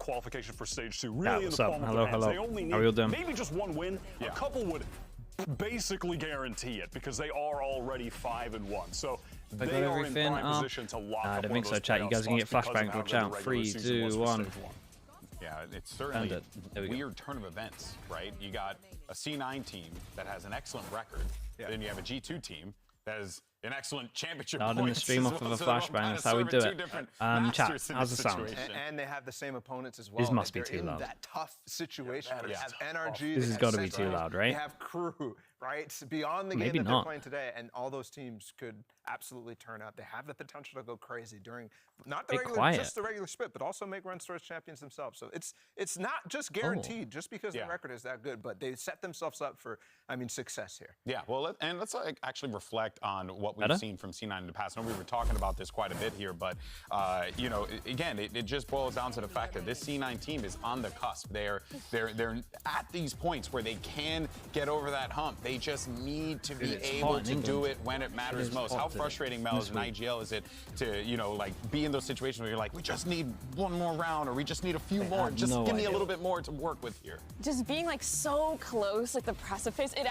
qualification for stage 2 really in what's the up? palm of Hello, their hands. hello. They only need How are you doing? maybe just one win. A couple would basically guarantee it because they are already 5-1. So they are in prime position to lock up. I don't think so, chat. You guys can get flashbang. Watch out. 3, 2, 1. Yeah, it's certainly a weird turn of events, right? You got a C9 team that has an excellent record. Then you have a G2 team that has an excellent championship. Not in the stream off of a flashbang. That's how we do it. Chat, how's the sound? And they have the same opponents as well. This must be too loud. That tough situation where they have NRG. This has got to be too loud, right? They have crew, right? Beyond the game that they're playing today, and all those teams could absolutely turn out. They have the potential to go crazy during not the regular, just the regular split, but also make runs towards champions themselves. So it's not just guaranteed just because the record is that good, but they set themselves up for, I mean, success here. Yeah, well, let's actually reflect on what we've seen from C9 in the past. I know we were talking about this quite a bit here, but you know, again, it just boils down to the fact that this C9 team is on the cusp. They're at these points where they can get over that hump. They just need to be able to do it when it matters most. How frustrating, Mel, as an IGL is it to, you know, like be in those situations where you're like, we just need one more round, or we just need a few more. Just give me a little bit more to work with here. Just being like so close, like the precipice, it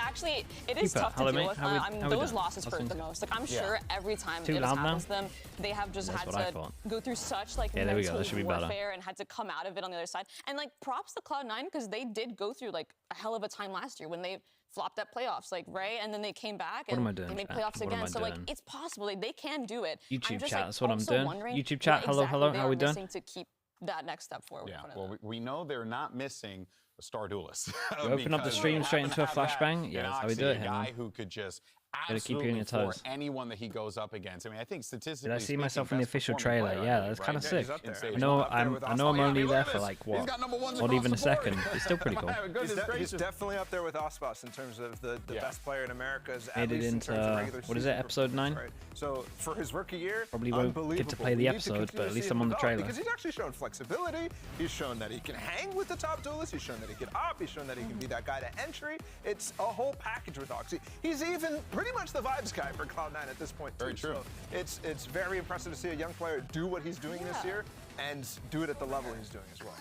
is tough to deal with. Those losses hurt the most. Like I'm sure every time it happens to them, they have just had to go through such like mental warfare and had to come out of it on the other side. And like props to Cloud9 because they did go through like a hell of a time last year when they flopped at playoffs, like right, and then they came back and they made playoffs again. So like it's possible they can do it. YouTube chat, that's what I'm doing. YouTube chat, hello, how we doing? To keep that next step forward. Yeah, well, we know they're not missing a star duelist. You open up the stream straight into a flashbang. Yeah, that's how we do it. A guy who could just absolutely for anyone that he goes up against. I mean, I think statistically. Did I see myself in the official trailer? Yeah, that's kind of sick. I know I'm only there for like what? Not even a second. It's still pretty cool. He's definitely up there with Ospas in terms of the best player in America's. Made it into what is it, episode 9? Right. So for his rookie year, probably won't get to play the episode, but at least I'm on the trailer. Because he's actually shown flexibility. He's shown that he can hang with the top duelists. He's shown that he can op. He's shown that he can be that guy to entry. It's a whole package with Oxy. He's even pretty much the vibes guy for Cloud9 at this point. Very true. So it's very impressive to see a young player do what he's doing this year and do it at the level he's doing as well.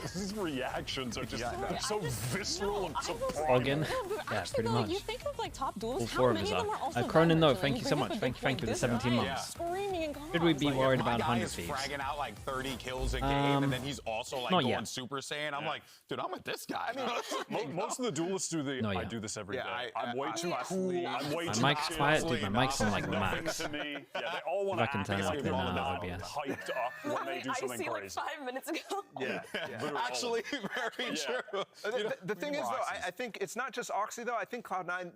His reactions are just so visceral and surprising. Yeah, pretty much. You think of like top duels, all 4 of us are. Cronin, though, thank you so much. Thank you for the 17 months. Should we be worried about 100 Thieves? Fragging out like 30 kills a game, and then he's also like going Super Saiyan. I'm like, dude, I'm with this guy. I mean, most of the duelists do I do this every day. I'm way too cool. I'm way too My mic's quiet, dude. My mic's on like max. Yeah, they all want to act like they're hyped up when they do something crazy. Like 5 minutes ago. Yeah. Actually, very true. The thing is, though, I think it's not just Oxy, though. I think Cloud9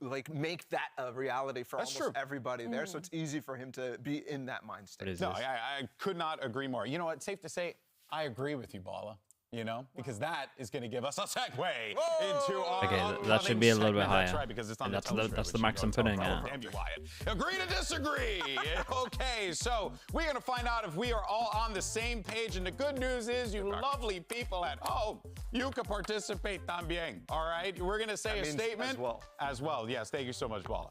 like make that a reality for almost everybody there, so it's easy for him to be in that mind state. No, I could not agree more. You know what? Safe to say, I agree with you, Bala. You know, because that is going to give us a segue into our that should be a little bit higher. That's right, because it's on that's the max I'm putting out. Damn you, Wyatt. Agree to disagree. Okay, so we're going to find out if we are all on the same page. And the good news is, you lovely people at home, you can participate también. All right, we're going to say a statement as well. Yes, thank you so much, Bala.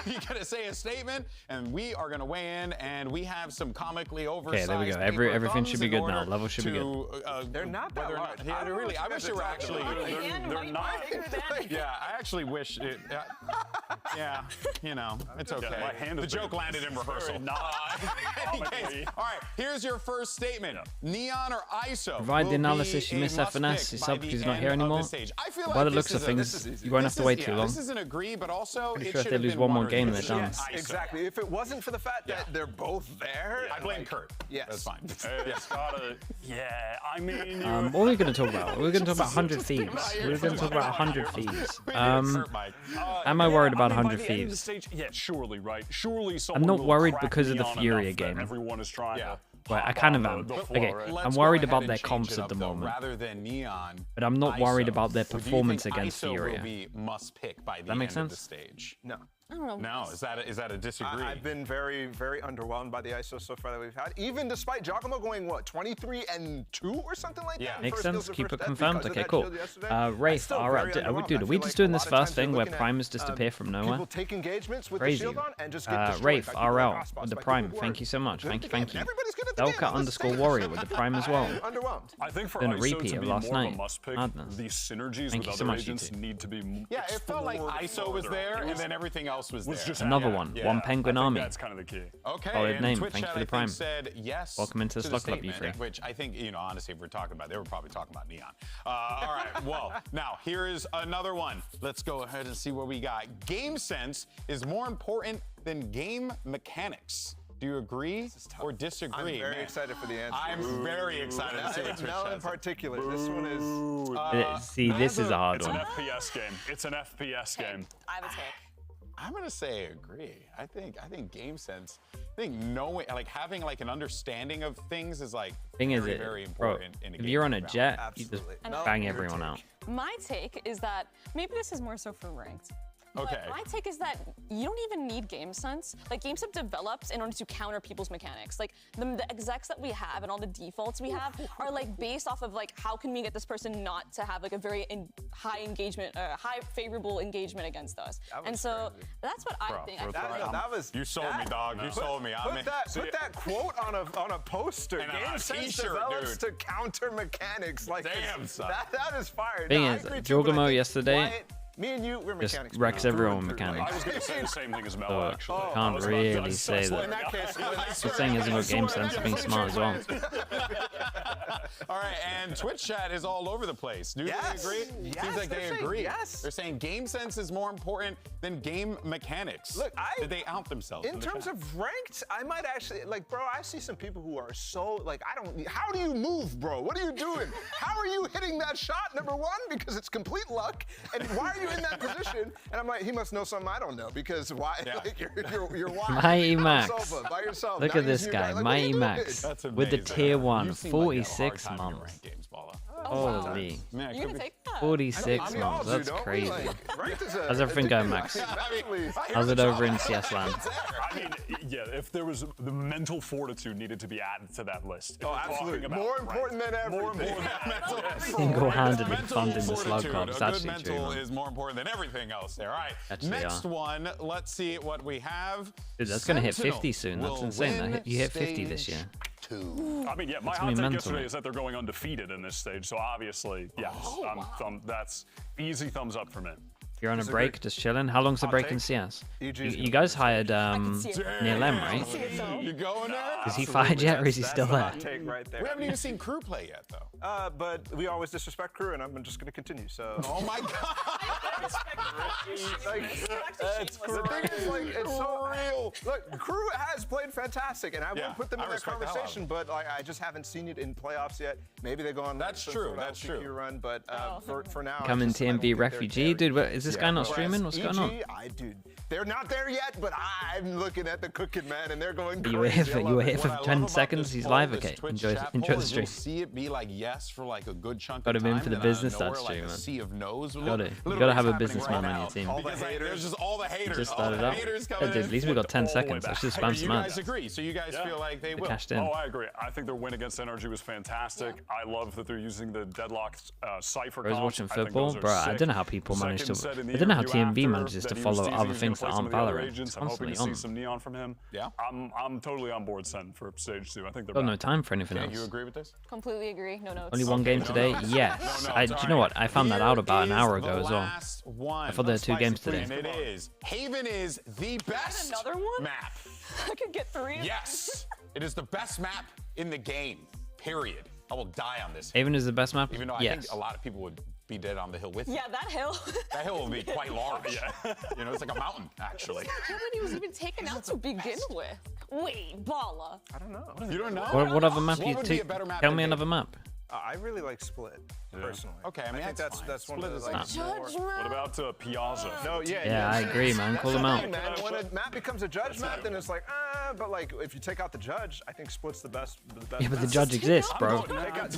You're going to say a statement, and we are going to weigh in. And we have some comically oversized. Okay, there we go. Everything should be good now. Level should be good. They're not that large. Yeah, really. I wish they were actually. They're not. Yeah, I actually wish it. Yeah, you know, it's okay. The joke landed in rehearsal. All right, here's your first statement. Neon or ISO? Provide the analysis. You missed FNS. It's up because he's not here anymore. By the looks of things, you won't have to wait too long. This is an agree, but also pretty sure if they lose one more game, they're done. Exactly. If it wasn't for the fact that they're both there, I blame Kurt. Yes, that's fine. Yeah, I mean. What are we going to talk about? We're going to talk about 100 Thieves. We're going to talk about 100 Thieves. Am I worried about 100 Thieves? Yeah, surely, right? Surely I'm not worried because of the Furia game. Everyone is trying to. Right, I kind of am. Okay, I'm worried about their comps at the moment. Rather than Neon, but I'm not worried about their performance against Furia. Must pick by the that makes sense? Of the stage? No. I don't know. No, is that a disagree? I've been very, very underwhelmed by the ISO so far that we've had. Even despite Giacomo going, what, 23-2 or something like that? Makes sense. Keep it confirmed. Okay, cool. Rafe, alright. Dude, are we just doing this first thing where primers just appear from nowhere? Take engagements with Crazy. the shield on and just get Rafe, RL with the prime. Thank you so much. Thank you. Delka_warrior with the prime as well. Underwhelmed. I think for Doing a ISO repeat to of be last more night. of a must pick, Madness. the synergies Thank with you so other much, agents YouTube. need to be It felt like ISO was there, and then everything else was there. Just Another one. One Penguin Army. That's kind of the key. Okay. Solid name. Twitch Thank you chat, for the prime. Said yes. Welcome into the Slug Club, you statement, three. which I think, honestly, if we're talking about, they were probably talking about Neon. All right. Well, now here is another one. Let's go ahead and see what we got. Game sense is more important than game mechanics. Do you agree or disagree? I'm very excited for the answer. I'm very excited to see what Twitch Mel in says. particular. This one is... See, this is a hard It's one. an FPS game. It's an FPS game. I have a take. I'm gonna say agree. I think game sense. I think knowing, like having like an understanding of things is like very important in a game. If you're on a jet, Absolutely. you just bang everyone out. My take is that maybe this is more so for ranked. Okay. But my take is that you don't even need game sense. Like, games have developed in order to counter people's mechanics. Like, the execs that we have and all the defaults we have are, like, based off of, like, how can we get this person not to have, like, a very high engagement, high favorable engagement against us. And so that's what I think. You sold me, dog. You sold me. Put that quote on a poster. Game sense develops to counter mechanics. Like, damn, son. That is fire. Thing is, Jorgamo yesterday me and you, we're just mechanics. wrecks everyone with mechanics. I was going to say the same thing as Mel, actually. I can't really say that. In that case, This thing isn't got game sense, being smart as well. All right, and Twitch chat is all over the place. Do they agree? Seems like they agree. Yes. They're saying game sense is more important than game mechanics. Look, did they out themselves? In terms of ranked, I might actually, like, bro, I see some people who are so, like, how do you move, bro? What are you doing? How are you hitting that shot, number one? Because it's complete luck. And why are you in that position? And I'm like, he must know something I don't know, because why? Yeah. Like, you're wide. Mighty Max. By yourself. Look Now at this guy, like, Mighty Max, with the tier 1, 46 months. Holy. Man, You're gonna take that. 46 months, that's crazy. How's everything going, Max? How's it over in CS land? I mean, yeah, if there was the mental fortitude needed to be added to that list. Oh, absolutely. More important than everything. More important than everything. Single-handedly funding the Slug Club. It's A good actually true, mental man. is more important than everything else there. All right, Actually, next one. Let's see what we have. Dude, that's gonna hit Sentinel 50 soon. That's will insane. win You hit 50 this year. stage 2. I mean, yeah, my That's hot gonna be take mental, yesterday mate. is that they're going undefeated in this stage. So obviously, yes, that's easy thumbs up for me. You're on a break, just chilling. How long's the break in CS? You guys hired Neil M, right? You going there? Is he fired yet, or is he still there? Right there. We haven't even seen Crew play yet, though. But we always disrespect Crew, and I'm just going to continue. So. Oh my God! It's so real. Look, Crew has played fantastic, and I won't put them in that conversation. But I just haven't seen it in playoffs yet. Maybe they go on. That's true. That's true. Run, but for now, Coming TMV refugee, dude. Is this guy not streaming? What's going on? Dude, they're not there yet, but I'm looking at the cooking man, and they're going crazy. You were here for 10 seconds. He's live. Okay, enjoy the stream. You'll see it be like yes for like a good chunk Got of him time. in for the business that stream, man. Sea of no's. You gotta have a businessman on your team. All the haters. There's just all the haters. Just started up. At least we got 10 seconds. I should spam some You ads. guys agree? So you guys feel like they will? Cashed in. Oh, I agree. I think their win against Energy was fantastic. I love that they're using the deadlocked Cypher. I was watching football, bro. I don't know how people manage to. I don't know how TMV manages to follow other things that aren't Valorant. It's constantly on. Some Neon from him. Yeah. I'm totally on board Sen for stage 2. I think they're Got no time for anything You else. agree with this? Completely agree. No notes. Only one game today? Yes. Do you know what? I found that out about an hour ago as well. I thought there were 2 games today. It is. Haven is the best another one? map. I could get 3. Yes. It is the best map in the game. Period. I will die on this. Haven is the best map? Even though I think a lot of people would be dead on the hill with you. Yeah, that hill. That hill will be quite large. You know, it's like a mountain, actually. Nobody was even taken out to begin with. Wait, Bala. I don't know. You don't know? What other map What you would be a better map Tell than me Haven? another map. I really like Split, personally. Okay, I mean, think that's one of the like, Judgment. What about Piazza? No, Yeah, I agree, man. Call them out. Man, when a map becomes a judge map, then it's like, but like if you take out the judge, I think Split's the best. Yeah, but the judge exists, bro.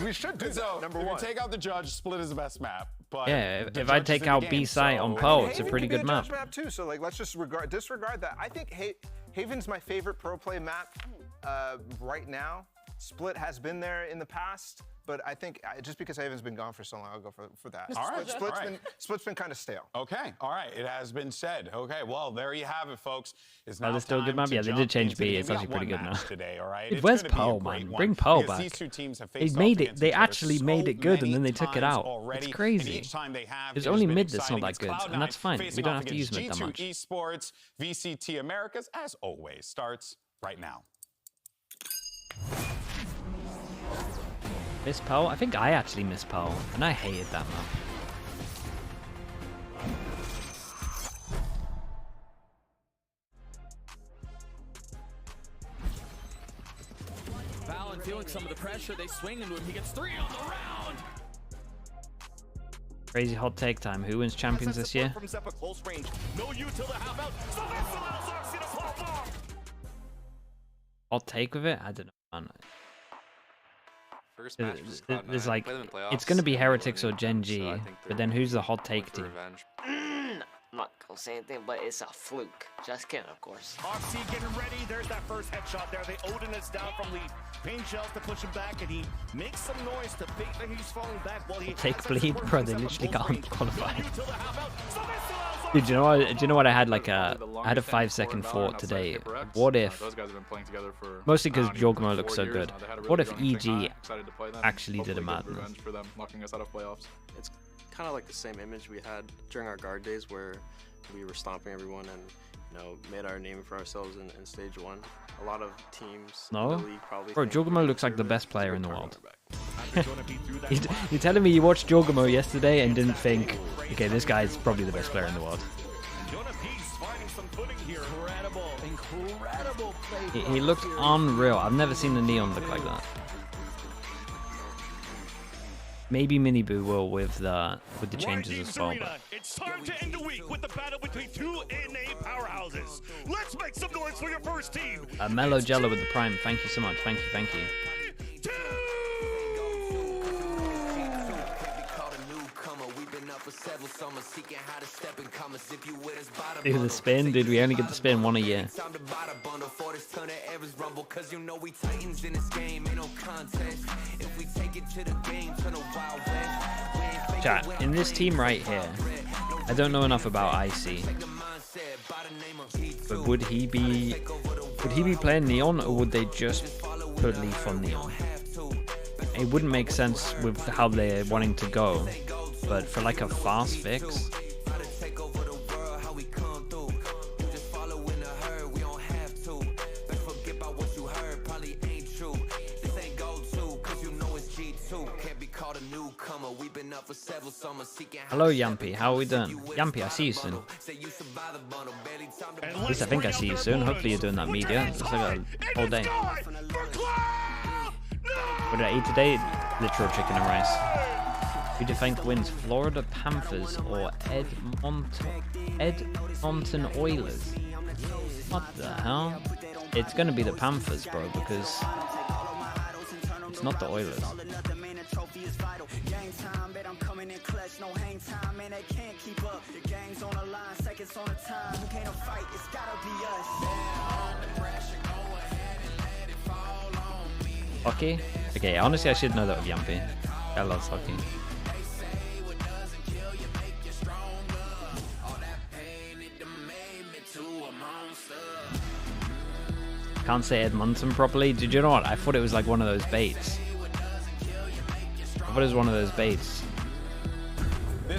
We should do so. Number one. If you take out the judge, Split is the best map. But yeah, if I take out B-Site on Pearl, it's a pretty good map. Map too. So like, let's just disregard that. I think Haven's my favorite pro play map right now. Split has been there in the past, but I think just because Haven's been gone for so long, I'll go for that. All right. Split's been kind of stale. Okay, all right, it has been said. Okay, well, there you have it, folks. It's now they're still a good map. Yeah, they did change B. It's actually pretty good now. Today, all right? Where's Pearl, man? Bring Pearl back. They made it. They actually made it good, and then they took it out. It's crazy. It's only mid that's not that good, and that's fine. We don't have to use mid that much. G2 Esports VCT Americas, as always, starts right now. Miss Pearl? I think I actually miss Pearl, and I hated that map. Valen feeling some of the pressure, they swing into him, he gets 3 on the round. Crazy hot take time. Who wins champions this year? Hot take with it? I don't know, man. There's like, it's going to be Heretics or Gen G, but then who's the hot take team? I'm not gonna say anything, but it's a fluke. Just kidding, of course. Oxy getting ready. There's that first headshot there. They Odin is down from the pain shells to push him back, and he makes some noise to fake that he's falling back while he take bleed, bro. They literally can't qualify. Dude, do you know what I had? Like I had a 5-second thought today. What if, mostly because Jorgmo looks so good, what if EG actually did a madness? It's kind of like the same image we had during our guard days, where we were stomping everyone and, you know, made our name for ourselves in stage 1. A lot of teams in the league probably. Bro, Jorgmo looks like the best player in the world. You're telling me you watched Jorgmo yesterday and didn't think, okay, this guy's probably the best player in the world. He looked unreal. I've never seen the Neon look like that. Maybe Miniboo will with the changes as well. But... It's time to end the week with the battle between two NA powerhouses. Let's make some noise for your first team. Mellow Jello with the Prime. Thank you so much. Thank you. Dude, the spin, dude, we only get the spin one a year. Chat, in this team right here, I don't know enough about Icy, but would he be playing Neon, or would they just put Leaf on Neon? It wouldn't make sense with how they're wanting to go, but for like a fast fix. Hello Yampy, how are we doing? Yampy, I see you soon. At least I think I see you soon. Hopefully you're doing that media. It's like a whole day. What did I eat today? Literal chicken and rice. Who do you think wins, Florida Panthers or Edmonton Oilers? What the hell? It's gonna be the Panthers, bro, because it's not the Oilers. Hockey? Okay, honestly I should know that with Yampy. I love hockey. Can't say Edmonton properly. Did you know what? I thought it was like one of those baits. I thought it was one of those baits.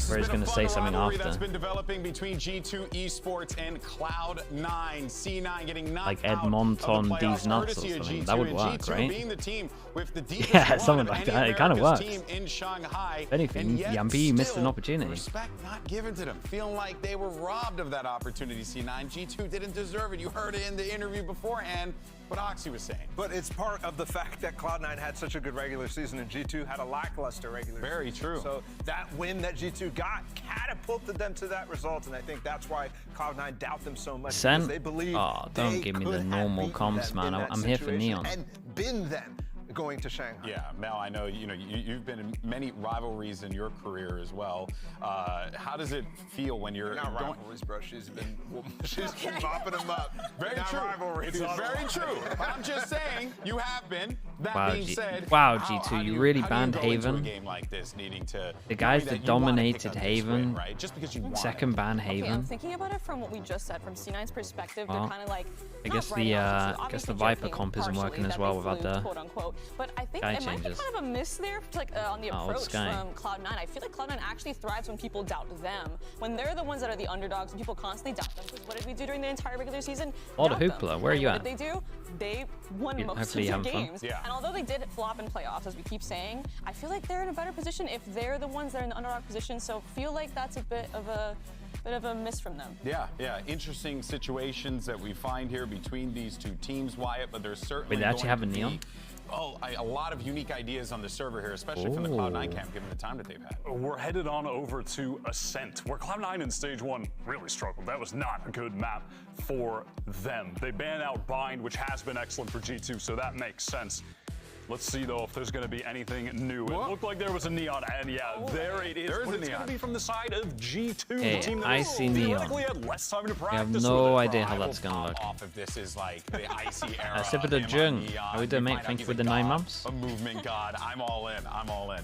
Where he's going to say something after. That's been developing between G2 Esports and Cloud9. C9 getting like Edmonton these nuts or something. That would work, right? Yeah, something like that. It kind of works. If anything, Yampy missed an opportunity. Respect not given to them. Feeling like they were robbed of that opportunity, C9. G2 didn't deserve it. You heard it in the interview beforehand. what Oxy was saying. But it's part of the fact that Cloud9 had such a good regular season and G2 had a lackluster regular season. Very true. So that win that G2 got catapulted them to that result, and I think that's why Cloud9 doubt them so much. Because they believe don't give me the normal comms, man. I'm here for Neon. And been them going to Shanghai. Yeah, Mel, I know you've been in many rivalries in your career as well. How does it feel when you're not rivalries, bro? She's been popping them up. Very true. Rivalries. It's very true. I'm just saying you have been. That being said, wow, G2, you really banned Haven. A game like this, needing to the guys that dominated Haven, right? Just because you second ban Haven. Okay, I'm thinking about it from what we just said, from C9's perspective. They're kind of like. I guess the Viper comp isn't working as well without the quote unquote. But I think it might be kind of a miss there, like on the approach from Cloud9. I feel like Cloud9 actually thrives when people doubt them. When they're the ones that are the underdogs, and people constantly doubt them. Because what did we do during the entire regular season? All the hoopla. Where are you at? What did they do? They won most of their games. Yeah. And although they did flop in playoffs, as we keep saying, I feel like they're in a better position if they're the ones that are in the underdog position. So I feel like that's a bit of a miss from them. Yeah. Interesting situations that we find here between these two teams, Wyatt, but there's certainly they actually have a Neon? A lot of unique ideas on the server here, especially from the Cloud9 camp, given the time that they've had. We're headed on over to Ascent, where Cloud9 in Stage 1 really struggled. That was not a good map for them. They banned out Bind, which has been excellent for G2, so that makes sense. Let's see, though, if there's going to be anything new. It looked like there was a Neon, and there it is. But it's going to be from the side of G2, the team that I see Neon. had less time to practice. I have no idea how that's going to look. Off if this is like the icy era. Sippy Jung. How we doing, mate? Thank you for the 9 months. A movement god. I'm all in.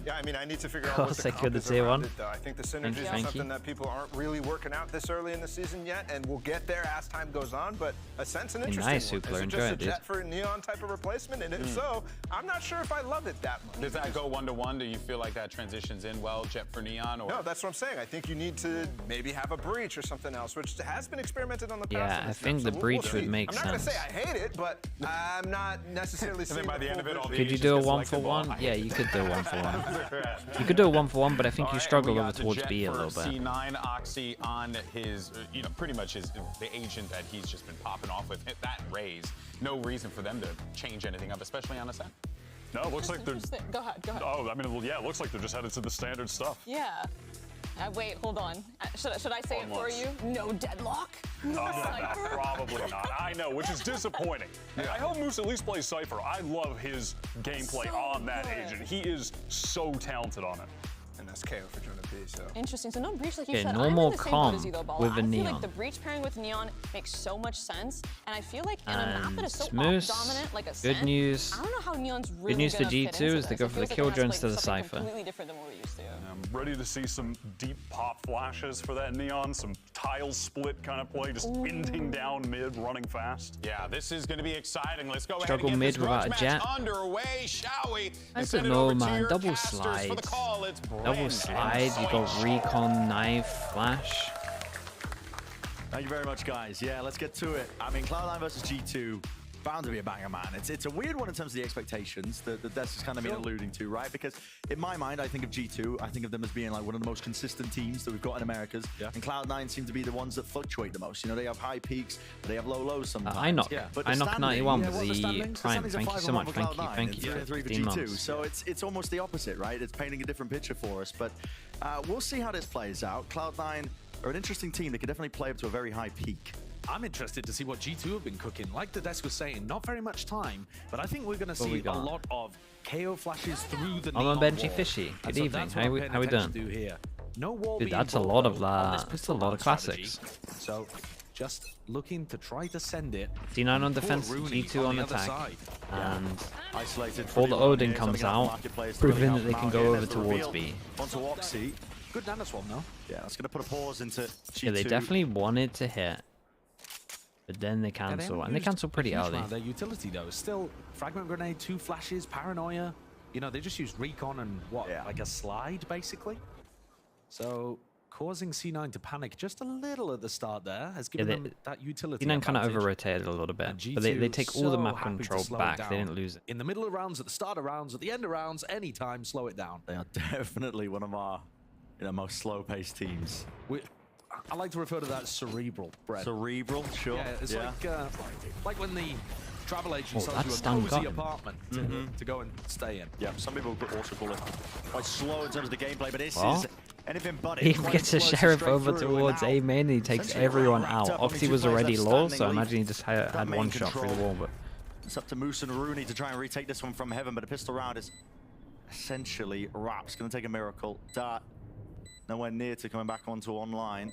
Yeah, I mean, I need to figure out what the comp is around it, though. I think the synergy is something that people aren't really working out this early in the season yet, and we'll get there as time goes on. But Ascent's an interesting one. Is it just a Jet for a Neon type of replacement? And if so, I'm not sure if I love it that much. Does that go 1-to-1? Do you feel like that transitions in well, Jet for Neon? Or? No, that's what I'm saying. I think you need to maybe have a breach or something else, which has been experimented on the past. Yeah, I think the breach would make sense. I'm not going to say I hate it, but I'm not necessarily saying by the end of it, all the could you do a 1-for-1? Yeah, you could do a 1-for-1. You could do a 1-for-1, but I think you struggle over towards B a little bit. C9 Oxy on his, pretty much the agent that he's just been popping off with. That raise, no reason for them to change anything up, especially on Ascent. No, it looks like they're. Go ahead. Oh, I mean, yeah, it looks like they're just headed to the standard stuff. Yeah. Wait, hold on. Should I say it for you? No deadlock. Probably not. I know, which is disappointing. Yeah. I hope Moose at least plays Cypher. I love his gameplay on that agent. He is so talented on it. And that's KO for Jonah P. So interesting. So no breach, like you said. Normal I'm in the same comp boat as you, though, Bala. with a I Neon. feel like the breach pairing with Neon makes so much sense, and I feel like in a map that is so Moose, dominant, like Ascent, good news. I don't know how Neon's really good news for G2 is they go for the Killjoy instead of Cypher. Completely different than what we're used to. I'm ready to see some deep pop flashes for that Neon, some tile split kind of play, just inting down mid, running fast. Yeah, this is going to be exciting. Let's go Struggle ahead and get mid without a jet. Underway, shall we? I don't know, man. Double slide. Double slide. You got recon, knife, flash. Thank you very much, guys. Yeah, let's get to it. I mean, Cloud9 versus G2, bound to be a banger, man. It's a weird one in terms of the expectations that Des has kind of been alluding to, right? Because in my mind, I think of G2, I think of them as being like one of the most consistent teams that we've got in Americas. Yeah. And Cloud9 seem to be the ones that fluctuate the most. You know, they have high peaks, but they have low lows sometimes. I knock 91 with the Prime. Thank you so much. Thank you. For G2. So it's almost the opposite, right? It's painting a different picture for us. But we'll see how this plays out. Cloud9 are an interesting team. They could definitely play up to a very high peak. I'm interested to see what G2 have been cooking. Like the desk was saying, not very much time, but I think we're going to see a lot of KO flashes through the I'm on Benji Fishy. Good evening. How we doing? Here. No wall. Dude, that's a lot of that's a lot of classics. So just looking to try to send it. C9 on defense, G2 on attack, and isolated. All the Odin comes out, proving that they can go over towards B. Onto Oxy. Good nanoswarm though. Yeah, that's going to put a pause into G2. Yeah, they definitely wanted to hit. But then they cancel, and they cancel pretty early. Their utility though, still fragment grenade, 2 flashes, paranoia. You know, they just used recon and like a slide basically. So causing C9 to panic just a little at the start there has given them that utility. C9 kind of over-rotated a little bit, but they take all the map control back. They didn't lose it. In the middle of rounds, at the start of rounds, at the end of rounds, anytime, slow it down. They are definitely one of our most slow-paced teams. I like to refer to that as cerebral, Brett. Cerebral, sure. Yeah, it's like when the travel agents that's sell you a cozy him. apartment to go and stay in. Yeah, some people could also call it quite slow in terms of the gameplay, but this is anything but. He gets a sheriff over towards A main and he takes everyone out. Oxy was already low, so I imagine he just had one shot through the wall. But it's up to Moose and Rooney to try and retake this one from heaven, but a pistol round is essentially wrapped. It's going to take a miracle. Dart nowhere near to coming back onto online.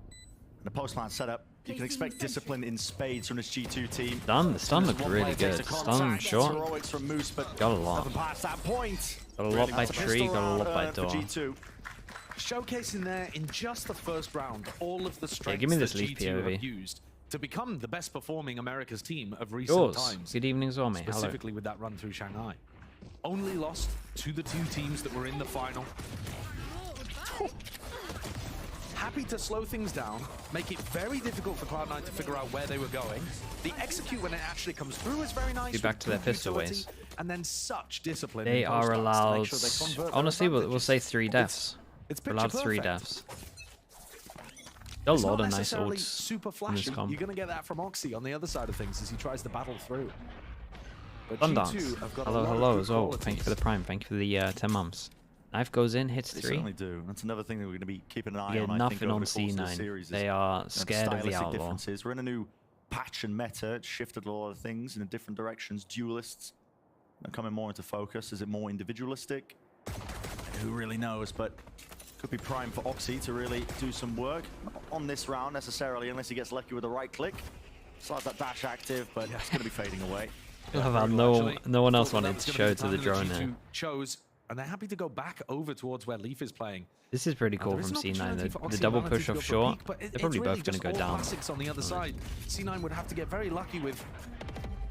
And the post-plant setup, you can expect discipline in spades from this G2 team. The stun looked really good. Stun short. From Moose, but got a lot. Past that point. Got a lot by tree, got a lot by door. G2. Showcasing there in just the first round all of the strengths give me this that leaf G2 POV. have used to become the best performing America's team of recent times. Good evening, Zormi. Specifically with that run through Shanghai. Only lost to the 2 teams that were in the final. Happy to slow things down, make it very difficult for Cloud9 to figure out where they were going. The execute when it actually comes through is very nice. Be back to their pistol ways. And then such discipline. They are allowed. Honestly, we'll say 3 deaths. We're allowed 3 deaths. A lot of nice ults super flashy. You're going to get that from Oxy on the other side of things as he tries to battle through. But Sundance. Hello as well. Thank you for the prime. Thank you for the 10 months. Knife goes in, hits 3. They certainly do. That's another thing that we're going to be keeping an eye yeah, on. Nothing on C9. They are scared of the outlaw. Differences. We're in a new patch and meta. It's shifted a lot of things in different directions. Duelists are coming more into focus. Is it more individualistic? Who really knows? But could be prime for Oxy to really do some work. Not on this round necessarily, unless he gets lucky with the right click. Still has that dash active, but it's going to be fading away. No one else wanted to show to the drone there. Chose, and they're happy to go back over towards where Leaf is playing. This is pretty cool from C9. The double push off short. They're probably both going to go down. On the other side, C9 would have to get very lucky with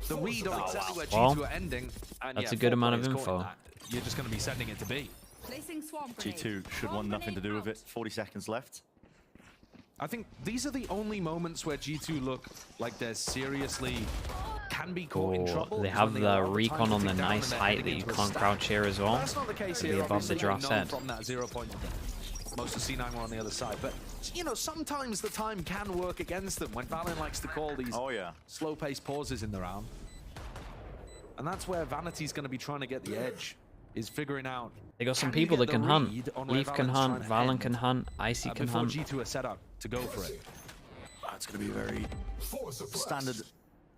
the read on exactly where G2 are ending. And that's a good amount of info. You're just going to be sending it to B. G2 should want nothing to do with it. 40 seconds left. I think these are the only moments where G2 look like they're seriously can be caught in trouble. They have the recon on the nice height that you can't crouch here as well. That's not the case here. Above the giraffe's head. From that 0 point, most of C9 were on the other side. But, you know, sometimes the time can work against them when Valen likes to call these slow-paced pauses in the round. And that's where Vanity's going to be trying to get the edge, is figuring out. They got some people that can hunt. Leaf can hunt, Valen can hunt, Icy can hunt. Before G2 are set up to go for it. It's going to be a very standard,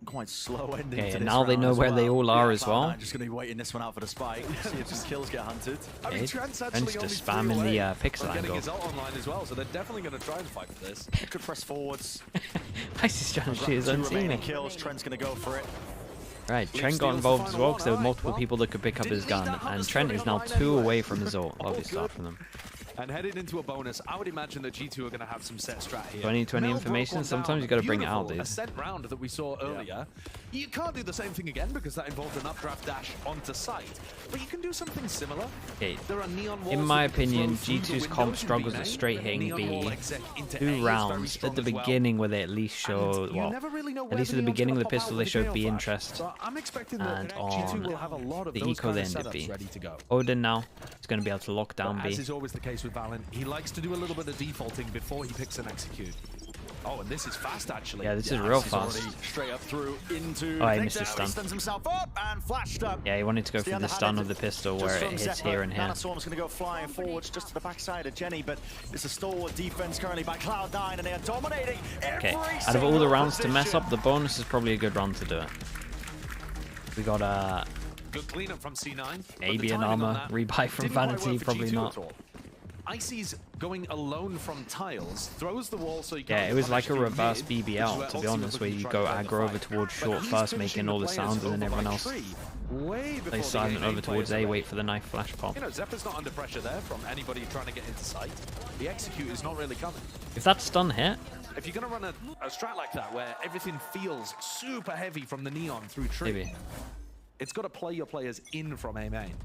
quite slow ending. Okay, and now they know where they all are as well. Just going to be waiting this one out for the spike. See if just kills get hunted. Okay, Trent's just spamming the pixel angle. His ult online as well, so they're definitely going to try and fight for this. Could press forwards. Icy's trying to shoot his own teammate. Kills. Trent's going to go for it. Right, Trent got involved as well because there were multiple people that could pick up his gun, and Trent is now 2 away from his ult. Lovely start from them. And headed into a bonus, I would imagine that G2 are going to have some set strat here. 2020 information, sometimes you got to bring it out, dude. A sent round that we saw earlier. You can't do the same thing again because that involved an updraft dash onto site. But you can do something similar. Okay. There are neon walls. In my opinion, G2's comp struggles at straight hitting B 2 rounds at the beginning where they at least show, well, at least at the beginning of the pistol they showed B interest. And on the eco they ended B. Odin now is going to be able to lock down B. As is always the case with Valen, he likes to do a little bit of defaulting before he picks an execute. Oh, and this is fast, actually. Yeah, this is real fast. Straight up through into oh, he missed his stun. Himself up and flashed up. Yeah, he wanted to go for the stun of the pistol where it hits here and here. Nanoswarm's going to go flying forwards just to the backside of Jenny, but it's a stalwart defense currently by Cloud9, and they are dominating every out of all the rounds to mess up, the bonus is probably a good round to do it. We got a good cleanup from C9. Maybe an armor rebuy from Vanity, probably not. Icy's going alone from tiles, throws the wall so you can. Yeah, it was like a reverse BBL, to be honest, where you go aggro over towards short first, making all the sounds, and then everyone else plays silent over towards A, wait for the knife flash pop. You know, Zeppa's not under pressure there from anybody trying to get into sight. The execute is not really coming. If that stun hit, if you're going to run a strat like that, where everything feels super heavy from the neon through tree, maybe. It's got to play your players in from A main.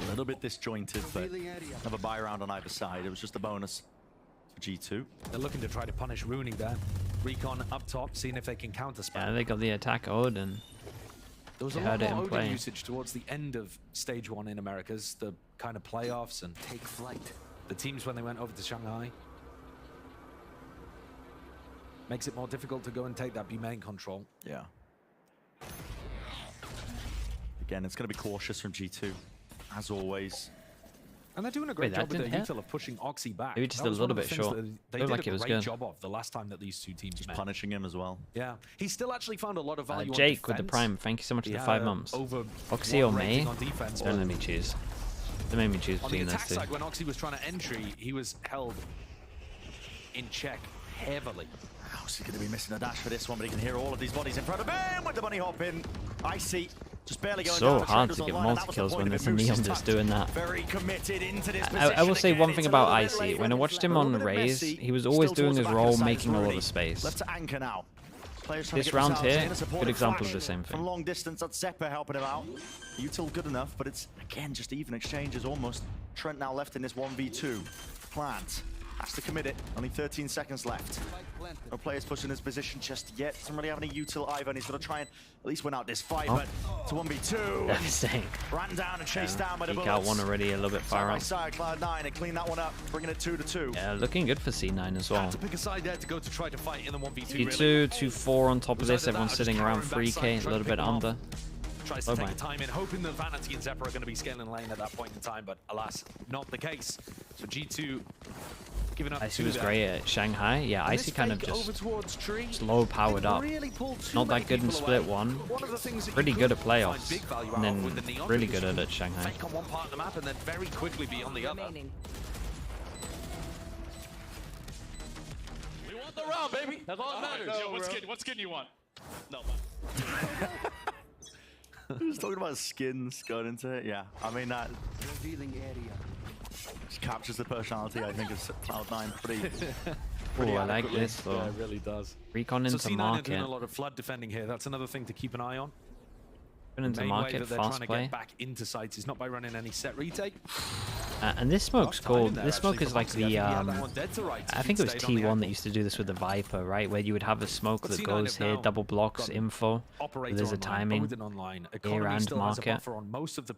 A little bit disjointed, but another buy round on either side. It was just a bonus for G2. They're looking to try to punish Rooney there. Recon up top, seeing if they can counter spam. Yeah, they got the attack Odin. There was a lot more Odin usage towards the end of Stage 1 in Americas, the kind of playoffs and take flight. The teams when they went over to Shanghai. Makes it more difficult to go and take that B main control. Yeah. Again, it's going to be cautious from G2, as always. And they're doing a great job with their util of pushing Oxy back. Maybe just a little bit short. They did a great job of the last time that these two teams met. Punishing him as well. Yeah. He still actually found a lot of value Jake with the Prime, thank you so much for the 5 months. Oxy or May? Don't let me choose. They made me choose between those two. Side, when Oxy was trying to entry, he was held in check heavily. He's going to be missing a dash for this one, but he can hear all of these bodies in front of him with the bunny hop in. Icy just barely going so down. Hard to get multi-kills when there's a Neon just doing that. Very committed into this I will say one thing about Icy. When I watched him on Raze, he was always doing his role, making a lot of space. Left to anchor now. This round here, good example of the same thing. From long distance, that's Zeppa helping him out. Util good enough, but it's, again, just even exchanges almost. Trent now left in this 1v2. Plant has to commit it. Only 13 seconds left. No players pushing his position just yet. Doesn't really have any util either, and he's going to try and at least win out this fight, but it's a 1v2. Devastating. Ran down and chased down by the bullets. Got one already, a little bit far out. Side Cloud9 and clean that one up, bringing it 2-2. Yeah, looking good for C9 as well. To pick a side there to go to try to fight in the 1v2. G2, 2-4 on top of this. Everyone's sitting around 3k, a little bit under. Tries to take the time in, hoping that Vanity and Zeppa are going to be scaling lane at that point in time, but alas, not the case. So G2 giving up. Icy was great at Shanghai. Yeah, Icy kind of just low powered up. Not that good in split one. Pretty good at playoffs, and then really good at Shanghai. On one part of the map and then very quickly be on the other. We want the round, baby. That's all that matters. Yo, what skin you want? No, man. He was talking about skins going into it. Yeah, I mean that just captures the personality, I think, of Cloud9 pretty. Oh, I like this though. Yeah, it really does. Recon into so C9 market. Are doing a lot of flood defending here. That's another thing to keep an eye on. Into market, that they're fast trying play. To get back into sites is not by running any set retake. And this smoke's cool. This smoke is like the I think it was T1 that used to do this with the Viper, right? Where you would have a smoke that goes here, double blocks info. There's a timing here and market. So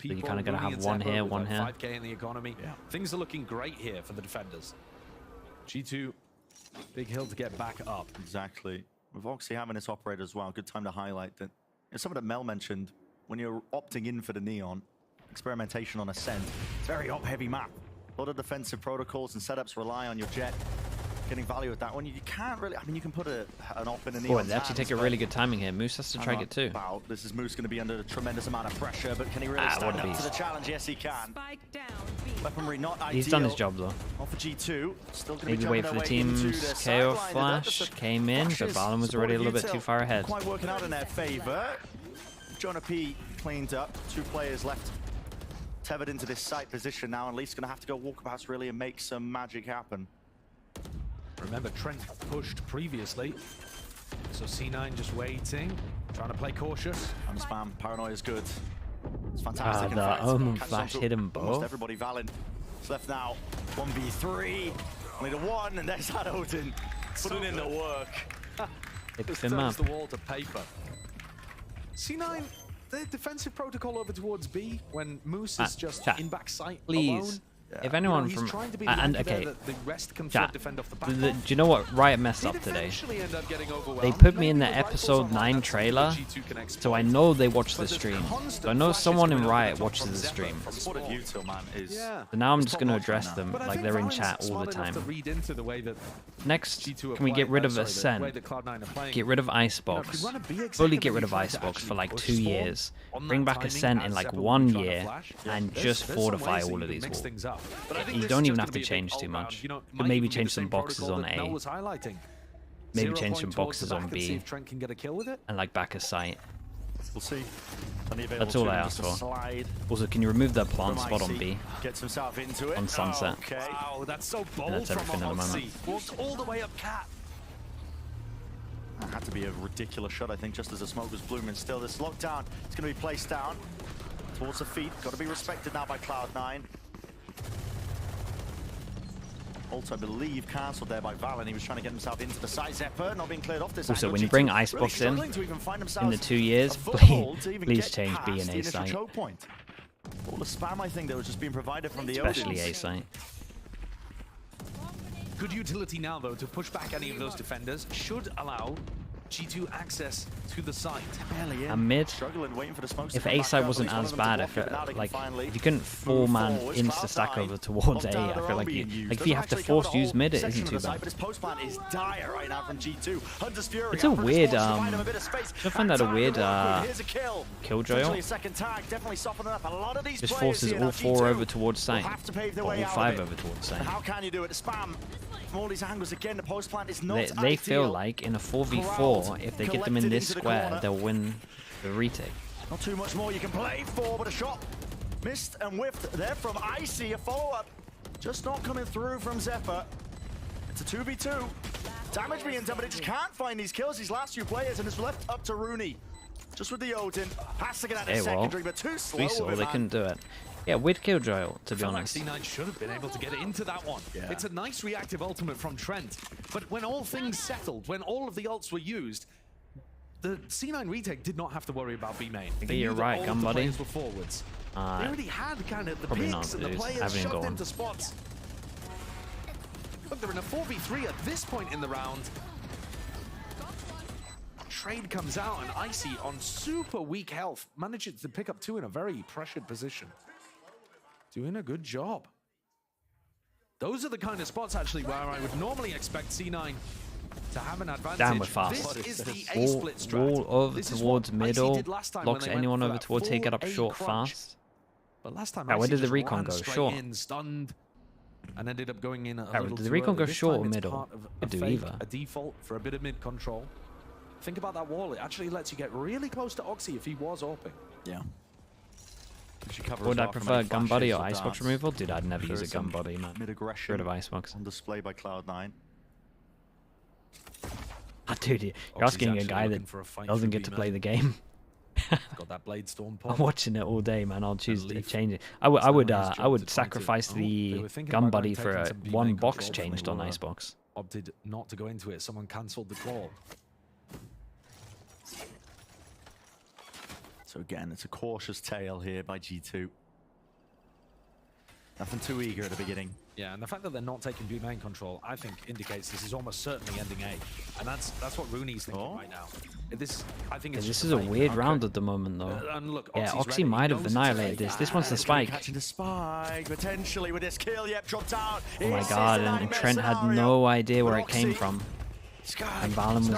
you kind of gotta have one here, one here. 5K in the economy. Things are looking great here for the defenders. G2, big hill to get back up. Exactly. With Oxy having this operator as well, good time to highlight that. Something that Mel mentioned, when you're opting in for the Neon, experimentation on Ascent, it's a very op-heavy map. A lot of defensive protocols and setups rely on your jet getting value with that one. You can't really, I mean, you can put an op in a Neon. Oh, they actually take a really good timing here. Moose has to try it too. This is Moose going to be under a tremendous amount of pressure, but can he really stand up to the challenge? Yes, he can. Weaponry not ideal. He's done his job though. Off for G2. Still going to maybe wait for the team's KO flash. Came in, but Valen was already a little bit too far ahead. Quite working out in their favor. Jonah P cleaned up. 2 players left tethered into this site position now, and Leaf's going to have to go walkabouts really and make some magic happen. Remember, Trent pushed previously, so C9 just waiting, trying to play cautious. And spam, paranoia is good. It's fantastic. The Omen flash hit him both. Almost everybody. Valen is left now. 1v3, only the one, and there's that Odin putting in the work. It's turns the wall to paper. C9, the defensive protocol over towards B when Moose is just in back sight alone. Yeah. If anyone from okay, the rest can defend off the back do you know what Riot messed up today? They put me in the episode 9 trailer, so I know they watched the stream. So I know someone in Riot watches the stream. So now I'm just going to address them like they're in chat all the time. Next, can we get rid of Ascent? Get rid of Icebox. Fully get rid of Icebox for like 2 years. Bring back Ascent in like 1 year and just fortify all of these walls. You don't even have to change too much. But maybe change some boxes on A. Maybe change some boxes on B. And like back a site. We'll see. That's all I asked for. Also, can you remove that plant spot on B? Gets himself into it. On Sunset. Okay. Wow, that's so bold. That's everything at the moment. Walked all the way up Cat. That had to be a ridiculous shot, I think, just as the smoke was blooming. Still, this lockdown is going to be placed down towards the feet. Got to be respected now by Cloud9. Also, I believe, cancelled there by Valen. He was trying to get himself into the side. Zeppa not being cleared off this. Also, when you bring Icebox in the 2 years, please change B and A site. All the spam, I think, that was just being provided from the especially A site. Good utility now, though, to push back any of those defenders. Should allow G2 access to the site. And mid, if A side wasn't as bad, if you couldn't 4-man insta stack over towards A, I feel like if you have to force use mid, it isn't too bad. It's a weird, I find that a weird killjoy. Just forces all 4 over towards site, or all 5 over towards site. How can you do it? Spam. All these angles again. The post plant is not they feel like in a 4v4, if they get them in this square, they'll win the retake. Not too much more you can play for, but a shot missed and whiffed there from Icy. A follow-up just not coming through from Zephyr. It's a 2v2. Damage being done, but it just can't find these kills, these last few players, and it's left up to Rooney. Just with the Odin. Has to get out of secondary, but too slow. They couldn't do it. Yeah, weird killjoy, to be honest. Like C9 should have been able to get into that one. Yeah. It's a nice reactive ultimate from Trent, but when all things settled, when all of the ults were used, the C9 retake did not have to worry about B main. You're right, gun buddy. Were forwards. They already had kind of the picks and the players shoved into spots. Look, they're in a 4v3 at this point in the round. Trade comes out, and Icy on super weak health manages to pick up 2 in a very pressured position. Doing a good job. Those are the kind of spots, actually, where I would normally expect C9 to have an advantage. Damn, we're fast. This is the A-split strat. Wall over towards middle, blocks anyone over towards here, get up short fast. But last time, where did the recon go? Short. Stunned, and ended up going in a little did the recon go short or it's middle? Could do either. A default for a bit of mid control. Think about that wall. It actually lets you get really close to Oxy if he was AWPing. Yeah. Would I prefer gun buddy or icebox removal? Dude, I'd never use a gun buddy, man. Mid-aggression rid of icebox. on display by Cloud9. Dude, you're asking a guy that doesn't get to play the game. Got that blade storm pop. I'm watching it all day, man. I'll choose to change it. I would sacrifice the gun buddy for one box changed on icebox. Opted not to go into it. Someone cancelled the call. So again, it's a cautious tail here by G2. Nothing too eager at the beginning. Yeah, and the fact that they're not taking B main control, I think, indicates this is almost certainly ending A, and that's what Rooney's thinking right now. I think this is a weird round at the moment, though. And look, yeah, Oxy might have annihilated this. This one's the spike. Catching the spike potentially with this kill. Yep, dropped out. Oh my god! And Trent had no idea where it came from. And Valen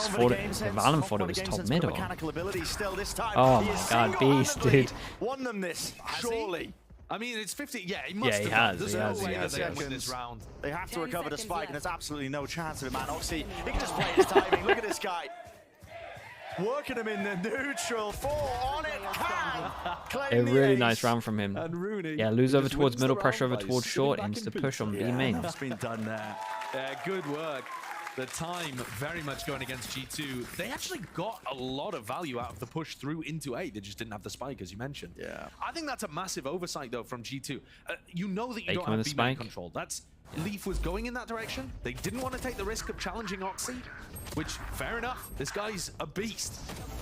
thought it was top middle. Oh my god, beast, dude. Won them this, surely. I mean, it's 50. Yeah, he must he has. Win this round. They have to recover the spike, and there's absolutely no chance of it, man. Oxy, he can just play his timing. Look at this guy. Working him in the neutral. 4 on it. A really nice round from him. And Rooney, yeah, lose over towards middle, pressure over towards short, insta push on B main. That's been done there. Yeah, good work. The time very much going against G2. They actually got a lot of value out of the push through into A. They just didn't have the spike, as you mentioned. Yeah. I think that's a massive oversight, though, from G2. You know that you don't have B-main control. That's Leaf was going in that direction. They didn't want to take the risk of challenging Oxy, which, fair enough, this guy's a beast.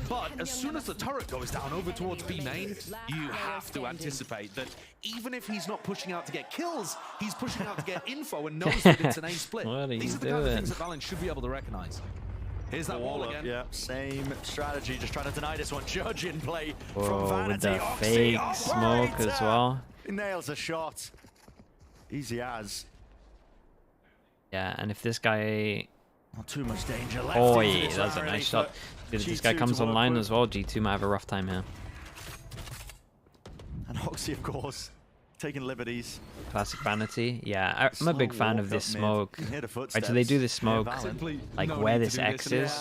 But as soon as the turret goes down over towards B main, you have to anticipate that even if he's not pushing out to get kills, he's pushing out to get info and knows that it's an A split. These are the kind of things that Valen should be able to recognize. Here's that wall again. Yeah, same strategy, just trying to deny this one. Judge in play from Vanity. With the fake smoke as well. He nails a shot. Easy as. Yeah, and if this guy... Not too much danger left. Oh, yeah, that's a nice shot. If this guy comes online as well, G2 might have a rough time here. And Oxy, of course, taking liberties. Classic Vanity. Yeah, I'm a big fan of this smoke. Right, so they do this smoke like where this X is.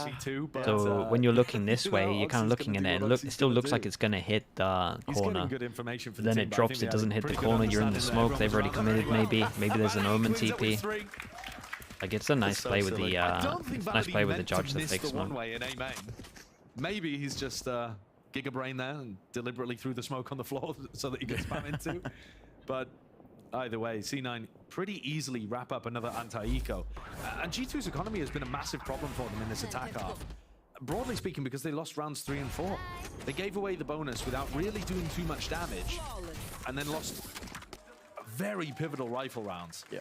So when you're looking this way, you're kind of looking at it, and it still looks like it's going to hit the corner. But then it drops, it doesn't hit the corner, you're in the smoke, they've already committed maybe. Maybe there's an Omen TP. Like, it's a nice play with the judge, the fake smoke. Maybe he's just Gigabrain there and deliberately threw the smoke on the floor so that he gets spam into. But either way, C9 pretty easily wrap up another anti-eco. And G2's economy has been a massive problem for them in this attack half. Broadly speaking, because they lost rounds 3 and 4. They gave away the bonus without really doing too much damage, and then lost very pivotal rifle rounds. Yeah.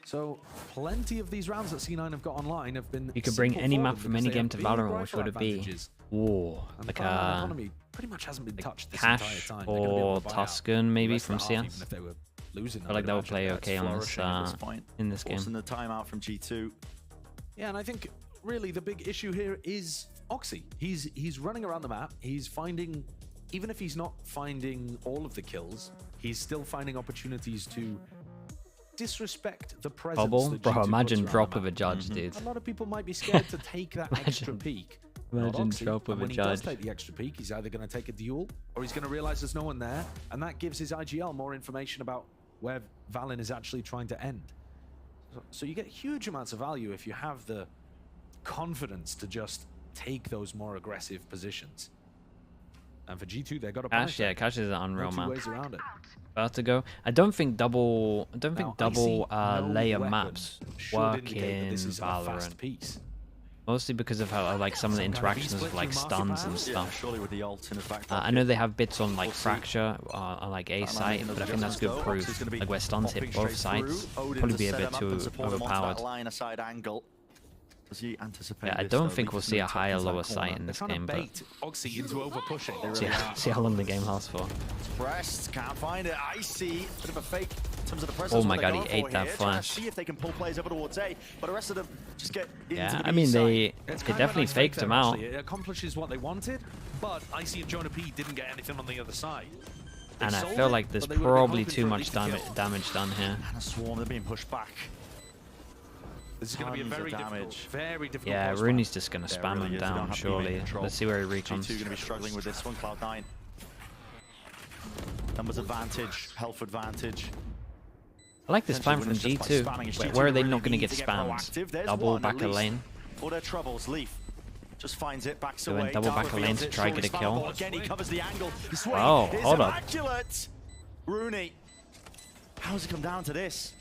So plenty of these rounds that C9 have got online have been. You could bring any map from any game to Valorant. Which would it be? Whoa, like a pretty much hasn't been touched this Cash entire time. or Tuscan maybe from CS. Even if they were losing, I like that would play okay on this in this game. Forcing the timeout from G2. Yeah, and I think really the big issue here is Oxy. He's running around the map. He's finding, even if he's not finding all of the kills, he's still finding opportunities to disrespect the presence. Bubble, that bro. G2 Imagine puts drop around of a judge, dude. A lot of people might be scared to take that extra peek. Imagine drop of a when judge. He does take the extra peek, he's either going to take a duel or he's going to realize there's no one there, and that gives his IGL more information about where Valen is actually trying to end. So you get huge amounts of value if you have the confidence to just take those more aggressive positions. And for G2, they've got a Cash, yeah, Cash is an unreal map. ways around it. About to go. I don't think double layer maps work in Valorant. Mostly because of how like some of the interactions with like stuns and stuff. Surely with the ult in his back I know they have bits on like Fracture on like A site, but I think that's good proof. Like where stuns hit both sides, probably be a bit too overpowered. Does he anticipate yeah, I don't think we'll see a higher lower sight in this game, but Oxy into over pushing. See how long the game lasts for. Pressed, can't find it. Icy, bit of a fake in terms of the presence. Oh my god, he ate that flash. See if they can pull players over towards A, but the rest of them just get into yeah, the I mean they nice definitely faked him out. It accomplishes what they wanted, but Icy and Jonah P didn't get anything on the other side. And I feel like there's probably too much damage done here. And a swarm, they're being pushed back. This is going to be a very difficult yeah, Rooney's just going to spam him down, surely. Let's see where he recons. G2 going to be struggling with this one, Cloud9. Numbers advantage, health advantage. I like this plan from G2. Where are they not going to get spammed? Double back a lane. All their troubles, Leaf just finds it, backs away. Double back a lane to try get a kill. Again, he covers the angle. Oh, hold up. Rooney, how does it come down to this?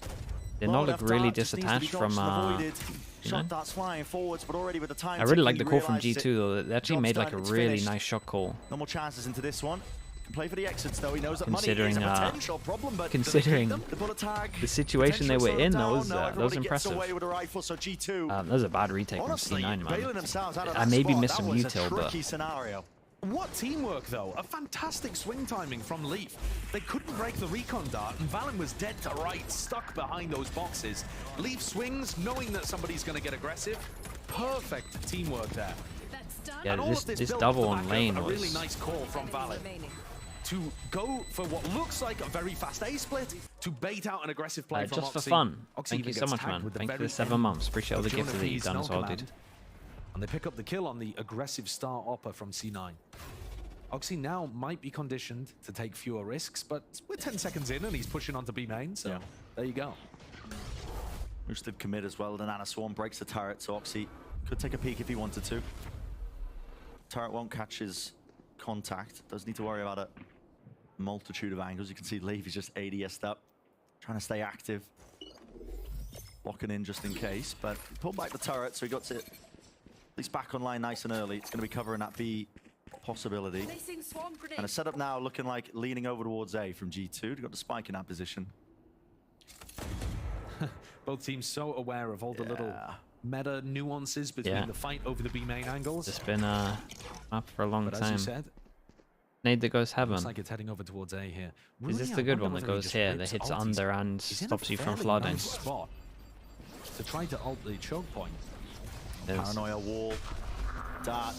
Did not look really disattached from shot darts flying forwards, but already with the time. I really like the call from G2 though. They actually made like a really nice shot call. No more chances into this one. Can play for the exits though. He knows that money is a potential problem, but considering the situation they were in, that was impressive. So G2. That was a bad retake from C9, man. I maybe missed some util, but. What teamwork, though. A fantastic swing timing from Leaf. They couldn't break the recon dart, and Valen was dead to right, stuck behind those boxes. Leaf swings, knowing that somebody's going to get aggressive. Perfect teamwork there. Yeah, this double on lane was... a really nice call from Valen. To go for what looks like a very fast A split, to bait out an aggressive play from just Oxy. for fun. Oxy Thank you so much, man. Thank you for the 7 months. Appreciate all the gifts that you've done as well, dude. And they pick up the kill on the aggressive star Oppa from C9. Oxy now might be conditioned to take fewer risks, but we're 10 seconds in and he's pushing onto B main, so there you go. Roosted commit as well, and Anna Swarm breaks the turret, so Oxy could take a peek if he wanted to. Turret won't catch his contact, does need to worry about a multitude of angles. You can see Leaf is just ADS'd up, trying to stay active. Locking in just in case, but he pulled back the turret, so he got it at least back online nice and early. It's going to be covering that B possibility. And a setup now looking like leaning over towards A from G2. They've got the spike in that position. Both teams so aware of all the little meta nuances between the fight over the B main angles. It's been up for a long time. As you said, nade that goes heaven. Looks like it's heading over towards A here. Is this the good one that goes here, that hits under and stops you from flooding? Nice spot to try to ult the choke point. Paranoia wall, dart,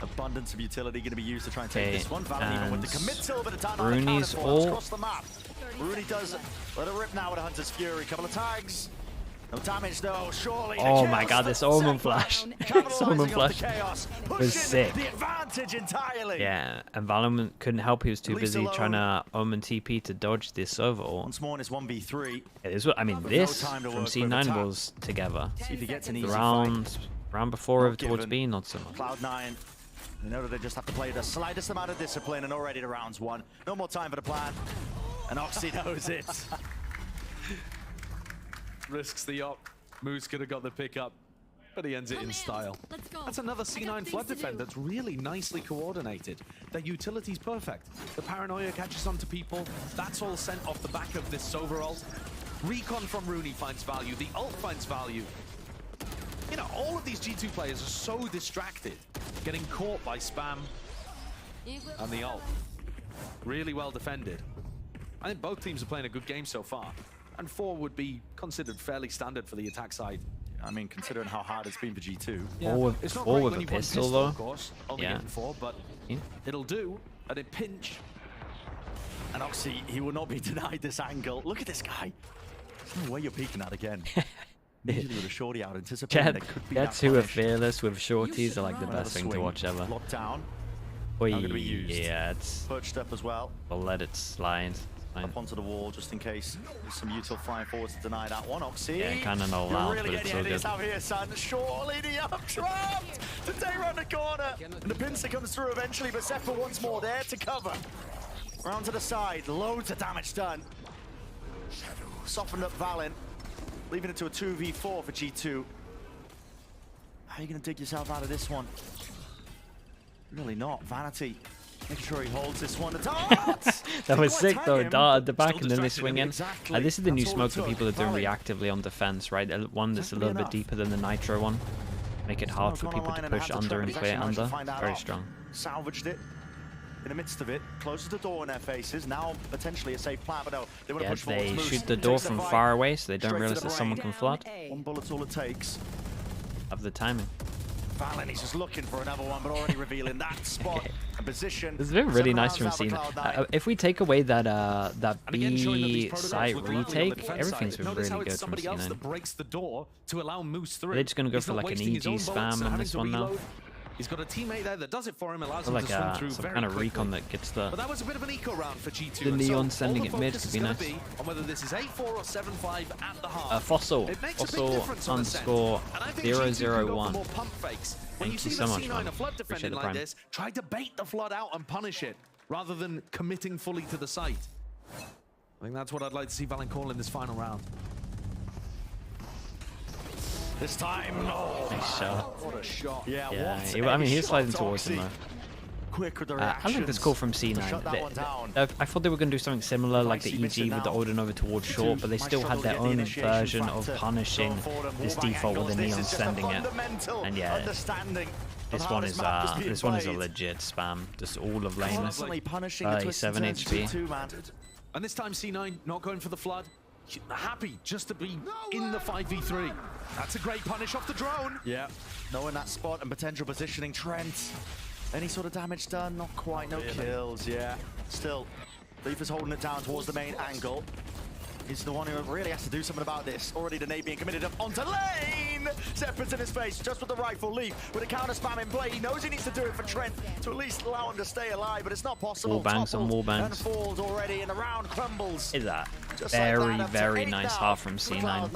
abundance of utility going to be used to try and take this one. Valen even with the commit silver to turn on the counter force across the map. Rooney does let it rip now with a Hunter's Fury. Couple of tags. No damage though, surely. Oh my god, this Omen flash. This Omen flash was sick. The advantage entirely. Yeah, and Valen couldn't help. He was too busy trying to Omen TP to dodge this overall. Once more, it's 1v3. It is what I mean. This from C9 was together. See if he gets an easy round before over towards B, not so much. Cloud9. They know that they just have to play the slightest amount of discipline, and already to rounds 1. No more time for the plan. And Oxy knows it. Risks the op. Moose could have got the pickup, but he ends it in style. That's another C9 flood defend that's really nicely coordinated. Their utility's perfect. The paranoia catches onto people. That's all sent off the back of this Sova ult. Recon from Rooney finds value. The ult finds value. You know, all of these G2 players are so distracted, getting caught by spam and the ult. Really well defended. I think both teams are playing a good game so far. And 4 would be considered fairly standard for the attack side. I mean, considering how hard it's been for G2. Yeah. Four with a pistol, though. Of course, only getting 4, but it'll do at a pinch. And Oxy, he will not be denied this angle. Look at this guy. There's no way you're peeking that again. Usually with a shorty out, anticipating Jets who are fearless with shorties are like the best thing to watch ever. Locked down. Yeah, it's perched up as well. We'll let it slide. Up onto the wall just in case there's some util flying forward to deny that one. Oxy. Yeah, kind of no out, really but it's so good. Out here, son. Short leading up, trapped to take around the corner. And the pincer comes through eventually, but Zephyr once more there to cover. Round to the side, loads of damage done. Softened up Valen, leaving it to a 2v4 for G2. How are you going to dig yourself out of this one? Really not. Vanity making sure he holds this one. That was sick though. Dart at the back and then they swing in. This is the new smoke that people are doing reactively on defense, right? One that's a little bit deeper than the Nitro one. Make it hard for people to push under and clear under. Very strong. Salvaged it. In the midst of it, closes the door in their faces. Now potentially a safe plan, but no, they want to push forward. They shoot the door from far away, so they don't realize that someone can flood. One bullet's all it takes. Of the timing. Valen, he's just looking for another one, but already revealing that spot and position. This has been really nice from Cena. If we take away that that B site retake, everything's been really good from Cena. They're just gonna go for like an EG spam on this one now. He's got a teammate there that does it for him, allows him to swim through some very kind of quickly. recon that gets the. But that was a bit of an eco round for G2. The Neon sending it mid could be nice. On whether this is 8-4 or 7-5 at the half. Fossil underscore 001. When you see the C9 a flood defending like this, try to bait the flood out and punish it, rather than committing fully to the site. I think that's what I'd like to see Valen call in this final round. This time, no. Nice shot. What a shot. Yeah, I mean, he's sliding towards him though. Quick with the I think that's cool from C9. I thought they were going to do something similar like the EG with the Odin over towards short, but they still had their own version of punishing this default with the Neon sending it. And yeah, this one is a legit spam. Just all of lane. 37 HP. And this time C9 not going for the flood. Happy just to be in the 5v3. That's a great punish off the drone. Yeah, knowing that spot and potential positioning. Trent, any sort of damage done? Not quite, no kills, yeah. Still, Leaf is holding it down towards the main angle. He's the one who really has to do something about this. Already the nade being committed up onto lane! Zephyr's in his face, just with the rifle. Leaf with a counter spam in play. He knows he needs to do it for Trent to at least allow him to stay alive, but it's not possible. Wall bangs on wall bangs. And falls already, and the round crumbles. Is that very, very nice half from C9.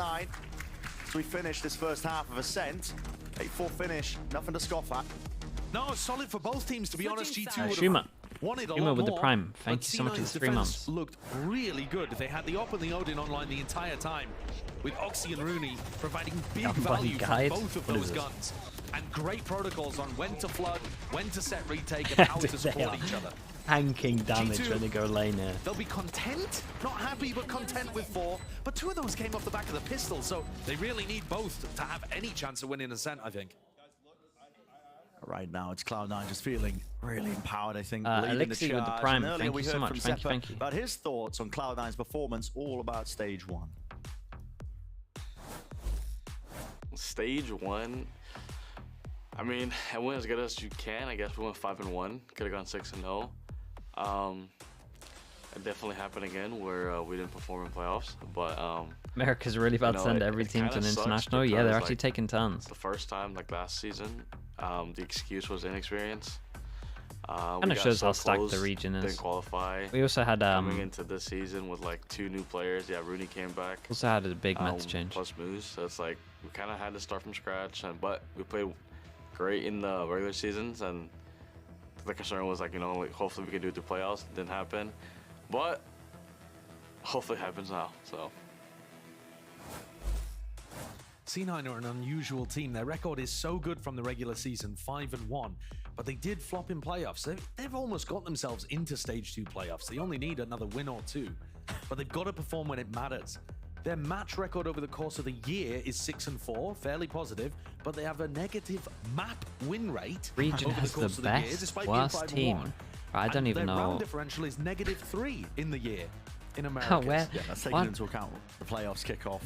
So we finish this first half of Ascent. 8-4 finish, nothing to scoff at. No, solid for both teams, to be honest. G2 Shuma. Wanted a Shuma lot with the more, prime. Thank you so much for the 3 months. Looked really good. They had the Op and the Odin online the entire time, with Oxy and Rooney providing big value for both of those guns. And great protocols on when to flood, when to set retake, and how to support each other. Tanking damage G2, when they go lane here. They'll be content, not happy, but content with 4. But 2 of those came off the back of the pistol, so they really need both to have any chance of winning Ascent, I think. Right now, it's Cloud9 just feeling really empowered, I think. Elixir with the prime. Thank you so much. Thank you. About his thoughts on Cloud9's performance, all about Stage 1. Stage 1, I mean, I went as good as you can. I guess we went 5-1. Could have gone 6-0. It definitely happened again where we didn't perform in playoffs. But America's really about to send every team to an international. Yeah, they're actually taking tons. The first time, like last season, the excuse was inexperience. Kind of shows how stacked the region is. Didn't qualify. We also had coming into this season with like 2 new players. Yeah, Rooney came back. Also had a big match change. Plus Moose, so it's like we kind of had to start from scratch. But we played great in the regular seasons, and the concern was like, you know, like hopefully we can do it to playoffs. It didn't happen, but hopefully it happens now. So. C9 are an unusual team. Their record is so good from the regular season, 5-1, but they did flop in playoffs. They've almost got themselves into Stage 2 playoffs. They only need another win or 2, but they've got to perform when it matters. Their match record over the course of the year is 6-4, fairly positive, but they have a negative map win rate. Region has the best, worst team. I don't even know. Their round differential is -3 in the year in America. Where? Yeah, that's taking into account the playoffs, kickoff,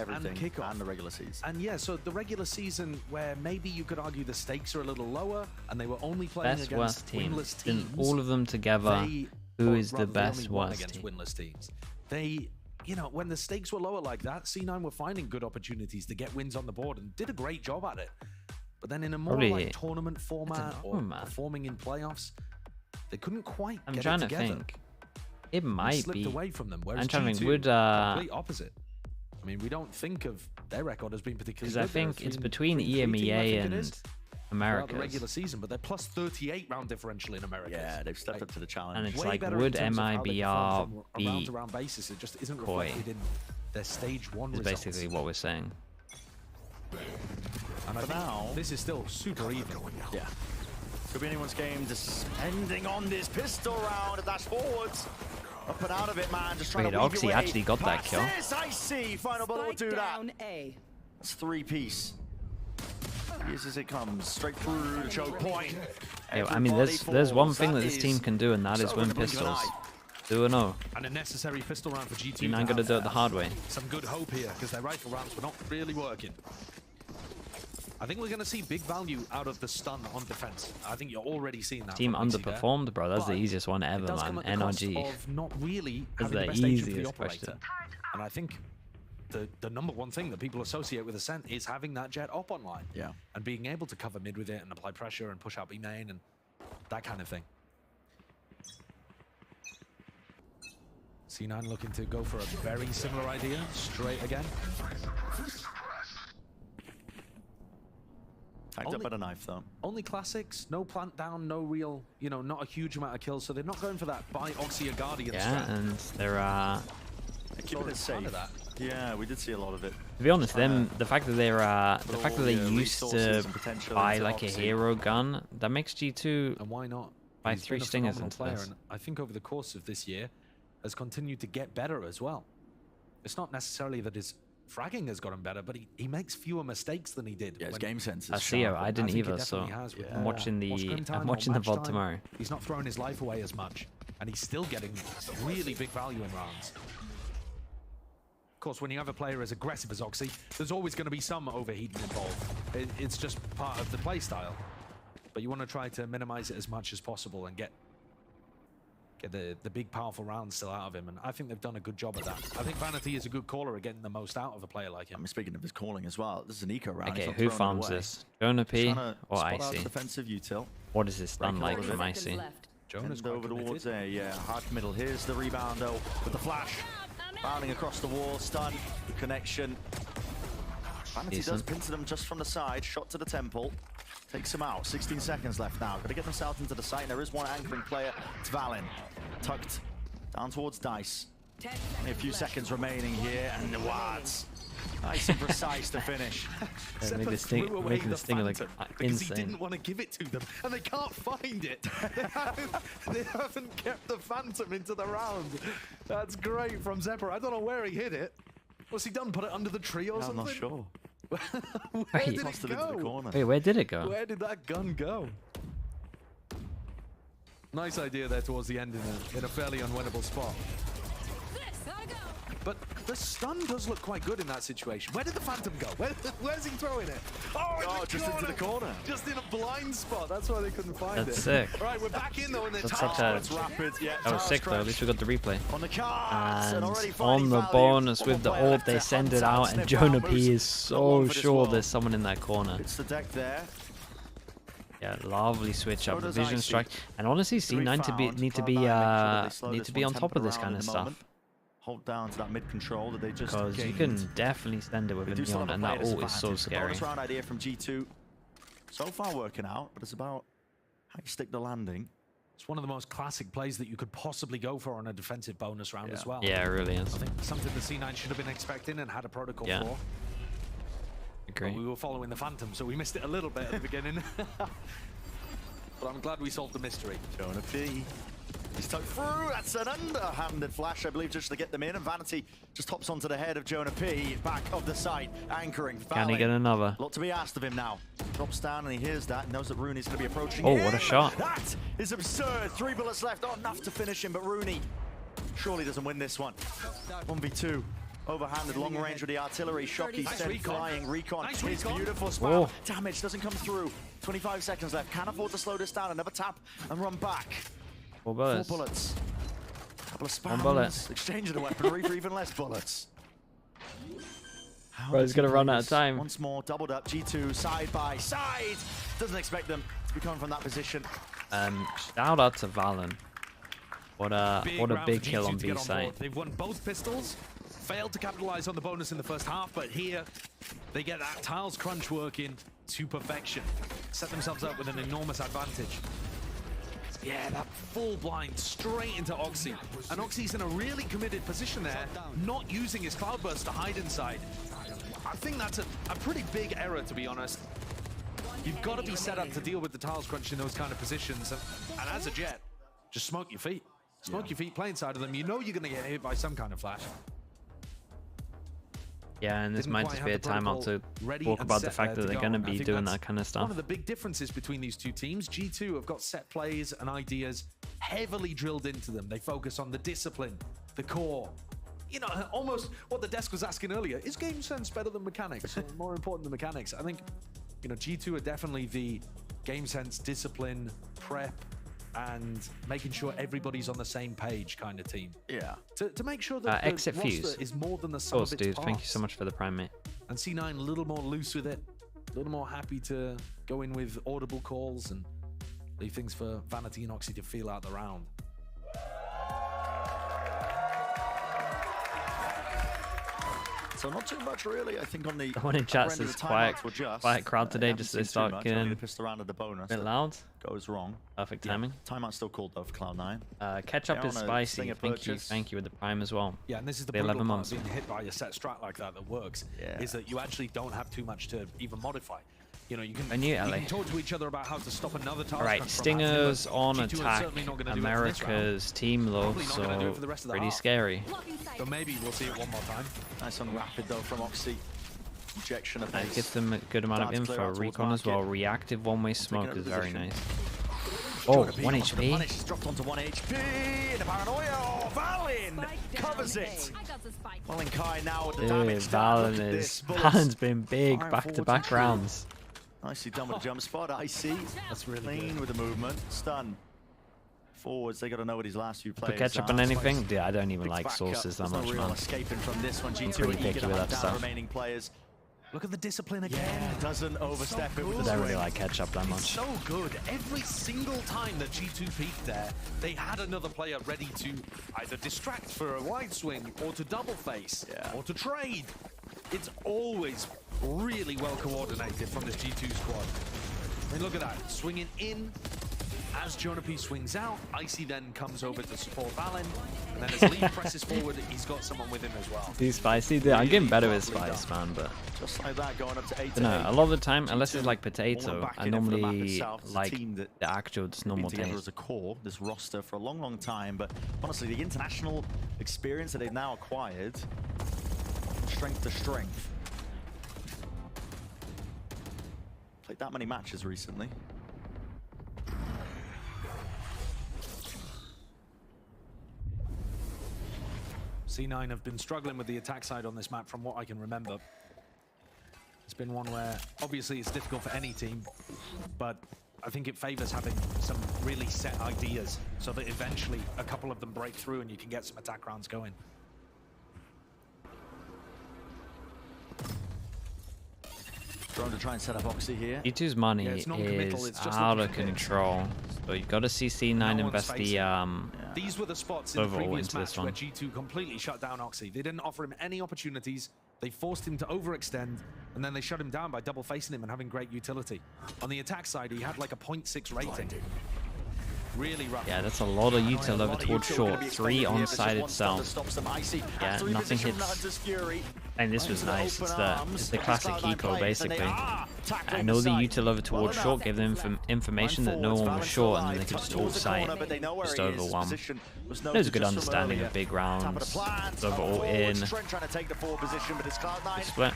everything, and kickoff, and the regular season. And yeah, so the regular season, where maybe you could argue the stakes are a little lower, and they were only playing best, against winless teams. And all of them together, who is the best, worst against team? Winless teams. They, you know, when the stakes were lower like that, C9 were finding good opportunities to get wins on the board and did a great job at it. But then in a more like tournament format or performing in playoffs, they couldn't quite get it together. I'm trying to think. It might be. Away from them. Whereas I'm trying to think. Would complete opposite. I mean, we don't think of their record as being particularly good. Because I think it's between EMEA and America. The regular season, but they're plus 38 round differential in America. Yeah, they've stepped up to the challenge. And it's like, would MIBR be round-to-round basis? It just isn't reflected in their stage 1 results. Is basically what we're saying. And for now, this is still super even. Yeah. Could be anyone's game, depending on this pistol round. A dash forwards. Up and out of it, man. Just trying to weave Oxy actually got that kill. I see. Final bullet will do that. That's 3-piece. Here's as it comes. Straight through the choke point. Yeah, I mean, there's one thing that this team can do, and that is win pistols. Do or no? And a necessary pistol round for G2. You're not going to do it the hard way. Some good hope here, because their rifle rounds were not really working. I think we're going to see big value out of the stun on defense. I think you're already seeing that. Team underperformed, bro. That's the easiest one ever, man. NRG. Of not really That's having the best easiest question. And I think the number one thing that people associate with Ascent is having that jet op online. Yeah. And being able to cover mid with it and apply pressure and push out B main and that kind of thing. C9 looking to go for a very similar idea, straight again. Tagged up at a knife, though. Only classics, no plant down, no real, you know, not a huge amount of kills, so they're not going for that by Oxy or Guardian strat. And there are... Keeping it safe. Yeah, we did see a lot of it. To be honest, the fact that they used to buy like a hero gun, that makes G2 and why not buy 3 stingers into this. And I think over the course of this year has continued to get better as well. It's not necessarily that his fragging has gotten better, but he makes fewer mistakes than he did. Yeah, his game sense is I see it. I didn't either, so I'm watching the VOD tomorrow. He's not throwing his life away as much, and he's still getting really big value in rounds. Of course, when you have a player as aggressive as Oxy, there's always going to be some overheating involved. It's just part of the play style. But you want to try to minimize it as much as possible and get the big, powerful rounds still out of him. And I think they've done a good job of that. I think Vanity is a good caller at getting the most out of a player like him. I'm speaking of his calling as well. This is an eco round. Okay, who farms this? Jonah P or Icy? Defensive util. What is this done like from Icy? Jonah's over towards there, yeah. Hard middle. Here's the rebound though with the flash. Bounding across the wall, stun, connection. Vanity does pincer them just from the side, shot to the temple. Takes him out, 16 seconds left now. Got to get themselves into the site. There is one anchoring player, it's Valen. Tucked down towards Dice. Only a few seconds remaining here, and the Wards. Nice and precise to finish. Make this thing like because insane. He didn't want to give it to them, and they can't find it. They haven't kept the Phantom into the round. That's great from Zephyr. I don't know where he hit it. What's he done? Put it under the tree or something? I'm not sure. Where did it go? Wait, where did it go? Where did that gun go? Nice idea there towards the end in a fairly unwinnable spot. But the stun does look quite good in that situation. Where did the Phantom go? Where's he throwing it? Oh, just into the corner. Just in a blind spot. That's why they couldn't find it. That's sick. All right, we're back in though. That's such a... rapid. Yeah, that was sick though. At least we got the replay. On the cards, and on the bonus with the ult, they send it out, and Jonah P is so sure there's someone in that corner. It's the deck there. Yeah, lovely switch up, the vision strike, and honestly, C9 need to be on top of this kind of stuff. Hold down to that mid control that they just because you can definitely stand it with a neon, and that ult is so scary. Bonus round idea from G2. So far working out, but it's about how you stick the landing. It's one of the most classic plays that you could possibly go for on a defensive bonus round as well. Yeah, it really is. I think something the C9 should have been expecting and had a protocol for. Agree. Well, we were following the Phantom, so we missed it a little bit at the beginning. But I'm glad we solved the mystery. Jonah P. He's tucked through. That's an underhanded flash, I believe, just to get them in. And Vanity just hops onto the head of Jonah P. Back of the site, anchoring. Can he get another? A lot to be asked of him now. Drops down and he hears that. Knows that Rooney's going to be approaching. Oh, what a shot. That is absurd. 3 bullets left. Not enough to finish him, but Rooney surely doesn't win this one. 1v2. Overhanded, long range with the artillery. Shocky sent flying. Recon is beautiful. Spam. Damage doesn't come through. 25 seconds left. Can afford to slow this down. Another tap and run back. 4 bullets. 4 bullets. Couple of spams. 1 bullet. Exchanging the weaponry for even less bullets. Bro, he's going to run out of time. Once more, doubled up. G2 side by side. Doesn't expect them to be coming from that position. Shout out to Valen. What a big kill on B side. They've won both pistols. Failed to capitalize on the bonus in the first half, but here they get that tiles crunch working to perfection. Set themselves up with an enormous advantage. Yeah, that full blind straight into Oxy. And Oxy's in a really committed position there, not using his Cloudburst to hide inside. I think that's a pretty big error, to be honest. You've got to be set up to deal with the tiles crunch in those kind of positions. And as a Jet, just smoke your feet. Smoke your feet, play inside of them. You know you're going to get hit by some kind of flash. Yeah, and this might just be a timeout to talk about the fact that they're going to be doing that kind of stuff. One of the big differences between these two teams, G2 have got set plays and ideas heavily drilled into them. They focus on the discipline, the core. You know, almost what the desk was asking earlier, is game sense better than mechanics? Or more important than mechanics? I think, you know, G2 are definitely the game sense, discipline, prep, and making sure everybody's on the same page kind of team. Yeah. To make sure that exit the fuse roster is more than the sum of its dude. parts. Thank you so much for the prime, mate. And C9 a little more loose with it, a little more happy to go in with audible calls and leave things for Vanity and Oxy to feel out the round. So not too much really, I think, on the one in chat says quiet crowd today, just they start getting pissed around at the bonus. A bit loud. Goes wrong. Perfect timing. Timeout's still called though for Cloud9. Ketchup is spicy. Thank you with the prime as well. Yeah, and this is the 11 months being hit by a set strat like that works. Is that you actually don't have too much to even modify. You know, you can talk to each other about how to stop another task. All right, Stingers on attack. America's team low, so pretty scary. So maybe we'll see it one more time. Nice and rapid though from Oxy. Injection of It gives them a good amount of info. Recon as well. Reactive one-way smoke is very nice. Oh, 1 HP. He's dropped onto 1 HP. The paranoia. Oh, Valen covers it. Valen Kai now with the damage. Valen's been big back-to-back rounds. Nicely done with the jump spot. I see. That's really clean with the movement. Stun. Forwards, they got to know what his last few plays. Put ketchup on anything? Yeah, I don't even like sauces that much, man. Escaping from this one. I'm pretty picky with that stuff. Remaining players. Look at the discipline again. Yeah, doesn't overstep it with the I don't really like ketchup that much. So good. Every single time that G2 peaked there, they had another player ready to either distract for a wide swing or to double face or to trade. It's always really well coordinated from this G2 squad. I mean, look at that. Swinging in as Jonah P swings out. Icy then comes over to support Valen. And then as Lee presses forward, he's got someone with him as well. He's spicy. Dude, I'm getting better with spice, man, but just like that, going up to 8. No, a lot of the time, unless it's like potato, I normally like the actual just normal taste. As a core, this roster for a long time, but honestly, the international experience that they've now acquired, strength to strength. Played that many matches recently. C9 have been struggling with the attack side on this map from what I can remember. It's been one where obviously it's difficult for any team, but I think it favors having some really set ideas so that eventually a couple of them break through and you can get some attack rounds going. Trying to try and set up Oxy here. G2's money is out of control. So you've got to see C9 invest the These were the spots in the previous match where G2 completely shut down Oxy. They didn't offer him any opportunities. They forced him to overextend, and then they shut him down by double facing him and having great utility. On the attack side, he had like a 0.6 rating. Really rough. Yeah, that's a lot of util over towards short. 3 on-side itself. Yeah, nothing hits. And this was nice. It's the classic eco, basically. I know the util over towards short gave them information that no one was short, and then they could just ult sight, just overwhelm. There's a good understanding of big rounds. It's over ult in. Split.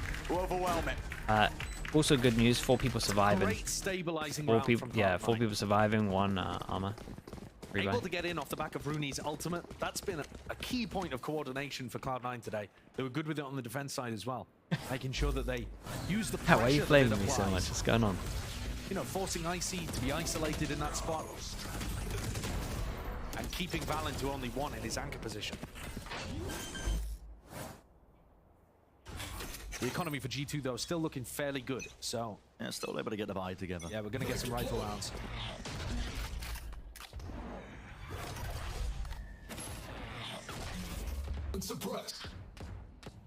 Also good news, 4 people surviving. 4 people surviving, 1 armor. Able to get in off the back of Rooney's ultimate. That's been a key point of coordination for Cloud9 today. They were good with it on the defense side as well, making sure that they use the pressure. Why are you blaming me so much? What's going on? You know, forcing IC to be isolated in that spot and keeping Valen to only 1 in his anchor position. The economy for G2 though still looking fairly good. So yeah, still able to get the buy together. Yeah, we're gonna get some rifle rounds.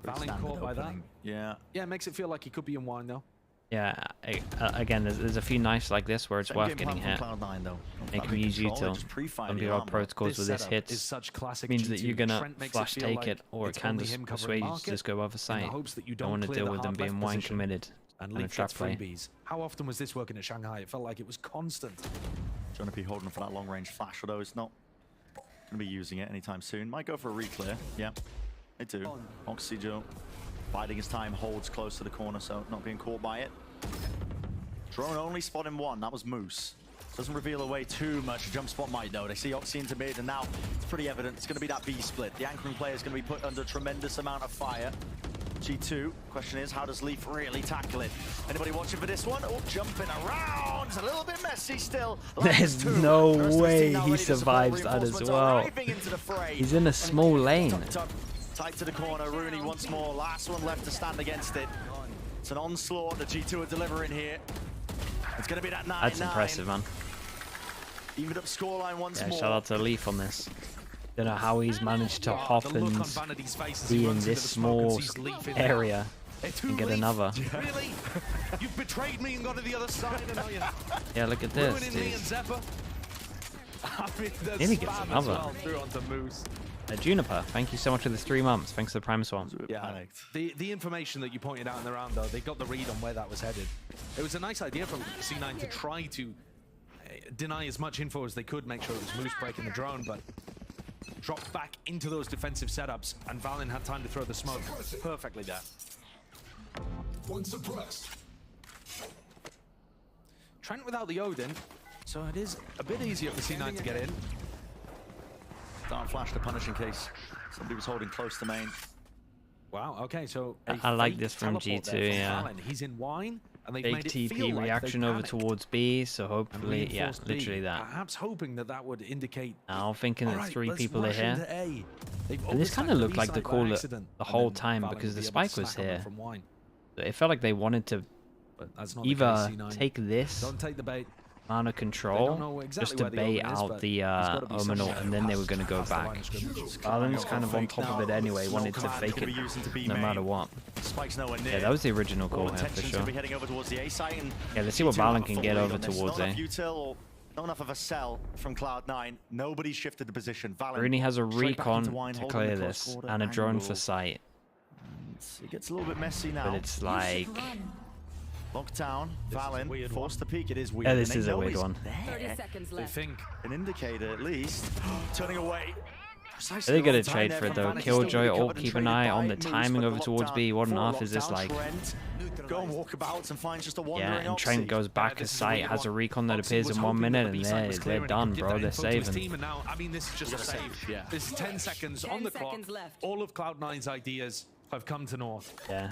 Valen caught by that. Yeah. Yeah, it makes it feel like he could be in wine though. Yeah, again, there's a few knives like this where it's worth getting hit. They can use util. Some of our protocols with this hits means that you're gonna flash take it, or it can just persuade you to just go other side. I want to deal with them being wine committed and a trap play. How often was this working at Shanghai? It felt like it was constant. Trying to be holding for that long range flash, although it's not going to be using it anytime soon. Might go for a reclear. Yeah, they do. Oxygen biding his time, holds close to the corner, so not being caught by it. Drone only spotting 1. That was Moose. Doesn't reveal away too much. Jump spot might though. They see Oxy into mid, and now it's pretty evident it's going to be that B split. The anchoring player is going to be put under a tremendous amount of fire. G2. Question is, how does Leaf really tackle it? Anybody watching for this one? Oh, jumping around. It's a little bit messy still. There's no way he survives that as well. He's in a small lane. Tight to the corner. Rooney once more. Last one left to stand against it. It's an onslaught that G2 are delivering here. It's going to be that 9-9. That's impressive, man. Evened up scoreline once more. Shout out to Leaf on this. Don't know how he's managed to hop and be in this small area and get another. Really? You've betrayed me and gone to the other side, and you? Yeah, look at this. Nearly gets another. Juniper, thank you so much for the 3 months. Thanks for the Prime Swarm. Yeah, the information that you pointed out in the round, though, they got the read on where that was headed. It was a nice idea from C9 to try to deny as much info as they could, make sure it was Moose breaking the drone, but dropped back into those defensive setups, and Valen had time to throw the smoke perfectly there. One suppressed. Trent without the Odin, so it is a bit easier for C9 to get in. Dark flash to punish in case somebody was holding close to main. Wow, okay, so I like this from G2, yeah. He's in wine, and they've big made it TP feel reaction like over towards B, so hopefully, yeah, literally that. Perhaps hoping that that would indicate. Now thinking that 3 people are here. And this kind of looked like the call the whole time because the spike was here. It felt like they wanted to either take this. Don't take the bait. Amount of control just to bait out the Omen ult, and then they were going to go back. Valen's kind of on top of it anyway, wanted to fake it no matter what. Yeah, that was the original call here for sure. Yeah, let's see what Valen can get over towards A. Not enough of a sell from Cloud9. Nobody shifted the position. Rooney has a recon to clear this and a drone for sight. It gets a little bit messy now. But it's like... Lockdown, Valen, forced to peek. It is weird. Yeah, this is a weird one. 30 seconds left. They think an indicator at least. Turning away. They get a trade for it though. Killjoy, ult, keep an eye on the timing over towards B. What on earth is this like? Go and walk about and find just a yeah, and Trent goes back as sight, has a recon that appears in 1 minute, and they're done, bro. They're saving. I mean, this is just a save. Yeah. This is 10 seconds on the clock. All of Cloud9's ideas have come to North. Yeah,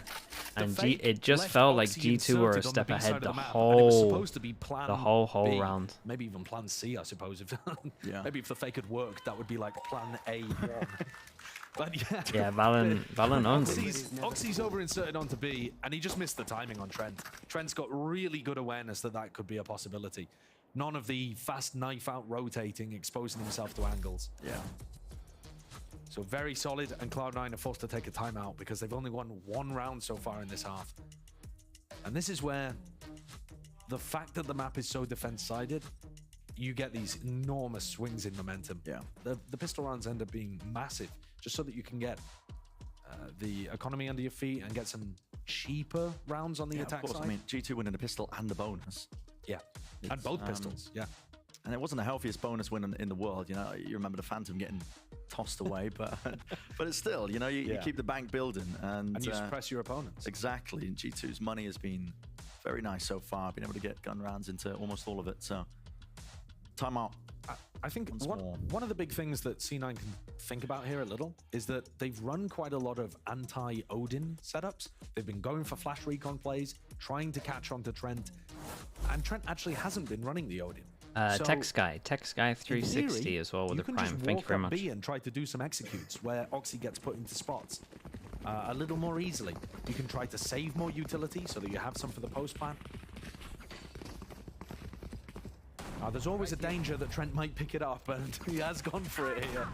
and it just felt like G2 were a step ahead the whole round. Maybe even plan C, I suppose. If maybe if the fake had worked, that would be like plan A1. But yeah, Valen owns it. Oxy's over inserted onto B, and he just missed the timing on Trent. Trent's got really good awareness that that could be a possibility. None of the fast knife out rotating, exposing himself to angles. Yeah. So very solid, and Cloud9 are forced to take a timeout because they've only won 1 round so far in this half. And this is where the fact that the map is so defense-sided you get these enormous swings in momentum. Yeah. The pistol rounds end up being massive, just so that you can get the economy under your feet and get some cheaper rounds on the attack of course. side. I mean, G2 winning the pistol and the bonus. Yeah, and both pistols, yeah. And it wasn't the healthiest bonus win in the world. You know, you remember the Phantom getting tossed away, but it's still, you know, you keep the bank building. And you suppress your opponents. Exactly. And G2's money has been very nice so far, been able to get gun rounds into almost all of it. So, timeout. I think one of the big things that C9 can think about here a little is that they've run quite a lot of anti-Odin setups. They've been going for flash recon plays, trying to catch on to Trent, and Trent actually hasn't been running the Odin. Tech Sky 360 theory, as well with the Prime. Thank you very much. B and try to do some executes where Oxy gets put into spots a little more easily. You can try to save more utility so that you have some for the post plan. There's always a danger that Trent might pick it up, and he has gone for it here.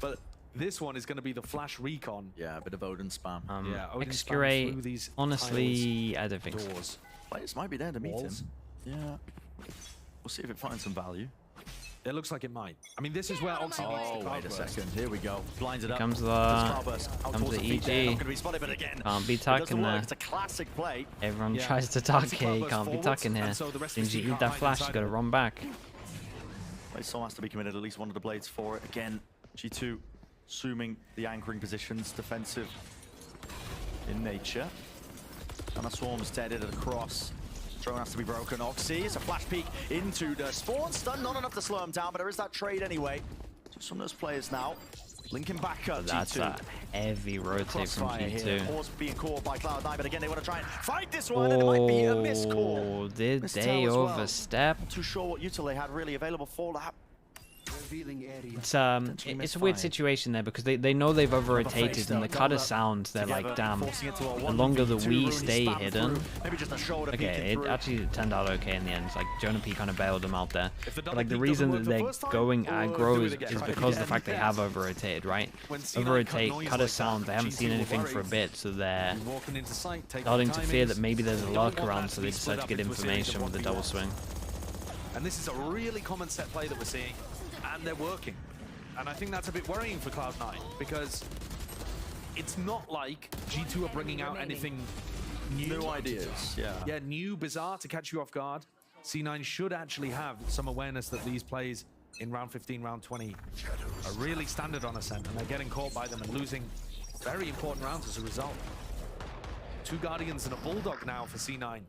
But this one is going to be the flash recon. Yeah, a bit of Odin spam. Odin Excuray, spam through these honestly, I don't think so. Players might be there to meet him. Yeah. We'll see if it finds some value. It looks like it might. I mean, this is where Oxy needs to wait a second. Here we go. Blinds it up. Comes the EG. Can't be tucking there. It's a classic play. Everyone tries to tuck here. You can't be tucking here. Since you eat that flash, you got to run back. Soul has to be committed at least one of the blades for it. Again, G2 assuming the anchoring positions, defensive in nature. And a swarm's deaded across. Drone has to be broken. Oxy, it's a flash peek into the spawn stun. Not enough to slow him down, but there is that trade anyway. Just from those players now. Linking back up. That's G2. a heavy rotate from G2. Pause being caught by Cloud9, but again, they want to try and fight this one, and it might be a missed call. Did they overstep? Not too sure what util they had really available for that. It's a weird situation there because they know they've over-rotated and the cutter sounds, they're like, damn, the longer the we stay hidden. Okay, it actually turned out okay in the end. It's like Jonah P kind of bailed them out there. But like the reason that they're going aggro is because of the fact they have over-rotated, right? Over-rotate, cutter sound, they haven't seen anything for a bit, so they're starting to fear that maybe there's a lurk around, so they decide to get information with the double swing. And this is a really common set play that we're seeing. And they're working. And I think that's a bit worrying for Cloud9 because it's not like G2 are bringing out anything new ideas. Yeah, new, bizarre to catch you off guard. C9 should actually have some awareness that these plays in round 15, round 20 are really standard on Ascent, and they're getting caught by them and losing very important rounds as a result. 2 Guardians and a Bulldog now for C9.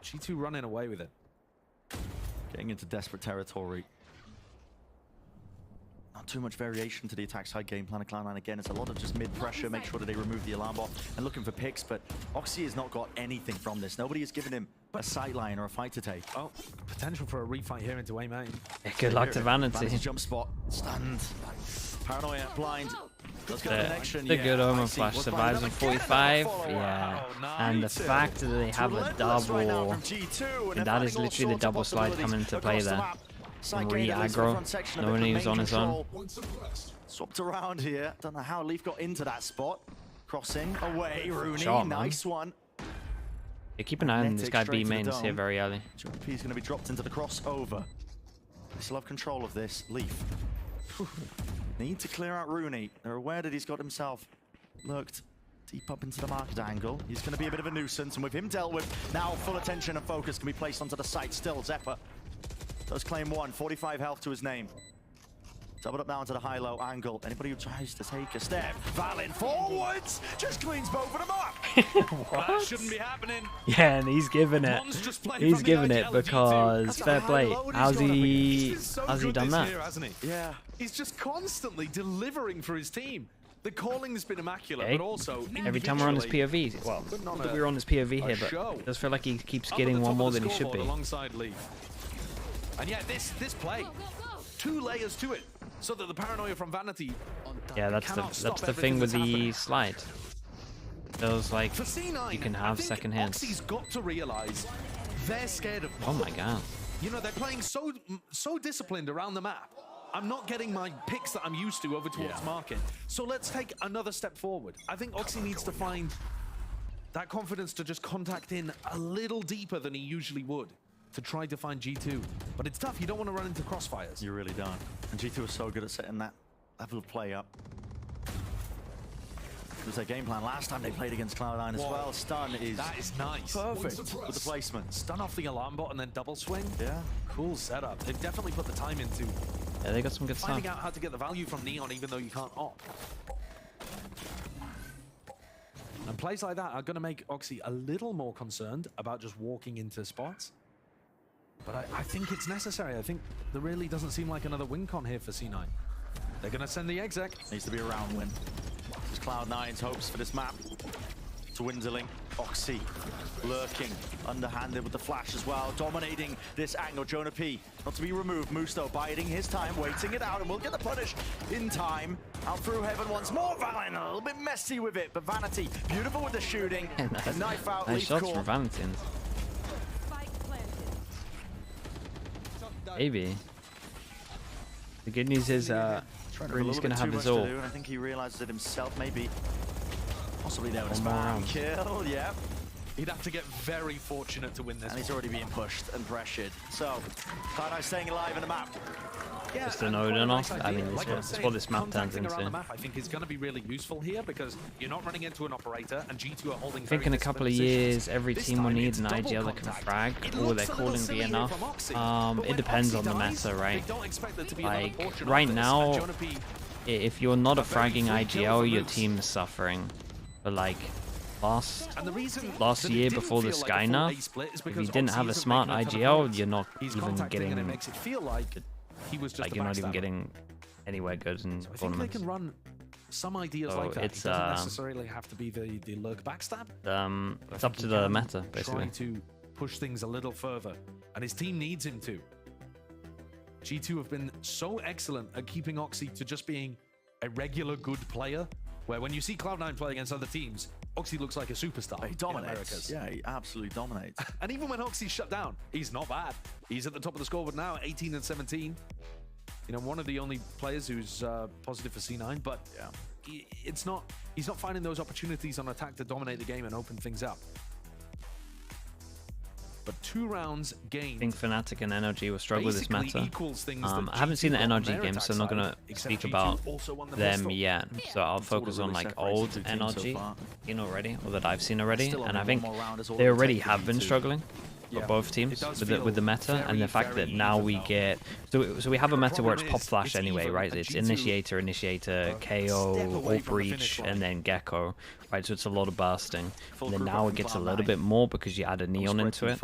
G2 running away with it. Getting into desperate territory. Not too much variation to the attack side game plan of Cloud9. Again, it's a lot of just mid-pressure, make sure that they remove the alarm bot and looking for picks, but Oxy has not got anything from this. Nobody has given him a sightline or a fight to take. Oh, potential for a refight here into A main. Yeah, good luck to Vanity. Jump spot, stunned. Paranoia, blind. Let's get a connection. The good Omen flash survives on 45. Yeah. And the fact that they have a double, and that is literally the double slide coming into play there. From re-aggro, no one was on his own. Swapped around here. Don't know how Leaf got into that spot. Crossing away, Rooney. Nice one. Yeah, keep an eye on this guy B mains here very early. He's going to be dropped into the crossover. They still have control of this. Leaf. Need to clear out Rooney. They're aware that he's got himself lurked deep up into the market angle. He's going to be a bit of a nuisance, and with him dealt with, now full attention and focus can be placed onto the site still. Zephyr does claim 1, 45 health to his name. Doubled up now into the high-low angle. Anybody who tries to take a step. Valen forwards! Just cleans both of them up! That shouldn't be happening. Yeah, and he's giving it. He's giving it because fair play. How's he done that? Here, hasn't he? Yeah. He's just constantly delivering for his team. The calling has been immaculate, but also every time we're on his POV, well, not that we're on his POV here, but it does feel like he keeps getting one more than he should be. Alongside Leaf. And yeah, this play, 2 layers to it, so that the paranoia from Vanity. Yeah, that's the thing with the slide. Feels like you can have second hands. Oxy's got to realize they're scared of. Oh my god. You know, they're playing so disciplined around the map. I'm not getting my picks that I'm used to over towards market. So let's take another step forward. I think Oxy needs to find that confidence to just contact in a little deeper than he usually would, to try to find G2. But it's tough. You don't want to run into crossfires. You really don't. And G2 is so good at setting that level of play up. It was their game plan last time they played against Cloud9 as well. Stun is... That is nice. Perfect with the placement. Stun off the alarm bot and then double swing. Yeah. Cool setup. They've definitely put the time into Yeah, they got some good finding stuff. out how to get the value from Neon even though you can't op. And plays like that are going to make Oxy a little more concerned about just walking into spots. But I think it's necessary. I think there really doesn't seem like another win con here for C9. They're going to send the exec. Needs to be a round win. It's Cloud9's hopes for this map. Dwindling. Oxy lurking, underhanded with the flash as well, dominating this angle. Jonah P, not to be removed. Musto biding his time, waiting it out, and will get the punish in time. Out through heaven once more. Valin a little bit messy with it, but Vanity beautiful with the shooting. A knife out. Nice shots from Valentine. Maybe. The good news is Rudy's going to have his ult. I think he realizes it himself, maybe. Possibly there with a spam kill, yeah. He'd have to get very fortunate to win this. And he's already being pushed and pressured. So, Cloud9 staying alive in the map. Yeah, just an Odin off. I mean, it's what this map turns into. The map, I think is going to be really useful here because you're not running into an operator and G2 are holding. I think in a couple of years, every team will need an IGL that can frag, or they're calling be enough. It depends on the meta, right? Like right now, if you're not a fragging IGL, your team's suffering. But like last year before the Sky nerf, if you didn't have a smart IGL, you're not even getting you're not even getting anywhere good in tournaments. I think they can run some ideas like that. It doesn't necessarily have to be the lurk backstab. It's up to the meta, basically. Trying to push things a little further, and his team needs him to. G2 have been so excellent at keeping Oxy to just being a regular good player, where when you see Cloud9 play against other teams, Oxy looks like a superstar. He dominates. Yeah, he absolutely dominates. And even when Oxy's shut down, he's not bad. He's at the top of the scoreboard now, 18 and 17. You know, one of the only players who's positive for C9, but yeah, he's not finding those opportunities on attack to dominate the game and open things up. But 2 rounds gained. I think Fnatic and NRG will struggle with this meta. I haven't seen the NRG game, so I'm not going to speak about them yet. So I'll focus on like old NRG already, or that I've seen already. And I think they already have been struggling for both teams with the meta, and the fact that now we get so we have a meta where it's pop flash anyway, right? It's initiator, KO, ult breach, and then Gecko, right? So it's a lot of bursting. And then now it gets a little bit more because you add a neon into it.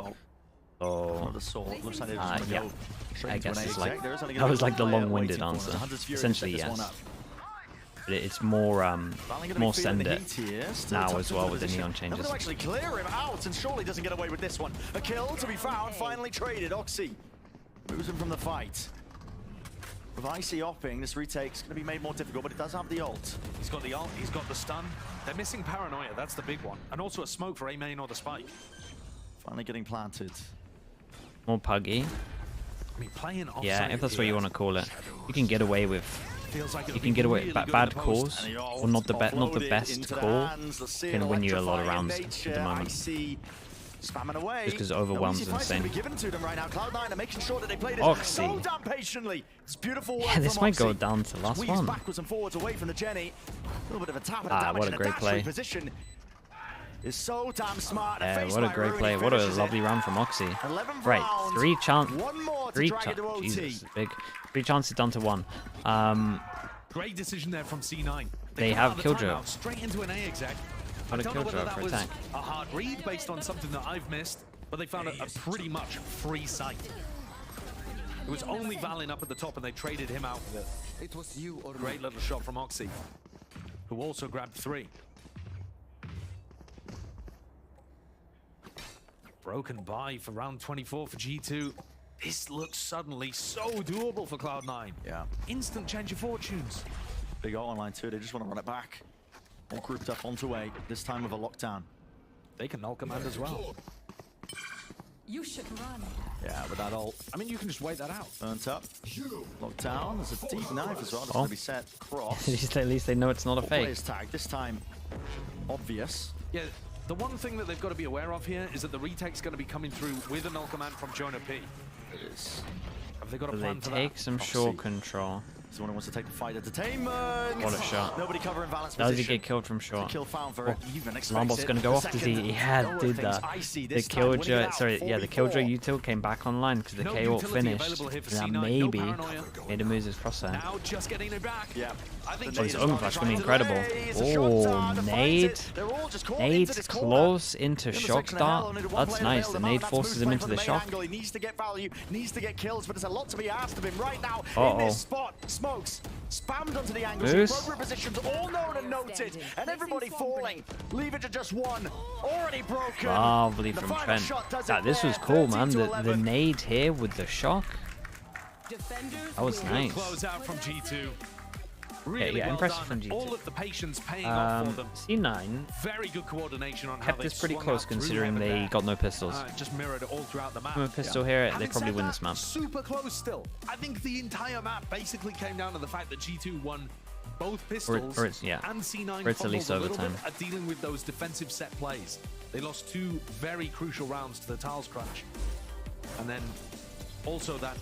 So yeah, I guess it's like that was like the long-winded answer. Essentially, yes. But it's more send it now as well with the neon changes. Actually clear him out, and surely doesn't get away with this one. A kill to be found, finally traded. Oxy moves him from the fight. With Icy opping, this retake's going to be made more difficult, but it does have the ult. He's got the ult, he's got the stun. They're missing Paranoia, that's the big one. And also a smoke for A main or the spike. Finally getting planted. More puggy. I mean, playing yeah, if that's what you want to call it. You can get away with. You can get away with bad calls, or not the best call. Can win you a lot of rounds at the moment. Just because it overwhelms is insane. Oxy. Yeah, this might go down to last one. Ah, what a great play. Is so damn smart. Yeah, what a great play. What a lovely round from Oxy. Right, 3 chances. Jesus, big. 3 chances down to 1. Great decision there from C9. They have Killjoy. Straight into an A exec. What a Killjoy for attack. A hard read based on something that I've missed, but they found a pretty much free sight. It was only Valin up at the top, and they traded him out with it. It was you. Great little shot from Oxy, who also grabbed 3. Broken by for round 24 for G2. This looks suddenly so doable for Cloud9. Yeah. Instant change of fortunes. Big ult online too. They just want to run it back. All grouped up onto A, this time with a lockdown. They can null command as well. You should run. Yeah, with that ult. I mean, you can just wait that out. Burnt up. Lockdown. There's a deep knife as well. That's going to be set across. At least they know it's not a fake. Players tag. This time, obvious. Yeah. The one thing that they've got to be aware of here is that the retake's going to be coming through with an command from Jonah P. It is. Have they got a plan for that? They take some short control. Someone who wants to take the fight entertainment. What a shot. Nobody covering balance Does position. he get killed from short? Kill found for even Lambot's going to go off because he had did that. The Killjoy, sorry, yeah, the Killjoy util came back online because the KO finished. That maybe made him lose his crosshair. Now just getting it back. Yeah. Oh, his own flash going to be incredible. Oh, nade. Nade close into shock dart. That's nice. The nade forces him into the shock. He needs to get value, needs to get kills, but there's a lot to be asked of him right now in this spot. Smokes spammed onto the angles, appropriate positions, all known and noted, and everybody falling. Leave it to just one. Already broken. Lovely from Trent. This was cool, man. The nade here with the shock. That was nice. Close out from G2. Really yeah, impressive from G2. All of the patience paying off for them. C9 very good coordination on kept this pretty close considering they got no pistols. Just mirrored it all throughout the map. From a pistol here, they probably win this map. Super close still. I think the entire map basically came down to the fact that G2 won both pistols and C9 it's at least overtime. At dealing with those defensive set plays. They lost 2 very crucial rounds to the Tiles crunch. And then also that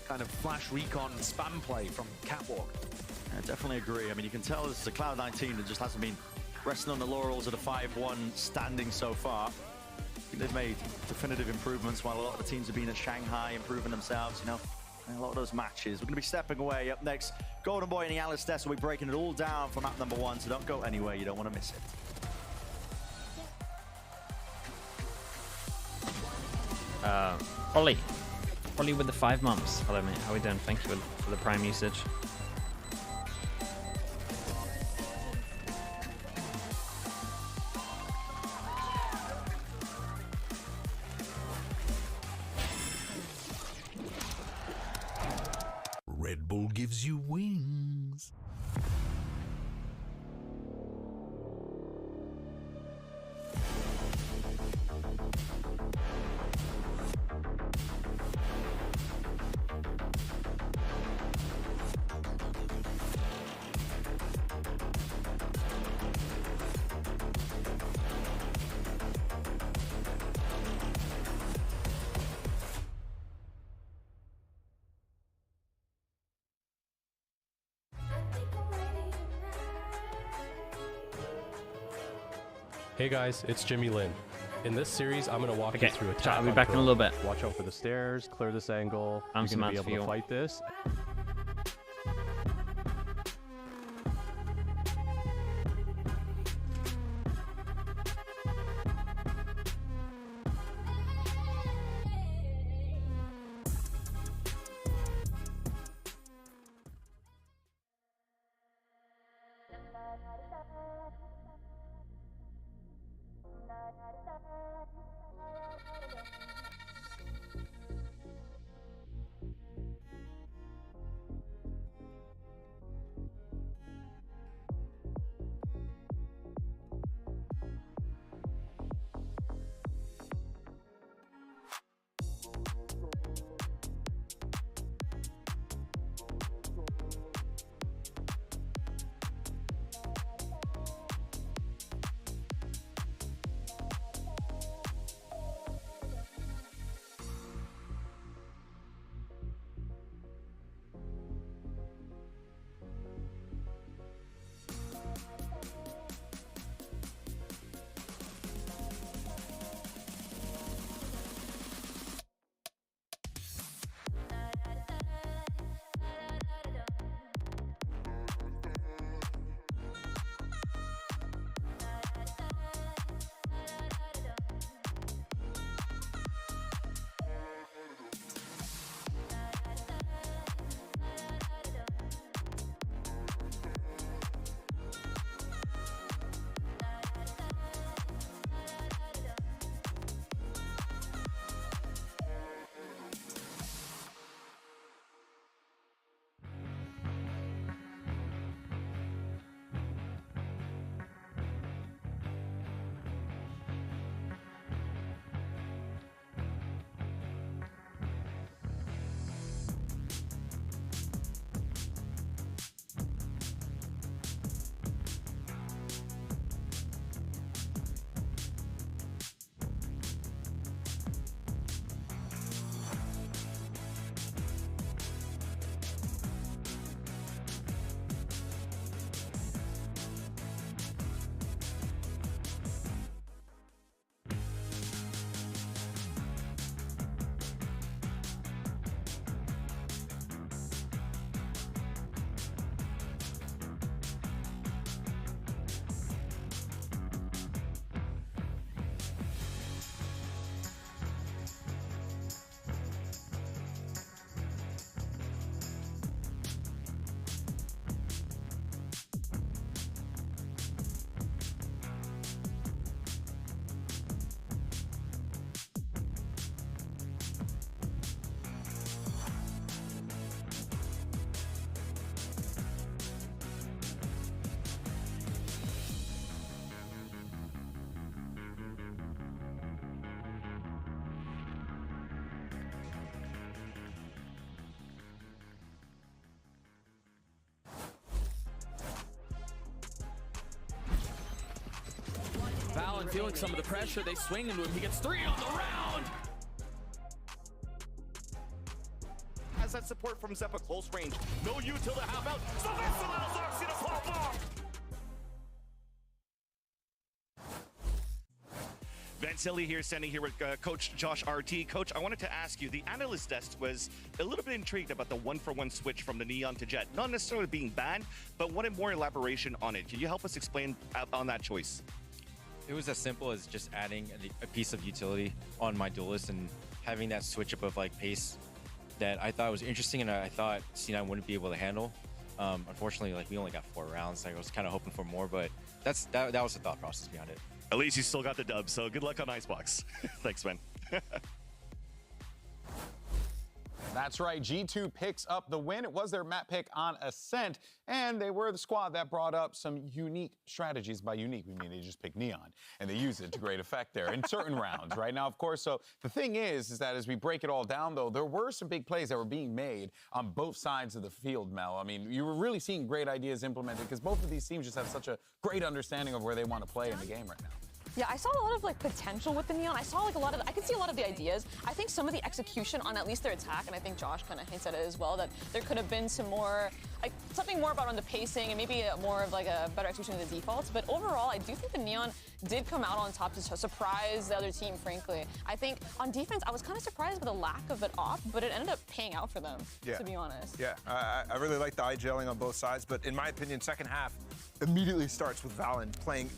kind of flash recon spam play from Catwalk. I definitely agree. I mean, you can tell this is a Cloud9 team that just hasn't been resting on the laurels at a 5-1 standing so far. I think they've made definitive improvements while a lot of the teams have been in Shanghai improving themselves, you know, in a lot of those matches. We're going to be stepping away. Up next, Golden Boy and the Alistair will be breaking it all down for map number 1, so don't go anywhere. You don't want to miss it. Ollie with the 5 months. Hello, mate. How are we doing? Thank you for the Prime usage. Red Bull gives you wings. Hey guys, it's Jimmy Lin. In this series, I'm going to walk you through a tap. I'll be back in a little bit. Watch out for the stairs, clear this angle. You're going to be able to fight this. Neon feeling some of the pressure. They swing into him. He gets 3 on the round. Has that support from Zeppa close range. No U till the half out. So this allows Oxy to pop off. Vancelli here, standing here with Coach Josh RT. Coach, I wanted to ask you, the analyst desk was a little bit intrigued about the 1-for-1 switch from the Neon to Jet. Not necessarily being banned, but wanted more elaboration on it. Can you help us explain on that choice? It was as simple as just adding a piece of utility on my duelist and having that switch up of like pace that I thought was interesting and I thought C9 wouldn't be able to handle. Unfortunately, like we only got 4 rounds. I was kind of hoping for more, but that was the thought process behind it. At least you still got the dub, so good luck on Icebox. Thanks, man. That's right, G2 picks up the win. It was their map pick on Ascent, and they were the squad that brought up some unique strategies. By unique, we mean they just picked Neon, and they used it to great effect there in certain rounds, right? Now, of course, so the thing is that as we break it all down, though, there were some big plays that were being made on both sides of the field, Mel. I mean, you were really seeing great ideas implemented because both of these teams just have such a great understanding of where they want to play in the game right now. Yeah, I saw a lot of like potential with the Neon. I saw like I could see a lot of the ideas. I think some of the execution on at least their attack, and I think Josh kind of hints at it as well, that there could have been some more, like something more about on the pacing and maybe more of like a better execution of the defaults. But overall, I do think the Neon did come out on top to surprise the other team, frankly. I think on defense, I was kind of surprised by the lack of it off, but it ended up paying out for them, to be honest. Yeah, I really like the eye-gelling on both sides, but in my opinion, second half immediately starts with Valen playing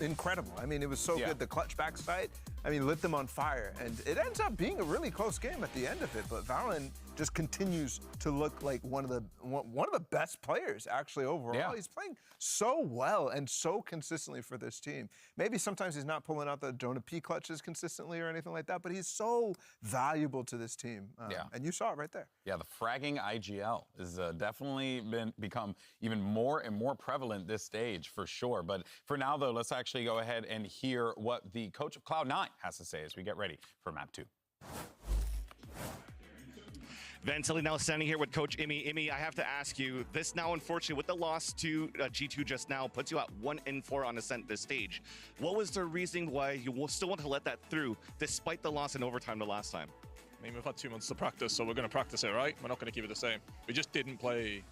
incredible. I mean, it was so good. The clutch backside, I mean, lit them on fire. And it ends up being a really close game at the end of it, but Valen just continues to look like one of the best players actually overall. Yeah. He's playing so well and so consistently for this team. Maybe sometimes he's not pulling out the Jonah P clutches consistently or anything like that, but he's so valuable to this team. And you saw it right there. Yeah, the fragging IGL has definitely become even more and more prevalent this stage for sure. But for now, though, let's actually go ahead and hear what the coach of Cloud9 has to say as we get ready for map 2. Vancelli now standing here with Coach Imi. Imi, I have to ask you, this now, unfortunately, with the loss to G2 just now, puts you at 1-4 on Ascent this stage. What was the reason why you will still want to let that through, despite the loss in overtime the last time? I mean, we've had 2 months to practice, so we're going to practice it, right? We're not going to keep it the same. We just didn't play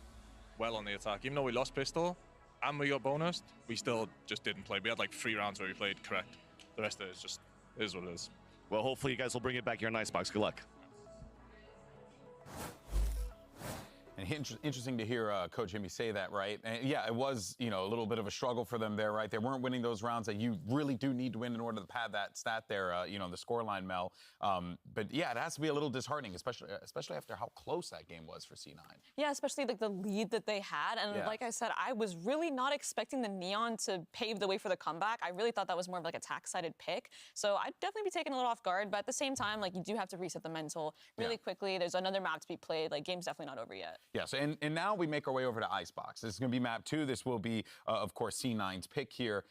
well on the attack. Even though we lost pistol and we got bonused, we still just didn't play. We had like 3 rounds where we played correct. The rest of it is what it is. Well, hopefully you guys will bring it back here in Icebox. Good luck. And interesting to hear Coach Jimmy say that, right? And yeah, it was, a little bit of a struggle for them there, right? They weren't winning those rounds that you really do need to win in order to pad that stat there, the scoreline, Mel. But yeah, it has to be a little disheartening, especially after how close that game was for C9. Yeah, especially like the lead that they had. And like I said, I was really not expecting the Neon to pave the way for the comeback. I really thought that was more of like a attack-sided pick. So I'd definitely be taken a little off guard. But at the same time, like you do have to reset the mental really quickly. There's another map to be played. Like game's definitely not over yet. Yes, and now we make our way over to Icebox. This is going to be map 2. This will be, of course, C9's pick here.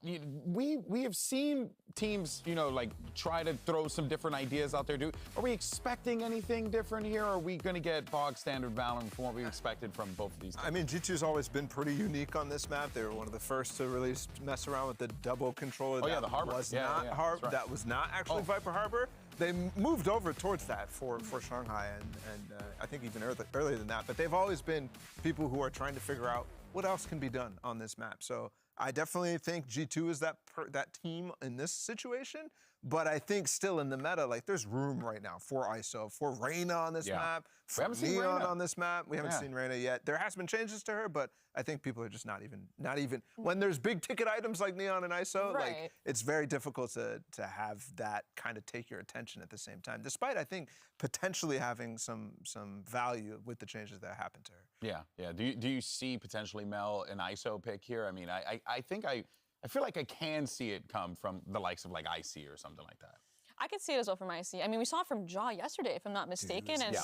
We have seen teams, like try to throw some different ideas out there. Are we expecting anything different here? Or are we going to get bog standard Valorant from what we expected from both of these teams? I mean, G2's always been pretty unique on this map. They were one of the first to really mess around with the double controller. The Harbor. That was not actually Viper Harbor. They moved over towards that for Shanghai, and I think even earlier than that. But they've always been people who are trying to figure out what else can be done on this map. So I definitely think G2 is that team in this situation. But I think still in the meta, like there's room right now for ISO, for Reyna on this map, for Neon on this map. We haven't seen Reyna yet. There has been changes to her, but I think people are just not even when there's big ticket items like Neon and ISO, like it's very difficult to have that kind of take your attention at the same time, despite I think potentially having some value with the changes that happened to her. Yeah. Do you see potentially Mel an ISO pick here? I mean, I think I feel like I can see it come from the likes of like IC or something like that. I could see it as well from IC. I mean, we saw it from Jaw yesterday, if I'm not mistaken. Dude, and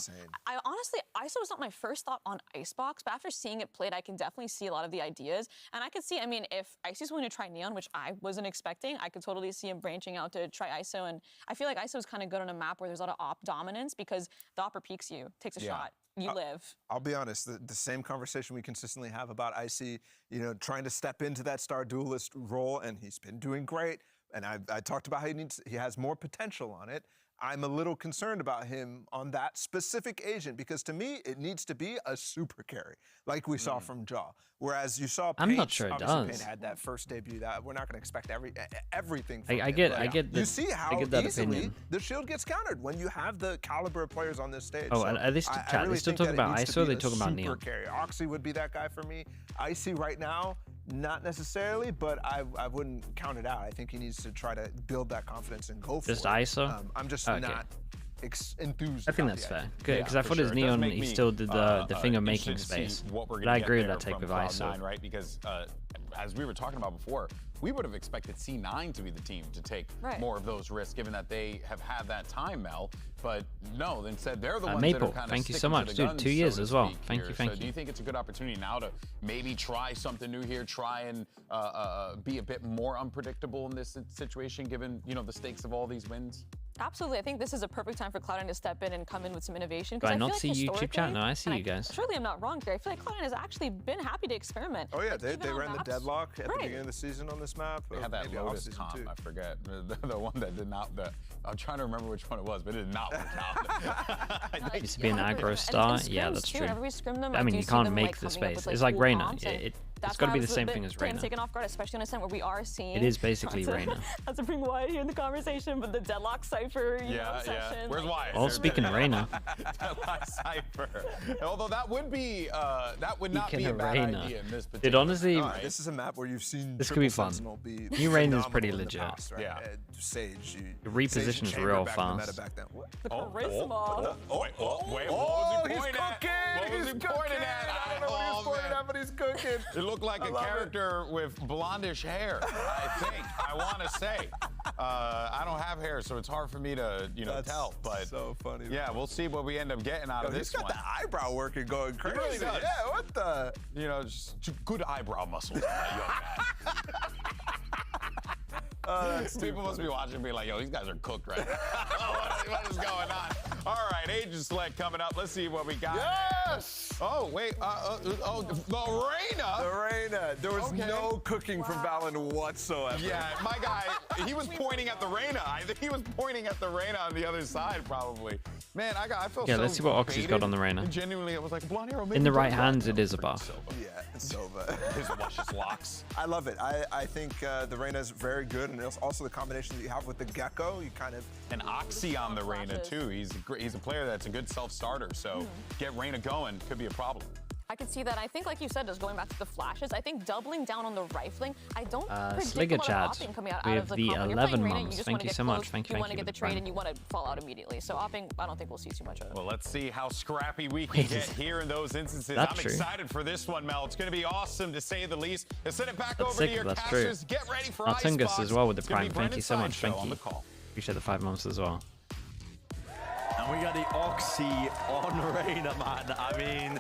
I honestly, ISO was not my first thought on Icebox, but after seeing it played, I can definitely see a lot of the ideas. And I could see, I mean, if IC's willing to try Neon, which I wasn't expecting, I could totally see him branching out to try ISO. And I feel like ISO is kind of good on a map where there's a lot of op dominance because the opper peeks you, takes a shot. You live. I'll be honest, the same conversation we consistently have about IC, you know, trying to step into that star duelist role, and he's been doing great. And I talked about how he has more potential on it. I'm a little concerned about him on that specific agent because to me, it needs to be a super carry, like we saw from Jaw. Whereas you saw Paint, I'm not sure it does. Paint had that first debut that we're not going to expect everything from I get you see how easily the shield gets countered when you have the caliber of players on this stage. Oh, so at least chat, really they still talk about ISO, they talk about Neon. Carry. Oxy would be that guy for me. Icy right now, not necessarily, but I wouldn't count it out. I think he needs to try to build that confidence and go for it. Just ISO? I'm just not enthused. I think that's fair. Good, because I thought his Neon, he still did the finger making space. But I agree with that take with ISO. Right? Because as we were talking about before, we would have expected C9 to be the team to take more of those risks, given that they have had that time, Mel. But no, instead they're the ones that are kind of thank you so much, dude. 2 years as well. Thank you. So do you think it's a good opportunity now to maybe try something new here, try and be a bit more unpredictable in this situation, given the stakes of all these wins? Absolutely. I think this is a perfect time for Cloud9 to step in and come in with some innovation. Do I not see YouTube chat? No, I see you guys. Surely I'm not wrong here. I feel like Cloud9 has actually been happy to experiment. Oh yeah, they ran the deadlock at the beginning of the season on this map. They had that Lotus comp, I forget. The one that did not, I'm trying to remember which one it was, but it did not work out. Used to be an aggro star. Yeah, that's true. I mean, you can't make the space. It's like Reyna. It's got to be the same thing as Reyna. Taken off guard, especially on a scent where we are seeing. It is basically Reyna. That's to bring Wyatt here in the conversation, but the deadlock cipher, obsession. Where's Wyatt? Well, speaking of Reyna. Deadlock cipher. Although that would be, that would not be a bad idea in this particular. It honestly. This is a map where you've seen. This could be fun. New Reyna is pretty legit. Yeah. Sage. The reposition is real fast. The charisma. Wait, what was he pointing at? What was he pointing at? I don't know what he's pointing at, but he's cooking. It looked like a character with blondish hair, I think. I want to say. I don't have hair, so it's hard for me to, tell. But so funny. Yeah, we'll see what we end up getting out of this one. He's got the eyebrow working going crazy. Really does. Yeah, what the? Just good eyebrow muscles. People must be watching and be like, yo, these guys are cooked right now. What is going on? All right, Agent Select coming up. Let's see what we got. Yes! Oh, wait. The Reyna. The Reyna. There was no cooking from Valen whatsoever. Yeah, my guy, he was pointing at the Reyna. I think he was pointing at the Reyna on the other side, probably. Man, I felt so let's see what Oxy's got on the Reyna. Genuinely, it was like, blonde arrow. In the right hands, it is a buff. Yeah, it's Sova. His luscious locks. I love it. I think the Reyna is very good, and also the combination that you have with the Gecko, you kind of... And Oxy on the Reyna, too. He's a player that's a good self-starter, so get Reyna going could be a problem. I could see that. I think, like you said, just going back to the flashes, I think doubling down on the rifling, I don't predict a lot of opping coming out of the comp. When you're playing Reyna, you just want to get close, you want to get the trade, and you want to fall out immediately. So opping, I don't think we'll see too much of it. Well, let's see how scrappy we can get here in those instances. I'm excited for this one, Mel. It's going to be awesome, to say the least. Let's send it back over to your casters. Get ready for Icebox as well with the Prime. Thank you so much. Thank you. Appreciate the 5 months as well. And we got the Oxy on Reyna, man. I mean,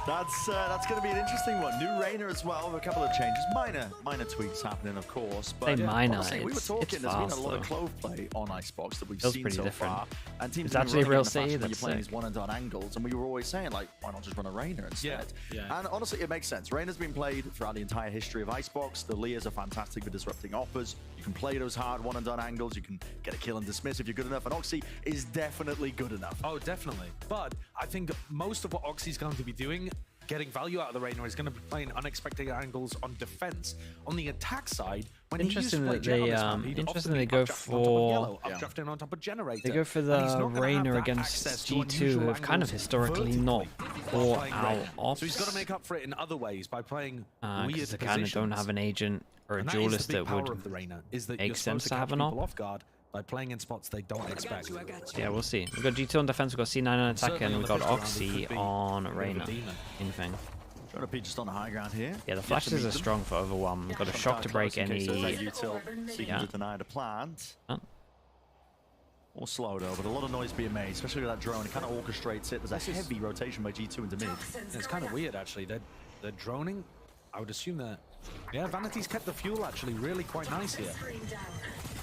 that's going to be an interesting one. New Reyna as well, with a couple of changes. Minor tweaks happening, of course. But honestly, we were talking, there's been a lot of Clove play on Icebox that we've seen so far. And teams have been running in the match when you're playing these one-and-done angles, and we were always saying, like, why not just run a Reyna instead? Yeah. And honestly, it makes sense. Reyna's been played throughout the entire history of Icebox. The Leas are fantastic for disrupting offers. You can play those hard one-and-done angles. You can get a kill and dismiss if you're good enough. And Oxy is definitely good enough. Oh, definitely. But I think most of what Oxy's going to be doing, getting value out of the Reyna, is going to be playing unexpected angles on defense. On the attack side, when interesting that they go for drafting on top of generator. They go for the Reyna against G2, who have kind of historically not bought out off. So he's got to make up for it in other ways by playing weird because they kind of don't have an agent or a duelist that would make sense to have an op. Off guard by playing in spots they don't expect. Yeah, we'll see. We've got G2 on defense, we've got C9 on attack, and we've got Oxy on Reyna. Anything. Trying to be just on the high ground here. Yeah, the flashes are strong for Overwhelm. We've got a shock to break any. Seeking to deny the plant. Or slow though, but a lot of noise being made, especially with that drone. It kind of orchestrates it. There's a heavy rotation by G2 into mid. It's kind of weird, actually. They're droning. I would assume that. Yeah, Vanity's kept the fuel actually really quite nice here.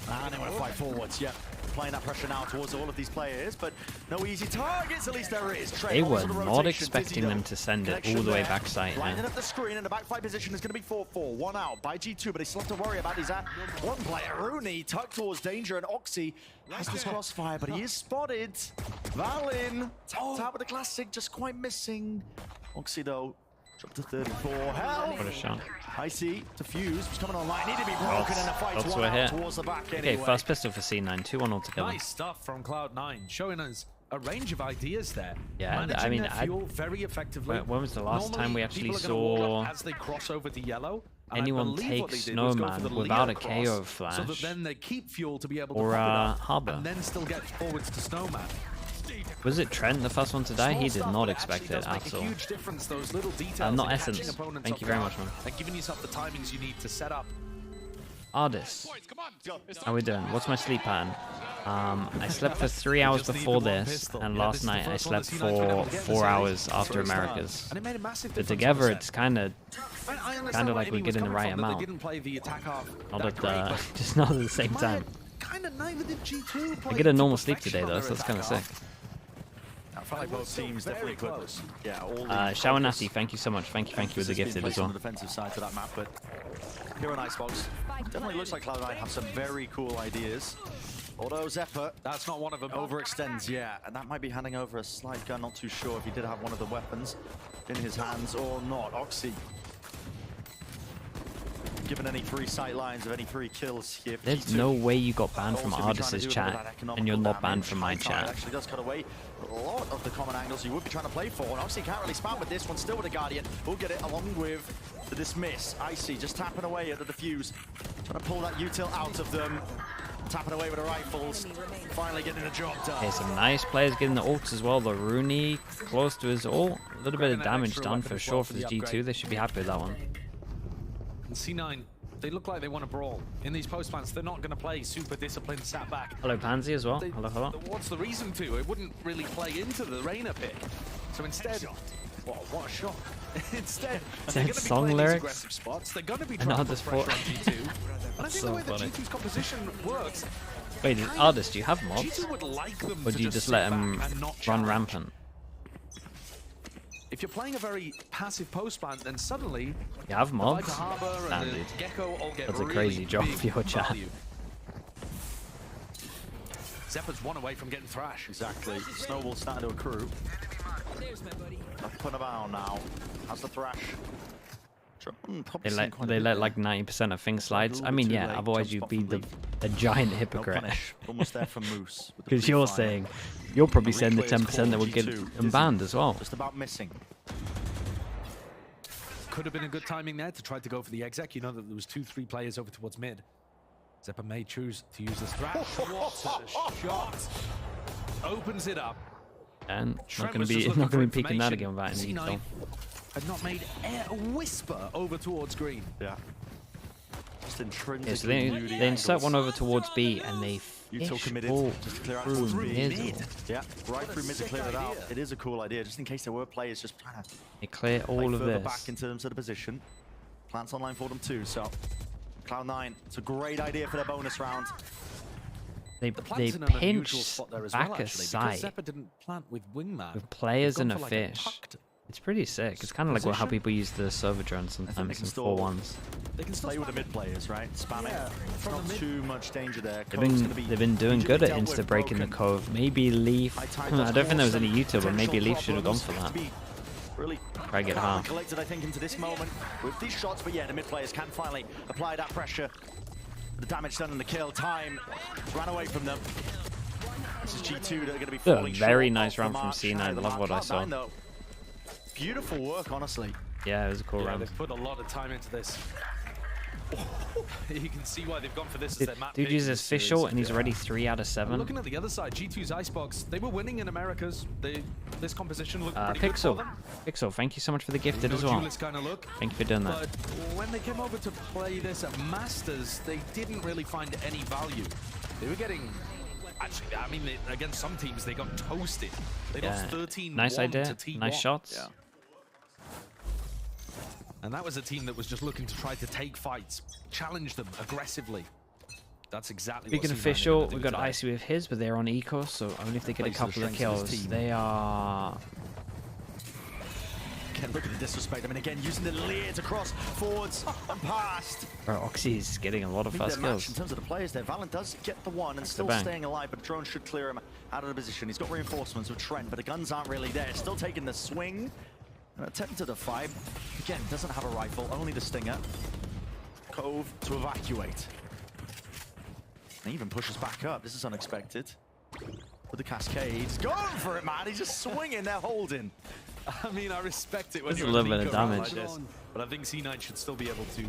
And they want to fight forwards. Yep. Applying that pressure now towards all of these players, but no easy targets. At least there is. They were not expecting them to send it all the way back site. Lining up the screen, and the back 5 position is going to be 4-4. 1 out by G2, but they still have to worry about his one player. Rooney tucked towards danger, and Oxy has this crossfire, but he is spotted. Valin tapped out with the classic, just quite missing. Oxy though. Dropped to 34. Hell! What a shot. Icy to Fuse was coming online. Need to be broken in the fight towards the back anyway. Okay, first pistol for C9. 2-1 altogether. Nice stuff from Cloud9, showing us a range of ideas there. Yeah, I mean, fuel very effectively. When was the last time we actually saw as they cross over the yellow? Anyone take Snowman without a KO flash? So that then they keep fuel to be able to or Harbor, and then still get forwards to Snowman. Was it Trent the first one to die? He did not expect it at all. Not Essence. Thank you very much, man. And giving yourself the timings you need to set up. Ardis, how we doing? What's my sleep pattern? I slept for 3 hours before this, and last night I slept for 4 hours after Americas. But together, it's kind of like we're getting the right amount. Not at just not at the same time. I get a normal sleep today though, so that's kind of sick. I felt like both teams definitely could. Yeah, all Shawanati, thank you so much. Thank you with the gifted as well. On the defensive side to that map, but here on Icebox, definitely looks like Cloud9 have some very cool ideas. Although Zephyr, that's not one of them. Overextends, yeah, and that might be handing over a slight gun. Not too sure if he did have one of the weapons in his hands or not. Oxy, given any free sight lines of any free kills here. There's no way you got banned from Ardis's chat, and you're not banned from my chat. Actually does cut away a lot of the common angles you would be trying to play for, and Oxy can't really spam with this one. Still with the Guardian, we'll get it along with the dismiss. Icy just tapping away at the defuse, trying to pull that util out of them. Tapping away with the rifles, finally getting the job done. Okay, some nice players getting the ults as well. The Rooney close to his ult. A little bit of damage done for sure for the G2. They should be happy with that one. And C9, they look like they want to brawl. In these post plants, they're not going to play super disciplined, sat back. Hello, Pansy as well. Hello. What's the reason to? It wouldn't really play into the Reyna pick. So instead, what a shot. Instead, they're going to be playing these aggressive spots. They're going to be trying to put pressure on G2. And I think the way that G2's composition works... Wait, Ardis, do you have mobs? G2 would like them or do you just let them run rampant? If you're playing a very passive post plant, then suddenly... You have mobs? Nah, dude. That's a crazy job for your chat. Zephyr's one away from getting thrashed. Exactly. Snowball's starting to accrue. Up and about now. How's the thrash? They let like 90% of things slides. I mean, yeah, otherwise you'd be a giant hypocrite. Almost there from Moose. Because you're saying, you're probably saying the 10% that would get them banned as well. Just about missing. Could have been a good timing there to try to go for the exec. You know that there was 2-3 players over towards mid. Zephyr may choose to use this thrash. What a shot! Opens it up. And not going to be peeking that again without any C9 had not made a whisper over towards green. Yeah. Just intrinsically. Yeah, so they insert one over towards B and they fish all through mid. Yeah, right through mid to clear it out. It is a cool idea, just in case there were players just trying to they clear all of this. Back in terms of the position. Plants online for them too, so Cloud9, it's a great idea for their bonus round. They pinch back a site with players and a fish. It's pretty sick. It's kind of like how people use the server drones sometimes in 4-1s. They can play with the mid players, right? Spamming. Not too much danger there. They've been doing good at insta breaking the cove. Maybe Leaf. I don't think there was any util, but maybe Leaf should have gone for that. Really try to get half. Collected, I think, into this moment with these shots, but yeah, the mid players can finally apply that pressure. The damage done in the kill time ran away from them. This is G2 that are going to be falling short. Very nice run from C9. I love what I saw. Beautiful work, honestly. Yeah, it was a cool round. They've put a lot of time into this. You can see why they've gone for this as their map. Dude uses Fischl and he's already 3 out of 7. Looking at the other side, G2's Icebox, they were winning in Americas. This composition looked pretty good for them. Pixel, thank you so much for the gifted as well. Kind of look, thank you for doing that. But when they came over to play this at Masters, they didn't really find any value. They were getting Actually, I mean, against some teams, they got toasted. They lost 13-1 nice idea. to T1. Nice shots. Yeah. And that was a team that was just looking to try to take fights, challenge them aggressively. That's exactly Speaking of official, we've got Icy with his, but they're on eco, so only if they get a couple of kills. They are... Again, look at the disrespect. I mean, again, using the lead to cross forwards and past. Bro, Oxy's getting a lot of fast kills. In terms of the players there, Valen does get the one and still staying alive, but drone should clear him out of the position. He's got reinforcements with Trent, but the guns aren't really there. Still taking the swing. And attempt to defy. Again, doesn't have a rifle, only the Stinger. Cove to evacuate. And even pushes back up. This is unexpected. With the Cascade. He's going for it, man. He's just swinging. They're holding. I mean, I respect it when there's you're a little bit of damage. Like this, but I think C9 should still be able to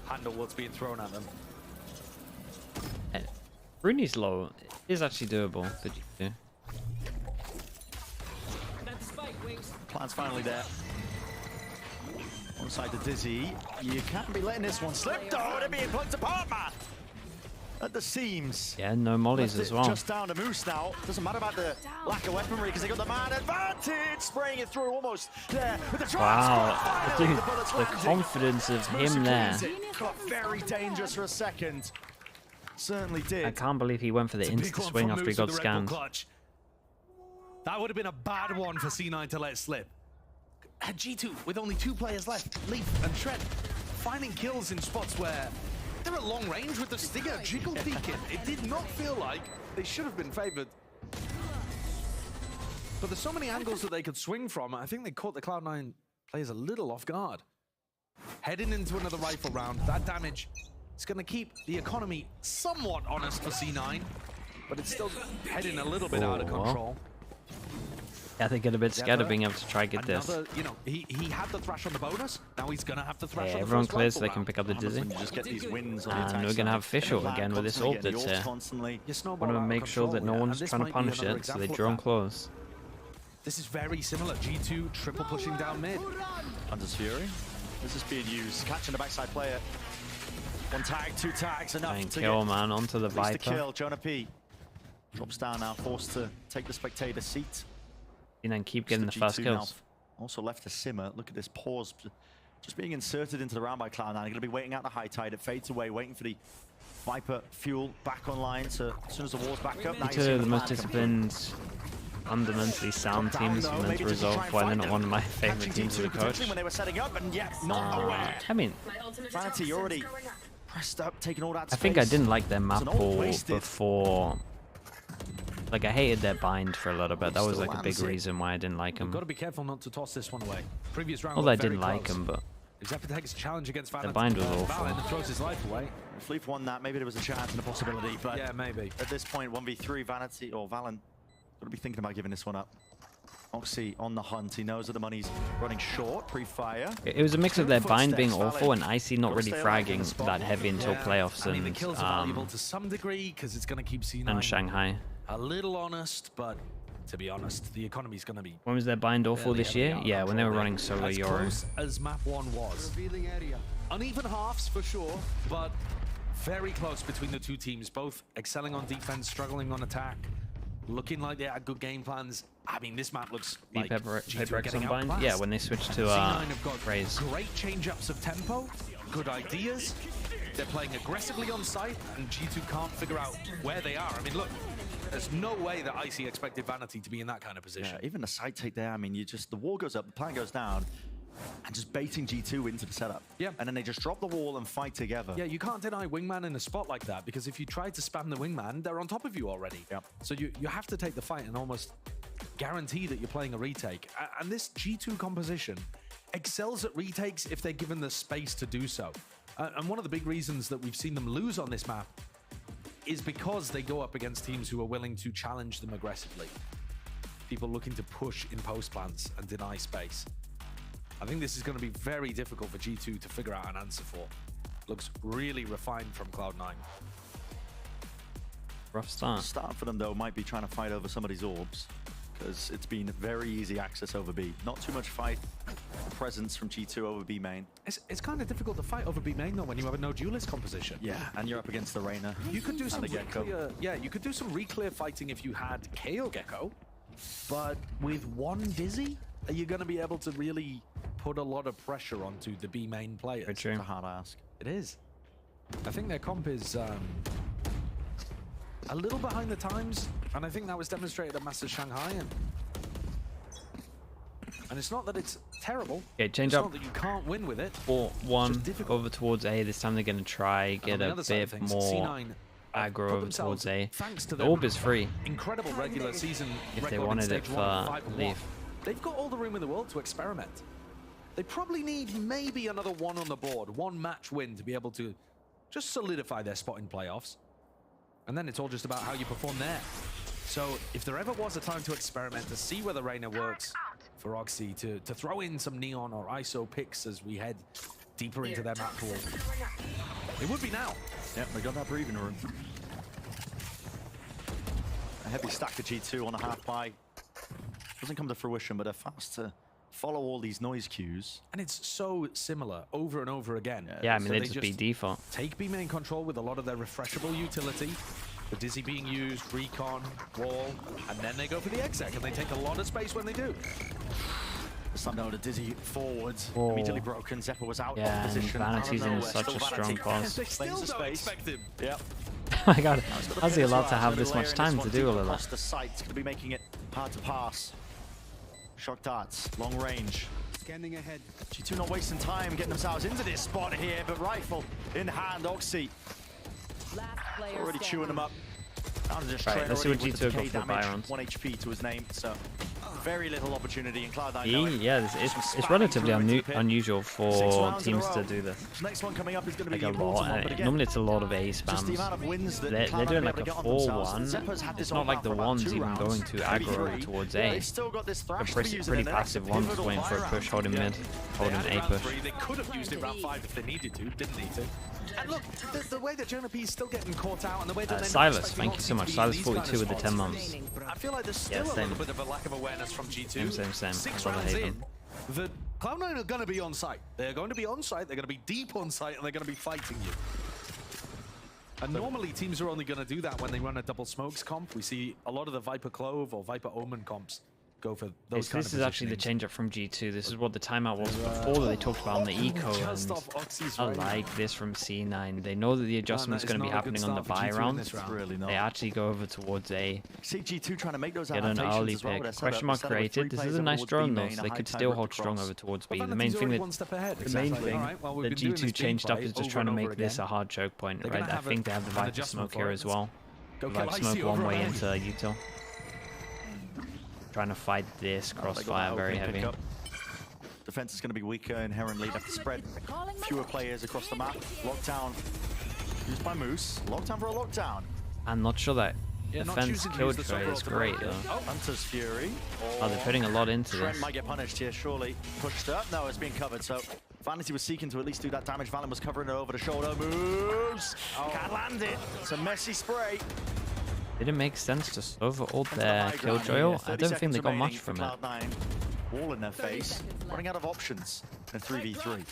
handle what's being thrown at them. Bruni's low is actually doable for G2. Plan's finally there. Onside the Dizzy. You can't be letting this one slip, though. They're being plucked apart, man. At the seams. Yeah, no mollies as well. Just down to Moose now. Doesn't matter about the lack of weaponry because they got the man advantage. Spraying it through almost there. With the wow. Dude, the confidence of him there. Got very dangerous for a second. Certainly did. I can't believe he went for the insta swing after he got scanned. That would have been a bad one for C9 to let slip. At G2, with only 2 players left, Leaf and Trent, finding kills in spots where they're at long range with the Stinger jiggle peeking. It did not feel like they should have been favored. But there's so many angles that they could swing from. I think they caught the Cloud9 players a little off guard. Heading into another rifle round, that damage is going to keep the economy somewhat honest for C9, but it's still heading a little bit out of control. Yeah, they get a bit scared of being able to try get this. You know, he had the thrash on the bonus. Now he's gonna have to thrash on the everyone first clears so they round. can pick up the Dizzy. Just get these wins and we're gonna have Official again with this ult that's here. Want to make sure that no one's trying to punish it, so they drone close. This is very similar. G2 triple pushing down mid. Hunter's Fury. This is being used. Catching the backside player. 1 tag, 2 tags, enough to kill, man, onto the Viper. Kill. Jonah P. Drops down now, forced to take the spectator seat. And then keep getting the fast kills. Also left to simmer. Look at this pause. Just being inserted into the round by Cloud9. They're going to be waiting out the high tide. It fades away, waiting for the Viper fuel back online. So as soon as the wall's back up, now Two of the most disciplined, fundamentally sound teams for them to resolve why they're not one of my favorite teams as a coach. When they were setting up, and yet not aware. I mean, Vanity already pressed up, taking all that space. I think I didn't like their map pool before. Like, I hated their bind for a little bit. That was like a big reason why I didn't like them. You've got to be careful not to toss this one away. Previous round. Although I didn't like them, but Except takes a challenge against the bind was awful. And throws his life away. If Leaf won that, maybe there was a chance and a possibility, but yeah, maybe. At this point, 1v3, Vanity or Valen got to be thinking about giving this one up. Oxy on the hunt. He knows that the money's running short pre-fire. It was a mix of their bind being awful and Icy not really fragging that heavy until playoffs. I mean, the kills are valuable to some degree because it's going to keep C9 and Shanghai a little honest, but to be honest, the economy's going to be. When was their bind awful this year? Yeah, when they were running solo Euro. As close as map 1 was. Uneven halves for sure, but very close between the two teams. Both excelling on defense, struggling on attack, looking like they had good game plans. I mean, this map looks like Paper X on bind. outclassed. Yeah, when they switched to C9 have got Raze. Great change-ups of tempo, good ideas. They're playing aggressively on site, and G2 can't figure out where they are. I mean, look, there's no way that Icy expected Vanity to be in that kind of position. Yeah, even the side take there, I mean, the wall goes up, the plan goes down, and just baiting G2 into the setup. Yeah. And then they just drop the wall and fight together. Yeah, you can't deny wingman in a spot like that, because if you try to spam the wingman, they're on top of you already. Yep. So you have to take the fight and almost guarantee that you're playing a retake. And this G2 composition excels at retakes if they're given the space to do so. And one of the big reasons that we've seen them lose on this map is because they go up against teams who are willing to challenge them aggressively. People looking to push in post plants and deny space. I think this is going to be very difficult for G2 to figure out an answer for. Looks really refined from Cloud9. Rough start. Start for them, though, might be trying to fight over some of these orbs. because it's been very easy access over B. Not too much fight presence from G2 over B main. It's kind of difficult to fight over B main though when you have a no duelist composition. Yeah, and you're up against the Reyna. You could do some re-clear, you could do some re-clear fighting if you had Kayle Gecko, but with one Dizzy, are you going to be able to really put a lot of pressure onto the B main players? It's a hard ask. It is. I think their comp is a little behind the times, and I think that was demonstrated at Masters Shanghai. And it's not that it's terrible. Okay, change it's up. Not that you can't win with it. 4-1 over towards A. This time they're going to try get a bit more aggro over towards A. The orb is free. Incredible regular season. If they wanted it for Leaf. They've got all the room in the world to experiment. They probably need maybe another one on the board, one match win to be able to just solidify their spot in playoffs. And then it's all just about how you perform there. So if there ever was a time to experiment, to see whether Reyna works for Oxy, to throw in some Neon or ISO picks as we head deeper into their map pool, it would be now. Yep, they got that breathing room. A heavy stack of G2 on a half buy. Doesn't come to fruition, but they're fast to follow all these noise cues. And it's so similar over and over again. Yeah, I mean, they just be default. Take B main control with a lot of their refreshable utility. The Dizzy being used, recon, wall, and then they go for the exec, and they take a lot of space when they do. No, the Dizzy forwards, immediately broken. Zephyr was out of position. Vanity's in such a strong pause. They still don't expect him. Yep. Oh my god, how's he allowed to have this much time to do all of that? The site's going to be making it hard to pass. Shock darts, long range. Scanning ahead. G2 not wasting time getting themselves into this spot here, but rifle in hand, Oxy. Already chewing them up. Right, let's see what G2 got for Byron. 1 HP to his name, so very little opportunity in Cloud9. Yeah, it's relatively unusual for teams to do this. Next one coming up is going to be like a lot. Normally it's a lot of A spams. They're doing like a 4-1. It's not like the ones even going to aggro towards A. They're pretty passive ones, waiting for a push, holding mid, holding A push. They could have used it round 5 if they needed to, didn't need to. And look, the way that Jonah P is still getting caught out, and the way that Silas, thank you so much. Silas 42 with the 10 months. I feel like there's still a little bit of a lack of awareness from G2. Same. 6 rounds in, the Cloud9 are going to be on site. They're going to be on site, they're going to be deep on site, and they're going to be fighting you. And normally teams are only going to do that when they run a double smokes comp. We see a lot of the Viper Clove or Viper Omen comps go for those kind of This is actually the change up from G2. This is what the timeout was before that they talked about on the eco, and I like this from C9. They know that the adjustment is going to be happening on the buy round. They actually go over towards A. See G2 trying to make those get an early pick. Question mark created. This is a nice drone though, so they could still hold strong over towards B. The main thing that G2 changed up is just trying to make this a hard choke point, right? I think they have the Viper smoke here as well. Viper smoke one way into util. Trying to fight this crossfire very heavy. Defense is going to be weaker inherently. They have to spread fewer players across the map. Lockdown used by Moose. Lockdown for a lockdown. I'm not sure that defense Killjoy is great though. Hunter's Fury. Oh, they're putting a lot into Trent this. might get punished here, surely. Pushed up. No, it's being covered. So Vanity was seeking to at least do that damage. Valen was covering it over the shoulder. Moves. Can't land it. It's a messy spray. Did it make sense to overult their Killjoy? I don't think they got much from it. Wall in their face, running out of options in a 3v3.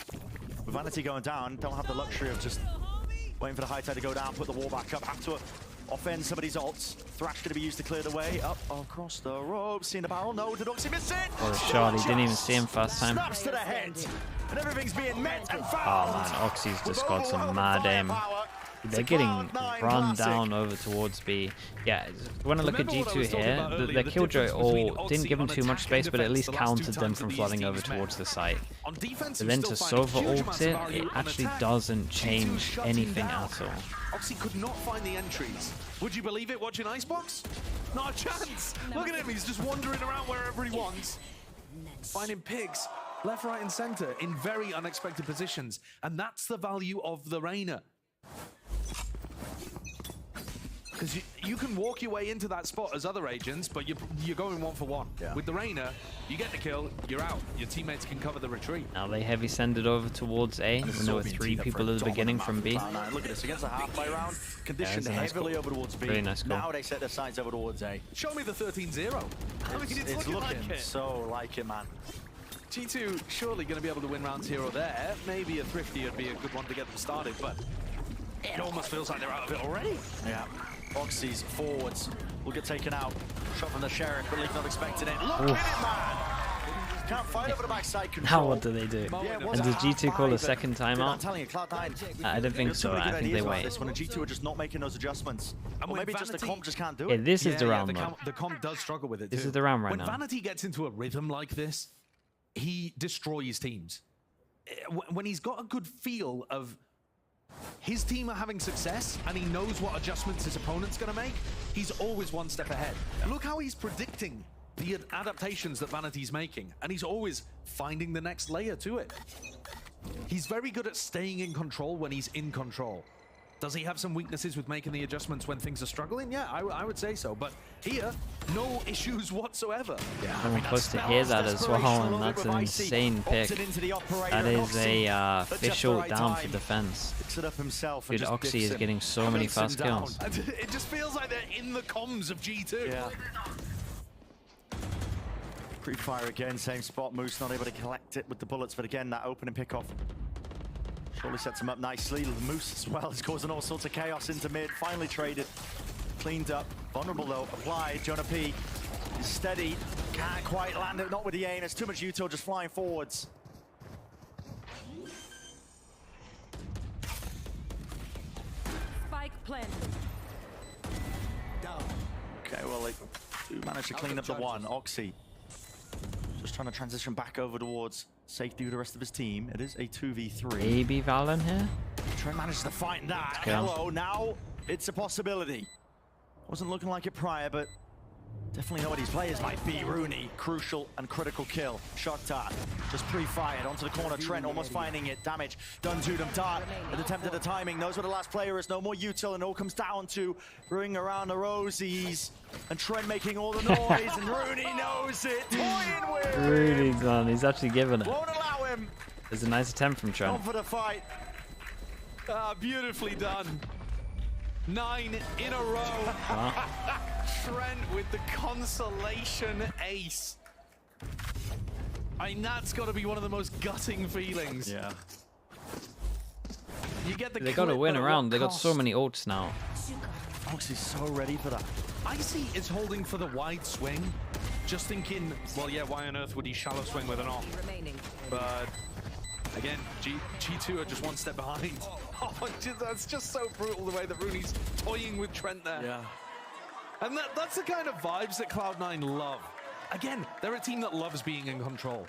With Vanity going down, don't have the luxury of just waiting for the high tide to go down, put the wall back up, have to offend some of these ults. Thrash going to be used to clear the way. Up across the rope, seeing the barrel. No, did Oxy miss it? What a shot, he didn't even see him first time. Snaps to the head, and everything's being met and found. Oh man, Oxy's just got some mad aim. They're getting run down over towards B. Yeah, when I look at G2 here, their Killjoy all didn't give them too much space, but at least countered them from flooding over towards the site. But then to Sova ult it actually doesn't change anything at all. Oxy could not find the entries. Would you believe it watching Icebox? Not a chance! Look at him, he's just wandering around wherever he wants. Finding pigs, left, right, and center in very unexpected positions. And that's the value of the Reyna. Because you can walk your way into that spot as other agents, but you're going 1-for-1. Yeah. With the Reyna, you get the kill, you're out. Your teammates can cover the retreat. Now they heavy send it over towards A when there were 3 people at the beginning from B. Look at this, against a halfway round, conditioned heavily over towards B. Really nice goal. Now they set their sights over towards A. Show me the 13-0. I mean, it's looking like it. So like it, man. G2 surely going to be able to win rounds here or there. Maybe a Thrifty would be a good one to get them started, but it almost feels like they're out of it already. Yeah. Oxy's forwards will get taken out. Shot from the Sheriff, but League not expecting it. Look at it, man! Can't fight over the backside control. Now what do they do? Yeah, and does G2 call a second timeout? I'm telling you, Cloud9. I don't think so. I think they wait. This one, and G2 are just not making those adjustments. Or maybe just the comp just can't do it. it. This is the round, the comp does struggle with it. This is the round right now. When Vanity gets into a rhythm like this, he destroys teams. When he's got a good feel of his team are having success and he knows what adjustments his opponent's going to make, he's always one step ahead. Look how he's predicting the adaptations that Vanity's making, and he's always finding the next layer to it. He's very good at staying in control when he's in control. Does he have some weaknesses with making the adjustments when things are struggling? Yeah, I would say so. But here, no issues whatsoever. Yeah, I'm close to hear that as well, and that's an insane pick. That is a official down for defense. Dude, Oxy is getting so many fast kills. It just feels like they're in the comms of G2. Yeah. Pre-fire again, same spot. Moose not able to collect it with the bullets, but again, that opening pickoff surely sets him up nicely. Moose as well is causing all sorts of chaos into mid. Finally traded, cleaned up. Vulnerable though, applied. Jonah P is steady. Can't quite land it, not with the aim. There's too much util just flying forwards. Spike planted. Okay, well, they do manage to clean up the one. Oxy just trying to transition back over towards safety with the rest of his team. It is a 2v3. Maybe Valen here? Trent managed to find that. Hello, now it's a possibility. Wasn't looking like it prior, but definitely know what his players might be. Rooney, crucial and critical kill. Shocked just pre-fired onto the corner. Trent almost finding it. Damage done to them. Dart with attempt at the timing. Knows where the last player is. No more util, and it all comes down to ring around the rosies. And Trent making all the noise, and Rooney knows it. Toying with Rooney's done. He's actually given it. Won't allow him. There's a nice attempt from Trent. On for the fight. Beautifully done. 9 in a row. Trent with the consolation ace. I mean, that's got to be one of the most gutting feelings. Yeah. You get the They got to win around. They got so many ults now. Oxy's so ready for that. Icy is holding for the wide swing, just thinking, well, yeah, why on earth would he shallow swing with an off? But again, G2 are just one step behind. Oh, that's just so brutal the way that Rooney's toying with Trent there. Yeah. And that's the kind of vibes that Cloud9 love. Again, they're a team that loves being in control.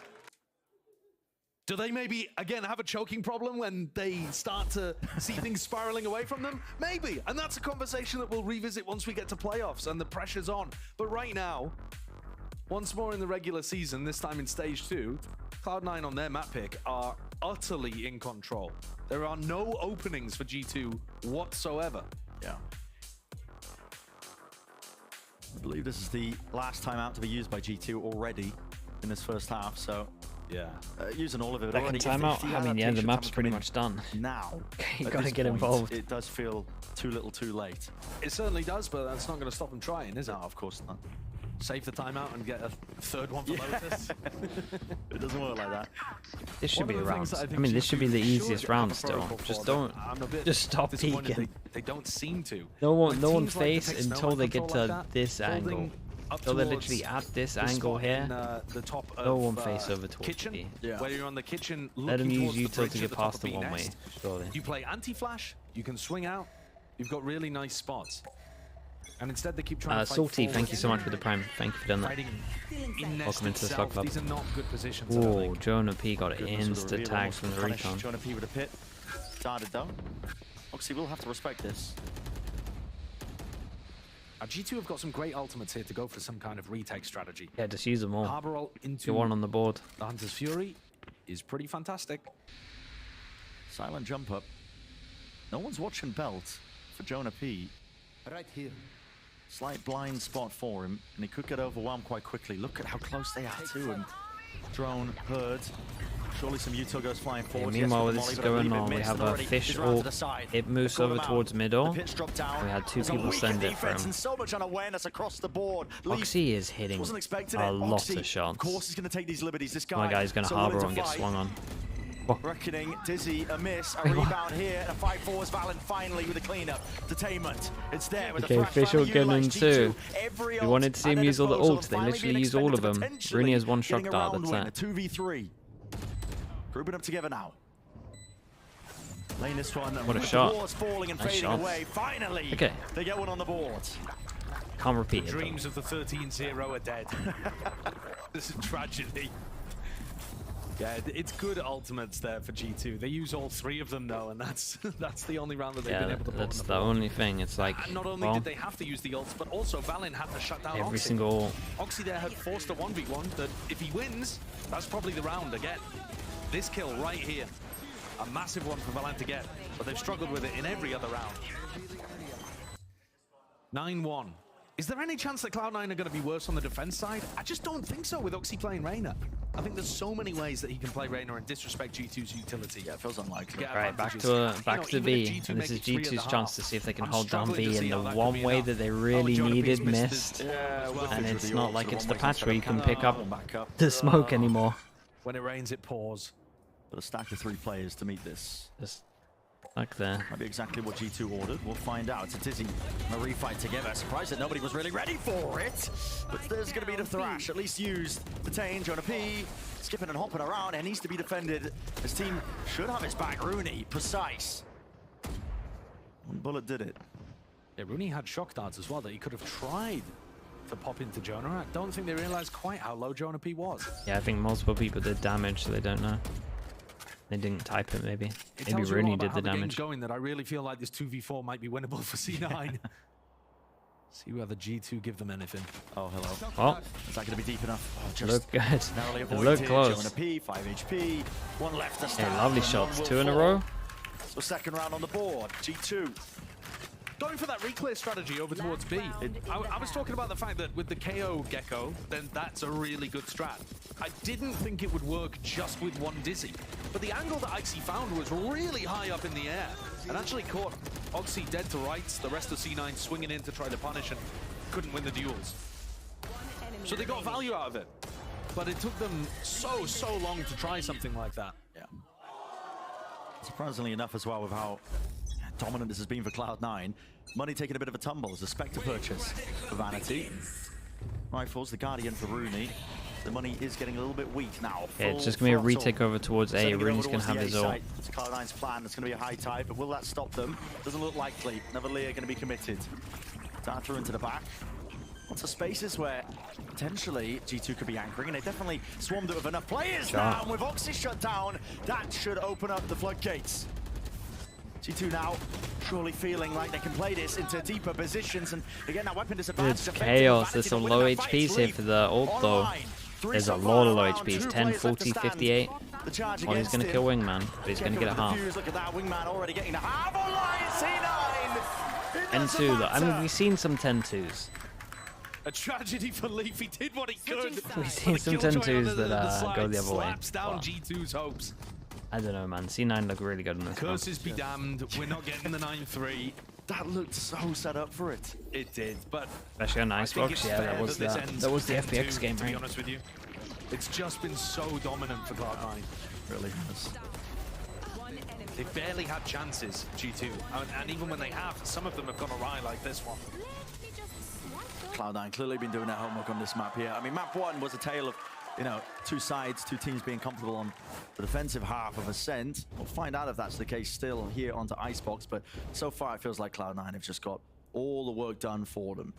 Do they maybe, again, have a choking problem when they start to see things spiraling away from them? Maybe, and that's a conversation that we'll revisit once we get to playoffs and the pressure's on. But right now, once more in the regular season, this time in Stage 2, Cloud9 on their map pick are utterly in control. There are no openings for G2 whatsoever. Yeah. I believe this is the last time out to be used by G2 already in this first half, so yeah, using all of it. Second timeout. I mean, yeah, the map's pretty much done. Now, you gotta get involved. It does feel too little, too late. It certainly does, but that's not going to stop them trying, is it? No, of course not. Save the timeout and get a third one for Lotus. It doesn't work like that. This should be a round. I mean, this should be the easiest round still. Just don't. Just stop peeking. They don't seem to. No one face until they get to this angle. So they're literally at this angle here. No one face over towards kitchen, where you're on the kitchen. Let them use util to get past the one way. Surely. You play anti-flash. You can swing out. You've got really nice spots. And instead they keep trying to fight Salty, thank you so much for the prime. Thank you for doing that. Welcome into the Slug Club. These are not good positions. Oh, Jonah P got insta tags from the recon. Jonah P with a pit. Started down. Obviously, we'll have to respect this. G2 have got some great ultimates here to go for some kind of retake strategy. Yeah, just use them all. Harbor ult into get one on the board. The Hunter's Fury is pretty fantastic. Silent jump up. No one's watching Belt for Jonah P. Right here. Slight blind spot for him, and he could get overwhelmed quite quickly. Look at how close they are to him. Drone, heard. Surely some util goes flying forward. Meanwhile, this is going on. We have a fish ult. It moves over towards middle. We had two people send it for him. Oxy is hitting a lot of shots. Of course, he's going to take these liberties. This guy. My guy's going to harbor and get swung on. Oh. Reckoning, Dizzy, a miss, a rebound here, and a fight forwards. Valen finally with a cleanup. Detainment, it's there with okay, fish ult getting too. We wanted to see him use all the ults. They literally use all of them. Rooney has one shock dart, that's it. 2v3. Grouping up together now. Laying this one. What a shot. Nice shot. Finally, okay. They get one on the board. Can't repeat it. Dreams of the 13-0 are dead. This is tragedy. Yeah, it's good ultimates there for G2. They use all three of them though, and that's the only round that they've been able to put that's on the only thing. It's like, and not only did they have to use the ults, but also Valen had to shut down every Oxy. Single Oxy there had forced a 1v1 that if he wins, that's probably the round again. This kill right here, a massive one for Valen to get, but they've struggled with it in every other round. 9-1. Is there any chance that Cloud9 are going to be worse on the defense side? I just don't think so with Oxy playing Reyna. I think there's so many ways that he can play Reyna and disrespect G2's utility. Yeah, it feels unlikely. Right, back to B, and this is G2's chance to see if they can hold down B, and the one way that they really needed missed, and it's not like it's the patch where you can pick up the smoke anymore. When it rains, it pours. But a stack of 3 players to meet this. Just like there. Might be exactly what G2 ordered. We'll find out. It's a Dizzy and a refight together. Surprised that nobody was really ready for it. But there's going to be the thrash, at least used. Detain, Jonah P, skipping and hopping around. It needs to be defended. This team should have its back. Rooney, precise. One bullet did it. Yeah, Rooney had shock darts as well that he could have tried to pop into Jonah. I don't think they realized quite how low Jonah P was. Yeah, I think multiple people did damage, so they don't know. They didn't type it, maybe. Maybe Rooney did the damage. Going that I really feel like this 2v4 might be winnable for C9. See whether G2 give them anything. Oh, hello. Oh. Is that going to be deep enough? Oh, just look good. Look close. Jonah P, 5 HP, 1 left to start. Hey, lovely shots. 2 in a row. So second round on the board. G2. Going for that reclear strategy over towards B. I was talking about the fact that with the KO Gecko, then that's a really good strat. I didn't think it would work just with one Dizzy, but the angle that Oxy found was really high up in the air and actually caught Oxy dead to rights, the rest of C9 swinging in to try to punish and couldn't win the duels. So they got value out of it, but it took them so long to try something like that. Yeah. Surprisingly enough as well with how dominant this has been for Cloud9. Money taking a bit of a tumble as a Spectre purchase for Vanity. Rifles, the Guardian for Rooney. The money is getting a little bit weak now. Yeah, it's just going to be a retake over towards A. Rooney's going to have his ult. It's Cloud9's plan. It's going to be a high tide, but will that stop them? Doesn't look likely. Neverlear going to be committed. Data into the back. Lots of spaces where potentially G2 could be anchoring, and they definitely swarmed it with enough players now. And with Oxy shut down, that should open up the floodgates. G2 now surely feeling like they can play this into deeper positions, and again that weapon disadvantage. It's chaos. There's some low HPs here for the ult though. There's a lot of low HPs. 10, 40, 58. Oh, he's going to kill Wingman, but he's going to get a half. Look at that, Wingman already getting the half online. C9. 10-2 though. I mean, we've seen some 10-2s. A tragedy for Leaf. He did what he could. We've seen some 10-2s that go the other way. Slaps down G2's hopes. I don't know, man. C9 look really good in this. Curses be damned. We're not getting the 9-3. That looked so set up for it. It did, but especially on Icebox. Yeah, that was the FPX game, to be honest with you. It's just been so dominant for Cloud9. Really has. They've barely had chances, G2, and even when they have, some of them have gone awry like this one. Cloud9 clearly been doing their homework on this map here. I mean, map 1 was a tale of, you know, 2 sides, 2 teams being comfortable on the defensive half of Ascent. We'll find out if that's the case still here onto Icebox, but so far it feels like Cloud9 have just got all the work done for them.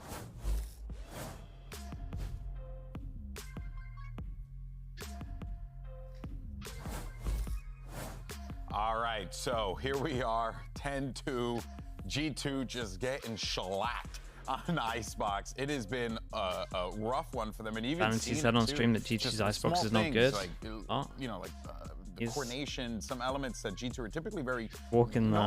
All right, so here we are, 10-2. G2 just getting shellacked on Icebox. It has been a rough one for them, and even Fancy said on stream that G2's Icebox is not good. Like, oh. You know, like the coordination, some elements that G2 are typically very walking the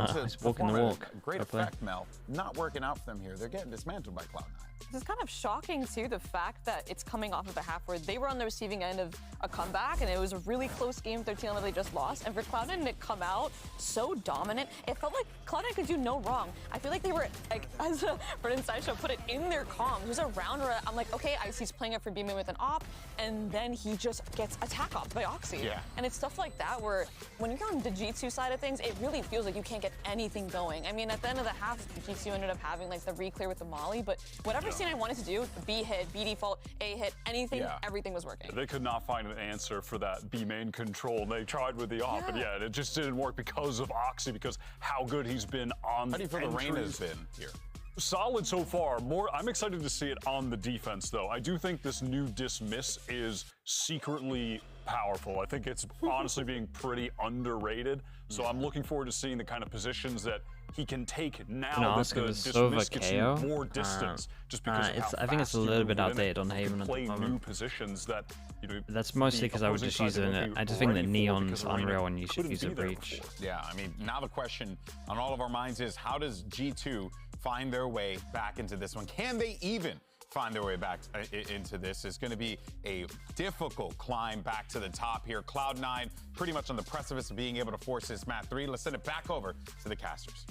walk. Great effect, Mel. Not working out for them here. They're getting dismantled by Cloud9. This is kind of shocking, too, the fact that it's coming off of a half where they were on the receiving end of a comeback, and it was a really close game, 13-11, they just lost. And for Cloud9 to come out so dominant, it felt like Cloud9 could do no wrong. I feel like they were, like, as Brendan Sideshow put it, in their comms. There's a round where I'm like, okay, Icy's playing up for B-main with an op, and then he just gets attack opped by Oxy. Yeah. And it's stuff like that where when you're on the G2 side of things, it really feels like you can't get anything going. I mean, at the end of the half, G2 ended up having, like, the re-clear with the Molly, but whatever C9 wanted to do, B hit, B default, A hit, anything, everything was working. They could not find an answer for that B main control. They tried with the op, and it just didn't work because of Oxy, because how good he's been on the How do you feel the rain has been here? Solid so far. I'm excited to see it on the defense, though. I do think this new dismiss is secretly powerful. I think it's honestly being pretty underrated. So I'm looking forward to seeing the kind of positions that he can take now that the dismiss gets you more distance. Just because I think it's a little bit outdated on Haven at the moment. New positions that, you know, that's mostly because I would just use it in it. I just think that Neon's unreal and you should use a breach. Yeah, I mean, now the question on all of our minds is, how does G2 find their way back into this one? Can they even find their way back into this? It's going to be a difficult climb back to the top here. Cloud9 pretty much on the precipice of being able to force this map 3. Let's send it back over to the casters.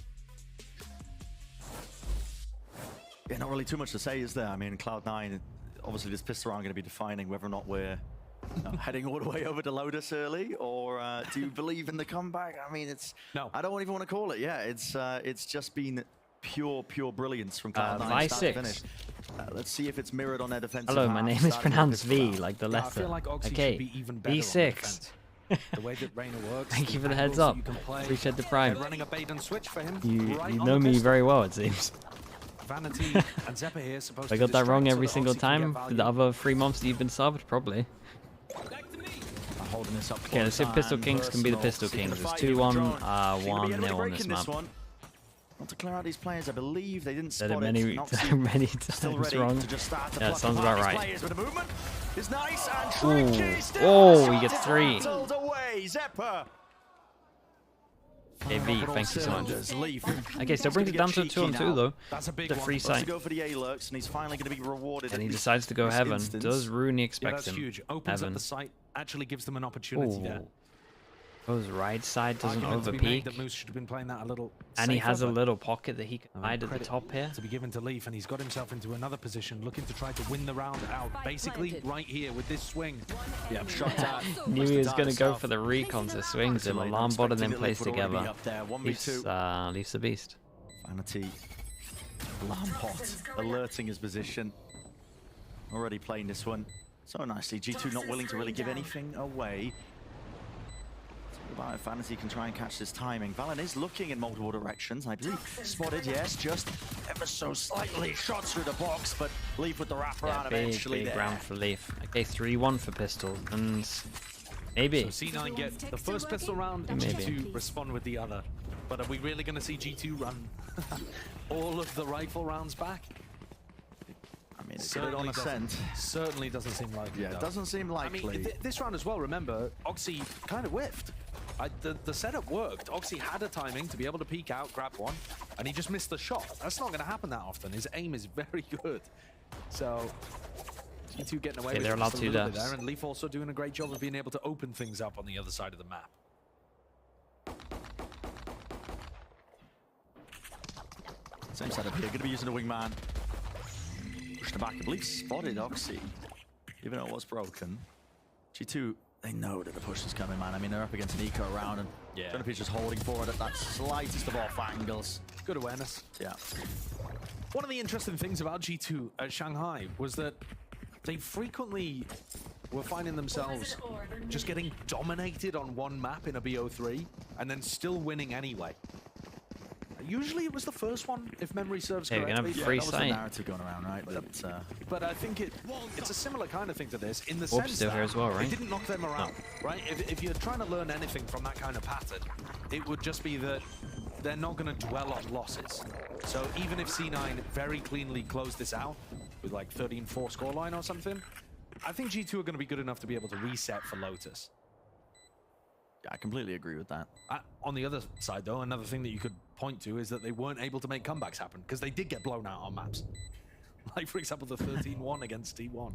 Yeah, not really too much to say, is there? I mean, Cloud9, obviously this pistol round going to be defining whether or not we're heading all the way over to Lotus early, or do you believe in the comeback? I mean, it's no. I don't even want to call it. Yeah, it's just been pure brilliance from Cloud9 start to finish. Let's see if it's mirrored on their defensive. Hello, my name is pronounced V, like the letter. I feel like Oxy okay, should be even better V6. The way that Reina works. Thank you for the heads up. Appreciate the prime. Running a bait and switch for him. You know me very well, it seems. Vanity and Zeppa here supposed I got that wrong every single time for the other 3 months that you've been subbed, probably. Holding this up. Okay, let's see if Pistol Kings can be the Pistol Kings. It's 2-1, 1-0 on this map. Want to clear out these players, I believe they didn't Said spot it many times wrong. Yeah, sounds about right. Oh, he gets 3. Okay, V, thank you so much. Okay, so brings it down to a 2-on-2 though. That's a big the free site. Go for the A-lurks, and he's finally going to be rewarded. And he decides to go Heaven. Does Rooney expect that's him? Huge. Opens up the site, actually gives them an opportunity there. Goes right side, doesn't overpeak. That Moose should have been playing that a little and he has a little pocket that he can hide at the top here. To be given to Leaf, and he's got himself into another position, looking to try to win the round out. Basically, right here with this swing. Yeah, I'm shot at. Knew he was going to go for the recons. The swings him. Alarm bot and then plays together. Leaf's a beast. Vanity. Alarm bot alerting his position. Already playing this one so nicely. G2 not willing to really give anything away. If Vanity can try and catch this timing. Valen is looking in multiple directions. I believe spotted, yes, just ever so slightly shot through the box, but Leaf with the wraparound eventually big there. round for Leaf. Okay, 3-1 for Pistol, and maybe. So C9 get the first pistol round and G2 respond with the other. But are we really going to see G2 run all of the rifle rounds back? I mean, it's on ascent. Certainly doesn't seem likely. Yeah, it doesn't seem likely. I mean, this round as well, remember, Oxy kind of whiffed. The setup worked. Oxy had a timing to be able to peek out, grab one, and he just missed the shot. That's not going to happen that often. His aim is very good. So, G2 getting away with they're allowed to there, and Leaf also doing a great job of being able to open things up on the other side of the map. Same setup here. Going to be using the wingman. Push the back. I believe spotted Oxy, even though it was broken. G2. They know that the push is coming, man. I mean, they're up against Nico around, and Jonapi's just holding forward at that slightest of off angles. Good awareness. Yeah. One of the interesting things about G2 at Shanghai was that they frequently were finding themselves just getting dominated on one map in a BO3 and then still winning anyway. Usually it was the first one, if memory serves correctly. You're gonna have free that was the sight. narrative going around, right? But I think it's a similar kind of thing to this, in the sense still here as well, right? it didn't knock them around, right? If you're trying to learn anything from that kind of pattern, it would just be that they're not going to dwell on losses. So even if C9 very cleanly closed this out with like 13-4 scoreline or something, I think G2 are going to be good enough to be able to reset for Lotus. I completely agree with that. On the other side, though, another thing that you could point to is that they weren't able to make comebacks happen because they did get blown out on maps. Like, for example, the 13-1 against T1.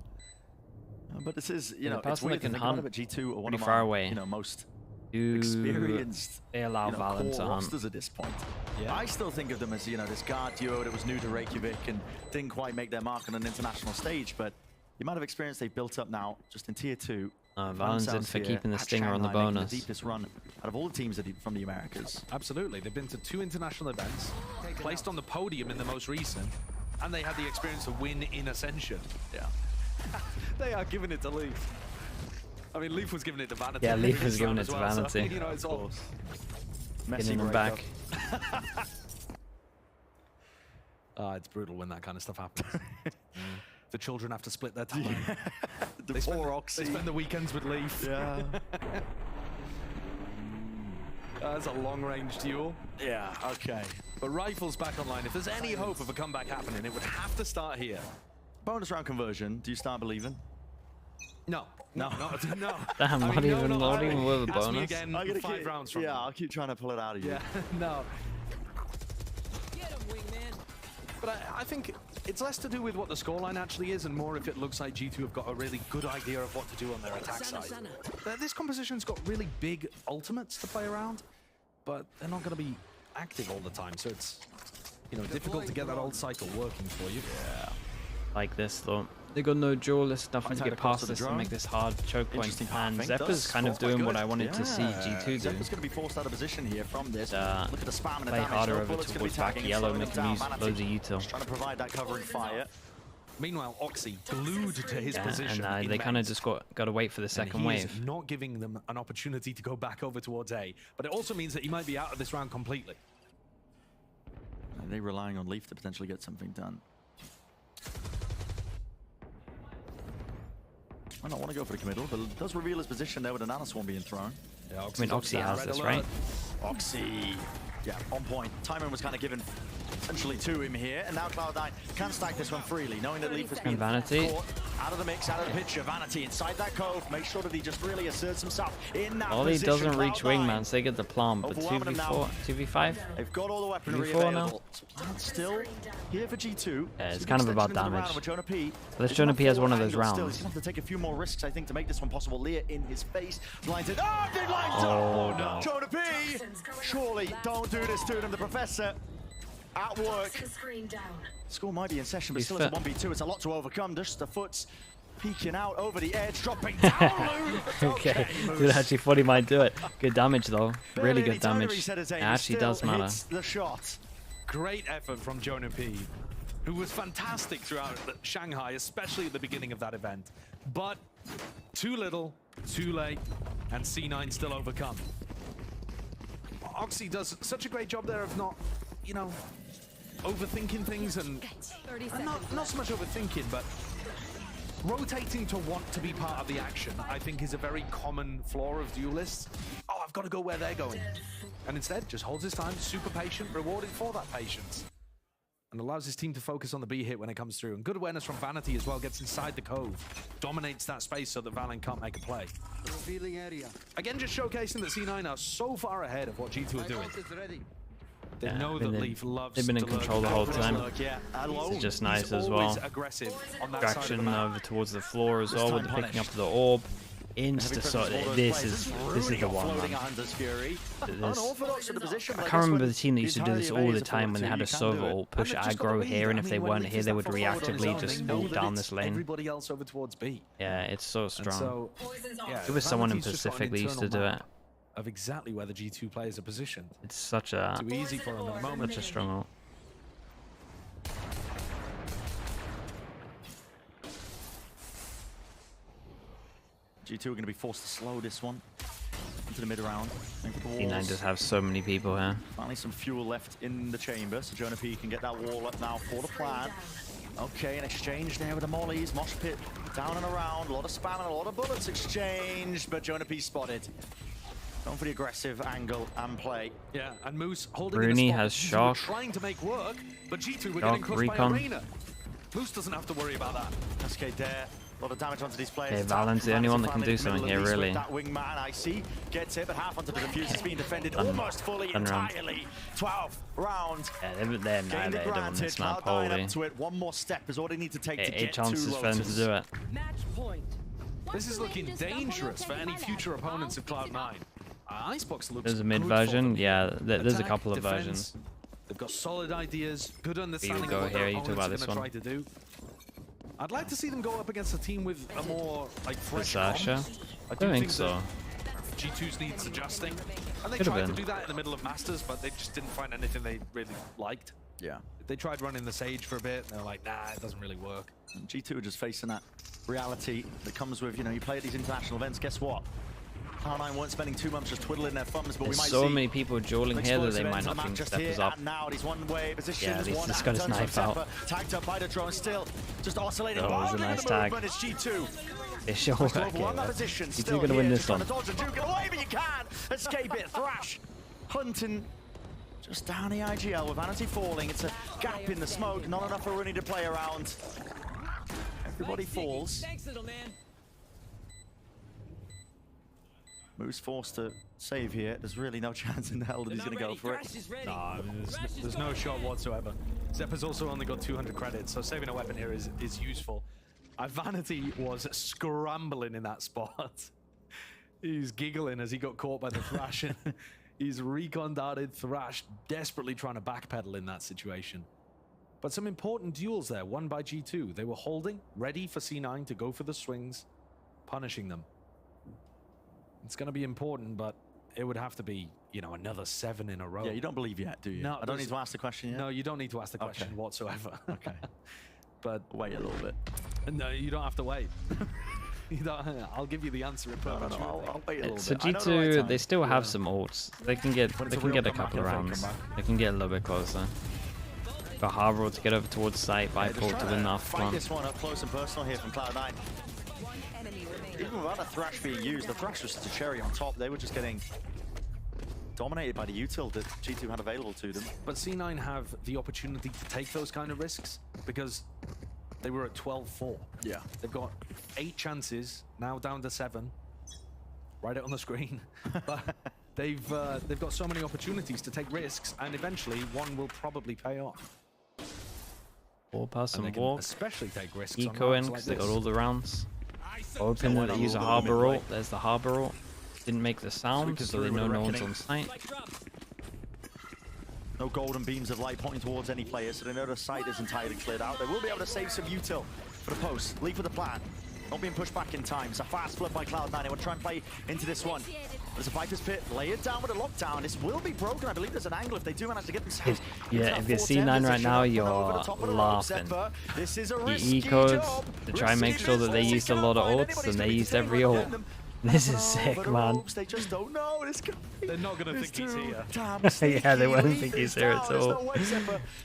But this is, you know, it's weird to think about it, but G2 are one of far our, away. you know, most experienced they allow Valen to hunt rosters at this point. Yeah. I still think of them as, you know, this guard duo that was new to Reykjavik and didn't quite make their mark on an international stage, but the amount of experience they've built up now, just in Tier 2. Valen's in for keeping the stinger on the bonus. The deepest run out of all the teams from the Americas. Absolutely. They've been to 2 international events, placed on the podium in the most recent, and they had the experience to win in Ascension. Yeah. They are giving it to Leaf. I mean, Leaf was giving it to Vanity. Yeah, Leaf was giving it to Vanity. So, you know, it's all getting them back. It's brutal when that kind of stuff happens. The children have to split their time. They spend the weekends with Leaf. Yeah. That's a long-range duel. Yeah, okay. But Rifle's back online. If there's any hope of a comeback happening, it would have to start here. Bonus round conversion. Do you start believing? No. No. Damn, not even with a bonus. Ask me again 5 rounds from now. I'll keep trying to pull it out of you. Yeah, no. But I think it's less to do with what the scoreline actually is and more if it looks like G2 have got a really good idea of what to do on their attack side. This composition's got really big ultimates to play around, but they're not going to be active all the time, so it's, you know, difficult to get that old cycle working for you. Yeah. Like this, though. They got no duelist, nothing to get past this and make this hard choke point. And Zeppa's kind of doing what I wanted to see G2 do. Zeppa's going to be forced out of position here from this. Look at the spam and the play damage. harder over towards back yellow, make them use loads of util. Trying to provide that covering fire. Meanwhile, Oxy glued to his position. And they kind of just got to wait for the second wave. Not giving them an opportunity to go back over towards A, but it also means that he might be out of this round completely. Are they relying on Leaf to potentially get something done? I don't want to go for the committal, but it does reveal his position there with a nanoswarm being thrown. Yeah, I mean, Oxy has this, right? Oxy, yeah, on point. Timing was kind of given essentially to him here, and now Cloud9 can stack this one freely, knowing that Leaf has been caught out of the mix, out of the picture. Vanity inside that cove, make sure that he just really asserts himself in that Well, he position. doesn't reach wingman, so they get the plant, but 2v4, 2v5? They've got all the weaponry available. And still here for G2. Yeah, it's kind of about damage. Jonah P. But this Jonah P has one of those rounds. Still, he's going to have to take a few more risks, I think, to make this one possible. Leah in his face. Blinded. Oh, no. Jonah P. Surely don't do this to him. The professor at work. Score might be in session, but still it's a 1v2. It's a lot to overcome. Just the foots peeking out over the edge, dropping down. Okay, dude, actually thought he might do it. Good damage, though. Really good damage. It actually does matter. The shot. Great effort from Jonah P, who was fantastic throughout Shanghai, especially at the beginning of that event. But too little, too late, and C9 still overcome. Oxy does such a great job there of not, you know, overthinking things and not so much overthinking, but rotating to want to be part of the action, I think, is a very common flaw of duelists. Oh, I've got to go where they're going. And instead, just holds his time, super patient, rewarded for that patience. And allows his team to focus on the B hit when it comes through. And good awareness from Vanity as well, gets inside the cove, dominates that space so that Valen can't make a play. Revealing area. Again, just showcasing that C9 are so far ahead of what G2 are doing. They know that Leaf loves they've been in control the whole time. It's just nice as well. Aggressive on that Traction over towards the floor as well with the picking up of the orb. This is the one, man. I can't remember the team that used to do this all the time when they had a Sova ult, push aggro here, and if they weren't here, they would reactively just ult down this lane. Everybody else over towards B. Yeah, it's so strong. So, it was someone in Pacific that used to do it. Of exactly where the G2 players are positioned. It's such a too easy for them at the moment. Such a strong ult. G2 are going to be forced to slow this one into the mid-round. C9 does have so many people here. Finally some fuel left in the chamber, so Jonah P can get that wall up now for the plan. Okay, an exchange there with the mollies. Mosh pit down and around. A lot of spam and a lot of bullets exchanged, but Jonah P spotted. Going for the aggressive angle and play. Yeah, and Moose holding Rooney in a spot has shock. Trying to make work, but G2 were getting crushed by Arena. Moose doesn't have to worry about that. Cascade there. A lot of damage onto these players. Okay, Valen's the only one that can do something here, really. That wingman, I see, gets it, but half onto the defuse is being defended almost fully, entirely. 12 rounds. Yeah, they're annihilated on this map, holy. One more step is all they need to take to get 8 chances for them to do it. This is looking dangerous for any future opponents of Cloud9. Icebox looks There's a mid version, yeah, there's a couple of versions. They've got solid ideas, good understanding go of what here, their you talk opponents about are going this to try to do. I'd like to see them go up against a team with a more like fresh Sasha? I don't think so. G2's needs adjusting. And they tried to do that in the middle of Masters, but they just didn't find anything they really liked. Yeah. They tried running the Sage for a bit, and they're like, nah, it doesn't really work. And G2 are just facing that reality that comes with, you know, you play at these international events, guess what? Cloud9 weren't spending 2 months just twiddling their thumbs, but There's we might so see many people dueling here that they might not think Stepper's up. Now he's one way position. Yeah, he's got his knife out. Tagged up by the drone, still just oscillating. Oh, it was a nice tag. It's G2. It's sure. Okay, G2 gonna win this one. Get away, but you can escape it. Thrash hunting just down the IGL with Vanity falling. It's a gap in the smoke, not enough for Rooney to play around. Everybody falls. Thanks, little man. Moose forced to save here. There's really no chance in hell that he's going to go for it. No, I mean, there's no shot whatsoever. Zeppa's also only got 200 credits, so saving a weapon here is useful. Vanity was scrambling in that spot. He's giggling as he got caught by the Thrash. He's recon darted Thrash, desperately trying to backpedal in that situation. But some important duels there, won by G2. They were holding, ready for C9 to go for the swings, punishing them. It's going to be important, but it would have to be, you know, another 7 in a row. Yeah, you don't believe yet, do you? No, I don't need to ask the question yet? No, you don't need to ask the question whatsoever. Okay. But wait a little bit. No, you don't have to wait. You don't, I'll give you the answer in perpetuity. I'll wait a little bit. So G2, they still have some ults. They can get a couple of rounds. They can get a little bit closer. Got Harbor to get over towards site, Viper to win off. Fight this one up close and personal here from Cloud9. Even without a Thrash being used, the Thrash was just a cherry on top. They were just getting dominated by the util that G2 had available to them. But C9 have the opportunity to take those kind of risks because they were at 12-4. Yeah. They've got 8 chances, now down to 7. Write it on the screen. But they've got so many opportunities to take risks, and eventually one will probably pay off. Or pass some walk. walk. Especially take risks. Eco in because they got all the rounds. Open and they use a Harbor ult. There's the Harbor ult. Didn't make the sound, so they know no one's on site. No golden beams of light pointing towards any player, so they know the site is entirely cleared out. They will be able to save some util for the post. Leave for the plan. Not being pushed back in time. It's a fast flip by Cloud9. They want to try and play into this one. There's a Viper's Pit. Lay it down with a lockdown. This will be broken. I believe there's an angle if they do manage to get themselves. Yeah, if you're C9 right now, you're laughing. This is a The E-codes to try and make sure that they used a lot of ults, and they used every ult. This is sick, man. They just don't know. They're not going to think he's here. Yeah, they won't think he's here at all.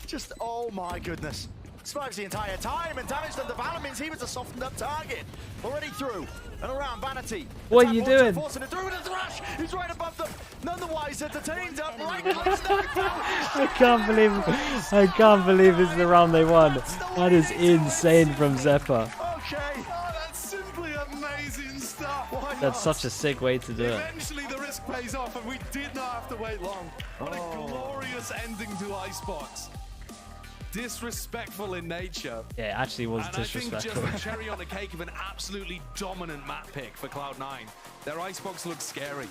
Just, oh my goodness. Survives the entire time and damaged them. The Valor means he was a softened up target. Already through and around Vanity. What are you doing? Forcing it through with a Thrash. He's right above them. None the wiser. Detained up. Right I can't believe this is the round they won. That is insane from Zeppa. Okay. Oh, that's simply amazing stuff. That's such a sick way to do it. Eventually the risk pays off and we did not have to wait long. What a glorious ending to Icebox. Disrespectful in nature. Yeah, it actually was disrespectful. I think just the cherry on the cake of an absolutely dominant map pick for Cloud9. Their Icebox looks scary.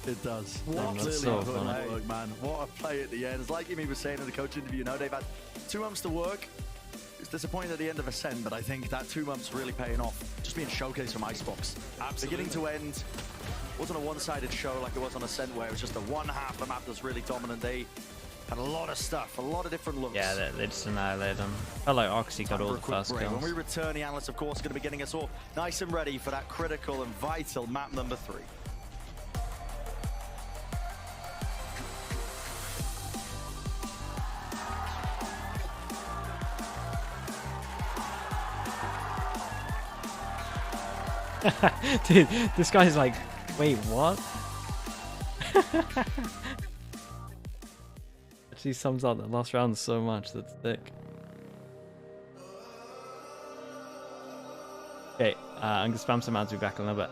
It does. What so funny. Work, man. What a play at the end. It's like Imi was saying in the coach interview, they've had 2 months to work. It's disappointing at the end of Ascent, but I think that 2 months really paying off. Just being showcased from Icebox. Absolutely. Beginning to end. Wasn't a one-sided show like it was on Ascent, where it was just the one half of the map that's really dominant. They had a lot of stuff, a lot of different looks. Yeah, they just annihilated them. Felt like Oxy got all the first kills. When we return, the analyst, of course, going to be getting us all nice and ready for that critical and vital map number 3. Dude, this guy's like, wait, what? Actually sums up the last round so much. That's thick. Okay, I'm going to spam some ads. Be back in a little bit.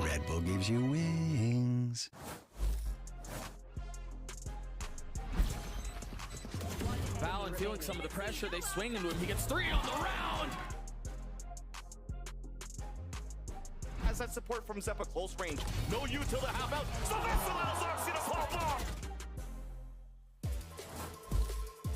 Red Bull gives you wings. Valen feeling some of the pressure. They swing into him. He gets 3 on the round. Has that support from Zeppa close range. No you till the half out. So this allows Oxy to pop off.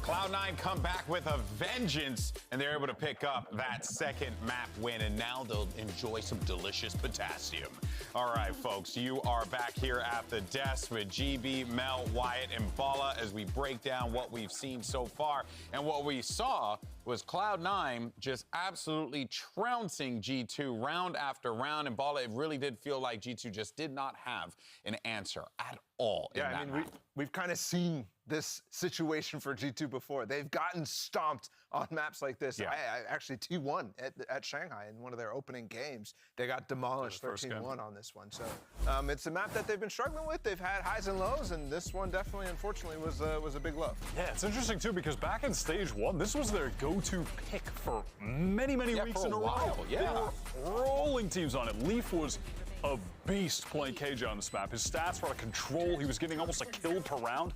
Cloud9 come back with a vengeance, and they're able to pick up that second map win, and now they'll enjoy some delicious potassium. All right, folks, you are back here at the desk with GB, Mel, Wyatt, and Bala as we break down what we've seen so far. And what we saw was Cloud9 just absolutely trouncing G2 round after round. And Bala, it really did feel like G2 just did not have an answer at all. Yeah, I mean, we've kind of seen this situation for G2 before. They've gotten stomped on maps like this. Yeah. I actually T1 at Shanghai in one of their opening games. They got demolished 13-1 on this one. So it's a map that they've been struggling with. They've had highs and lows, and this one definitely, unfortunately, was a big low. Yeah, it's interesting too because back in stage 1, this was their go-to pick for many weeks in a row. Yeah. They were rolling teams on it. Leaf was a beast playing KJ on this map. His stats were out of control. He was getting almost a kill per round.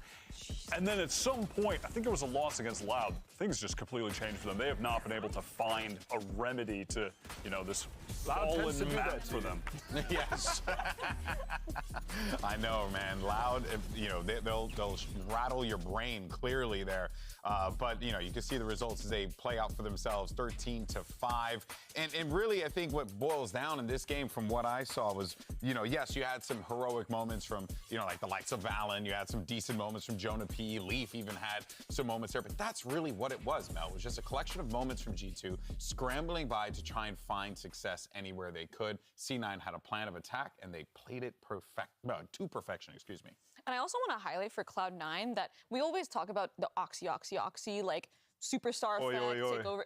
And then at some point, I think it was a loss against Loud, things just completely changed for them. They have not been able to find a remedy to, you know, this fallen map for them. Yes. I know, man. Loud, you know, they'll rattle your brain clearly there. But, you know, you can see the results as they play out for themselves, 13-5. And really, I think what boils down in this game from what I saw was, you know, yes, you had some heroic moments from, you know, like the likes of Valen. You had some decent moments from Jonah P. Leaf even had some moments there. But that's really what it was, Mel. It was just a collection of moments from G2 scrambling by to try and find success anywhere they could. C9 had a plan of attack, and they played it to perfection, excuse me. And I also want to highlight for Cloud9 that we always talk about the Oxy, like superstar effect, take over.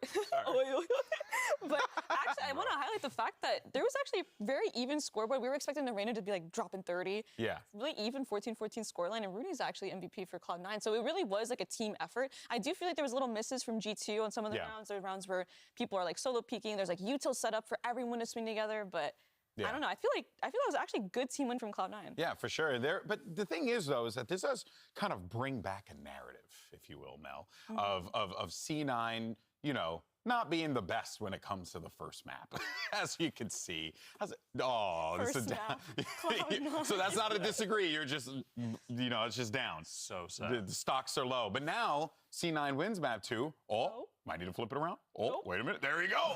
But actually, I want to highlight the fact that there was actually a very even scoreboard. We were expecting the Reina to be like dropping 30. Yeah. Really even 14-14 scoreline, and Rooney's actually MVP for Cloud9. So it really was like a team effort. I do feel like there was little misses from G2 on some of the rounds. There were rounds where people are like solo peeking. There's like util set up for everyone to swing together, but I don't know. I feel like it was actually a good team win from Cloud9. Yeah, for sure. But the thing is, though, is that this does kind of bring back a narrative, if you will, Mel, of C9, you know, not being the best when it comes to the first map, as you can see. This is down. So that's not a disagree. You're just, you know, it's just down. So sad. The stocks are low. But now C9 wins map 2. Might need to flip it around. Wait a minute. There you go.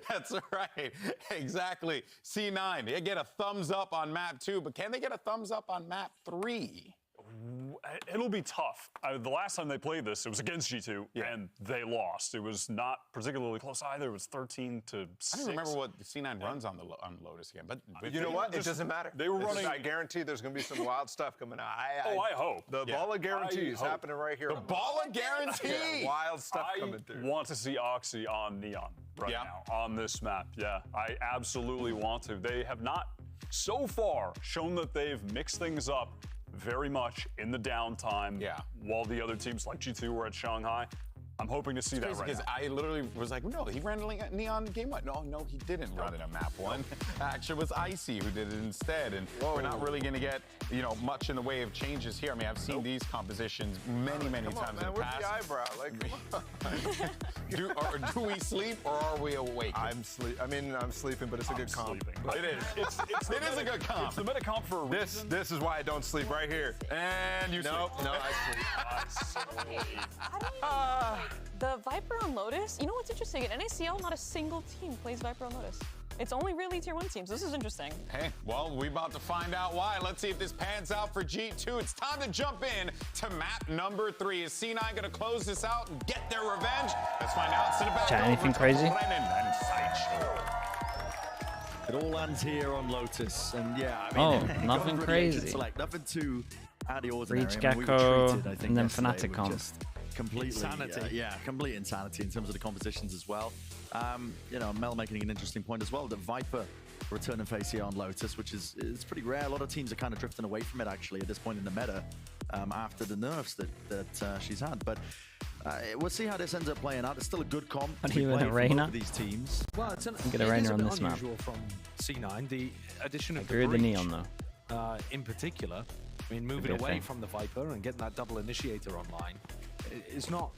That's right. Exactly. C9. They get a thumbs up on map 2, but can they get a thumbs up on map 3? It'll be tough. The last time they played this, it was against G2, and they lost. It was not particularly close either. It was 13-6. I don't remember what C9 runs on Lotus again, but you know what? It doesn't matter. They were running. I guarantee there's going to be some wild stuff coming out. I hope. The ball of guarantee is happening right here. The ball of guarantee. Wild stuff coming through. I want to see Oxy on Neon now on this map. Yeah, I absolutely want to. They have not so far shown that they've mixed things up very much in the downtime while the other teams like G2 were at Shanghai. I'm hoping to see that right now. Because I literally was like, no, he ran Neon game 1. No, he didn't run it on map 1. Actually, it was Icy who did it instead. And we're not really going to get, you know, much in the way of changes here. I mean, I've seen these compositions many times in the past. Where's the eyebrow? Like, do we sleep or are we awake? I'm sleeping, but it's a good comp. It is. It is a good comp. It's the meta comp for a reason. This is why I don't sleep right here. And you sleep. No, I sleep. The Viper on Lotus, you know what's interesting? In NACL, not a single team plays Viper on Lotus. It's only really tier 1 teams. This is interesting. Hey, well, we're about to find out why. Let's see if this pans out for G2. It's time to jump in to map number 3. Is C9 going to close this out and get their revenge? Let's find out. Sit back. Anything crazy? It all lands here on Lotus, and I mean, nothing crazy. Nothing too out of the ordinary. Breach Gecko, and then Fnatic on. Complete insanity. Complete insanity in terms of the compositions as well. You know, Mel making an interesting point as well. The Viper return and face here on Lotus, which is pretty rare. A lot of teams are kind of drifting away from it actually at this point in the meta after the nerfs that she's had. But we'll see how this ends up playing out. It's still a good comp. What are you in a Reina? These teams. Well, it's get a Reina on this map. From C9, the addition of the Neon though. In particular, I mean, moving away from the Viper and getting that double initiator online is not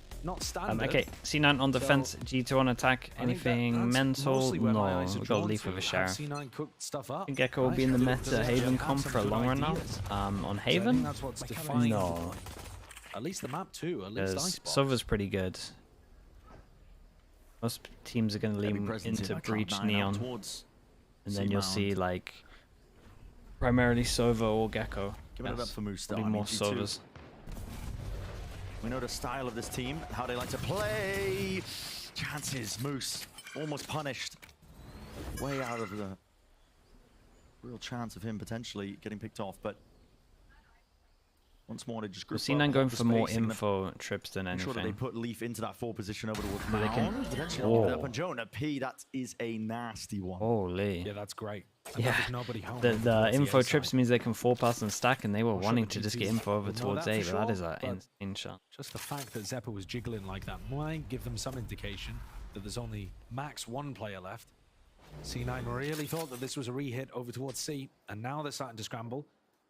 standard. Okay, C9 on defense, G2 on attack. Anything mental? No, we've got Leaf with a Sheriff. C9 cooked stuff up. Gecko will be in the meta Haven comp for a long run now. On Haven? That's what's defining no. At least the map too, at least Icebox. Sova's pretty good. Most teams are going to lean into Breach Neon. And then you'll see like primarily Sova or Gecko. Giving it up for Moose though. Probably more Sovas. We know the style of this team, how they like to play. Chances, Moose, almost punished. Way out of the real chance of him potentially getting picked off, but Once more, they just group C9 going for more info trips than anything. Sure that they put Leaf into that 4 position over towards Mound. Potentially give it up on Jonah P. That is a nasty one. Holy. Yeah, that's great. Yeah. Nobody home The info trips means they can 4-pass and stack, and they were wanting to just get info over towards A, but that is an insane shot. Just the fact that Zeppa was jiggling like that might give them some indication that there's only max 1 player left. C9 really thought that this was a re-hit over towards C, and now they're starting to scramble.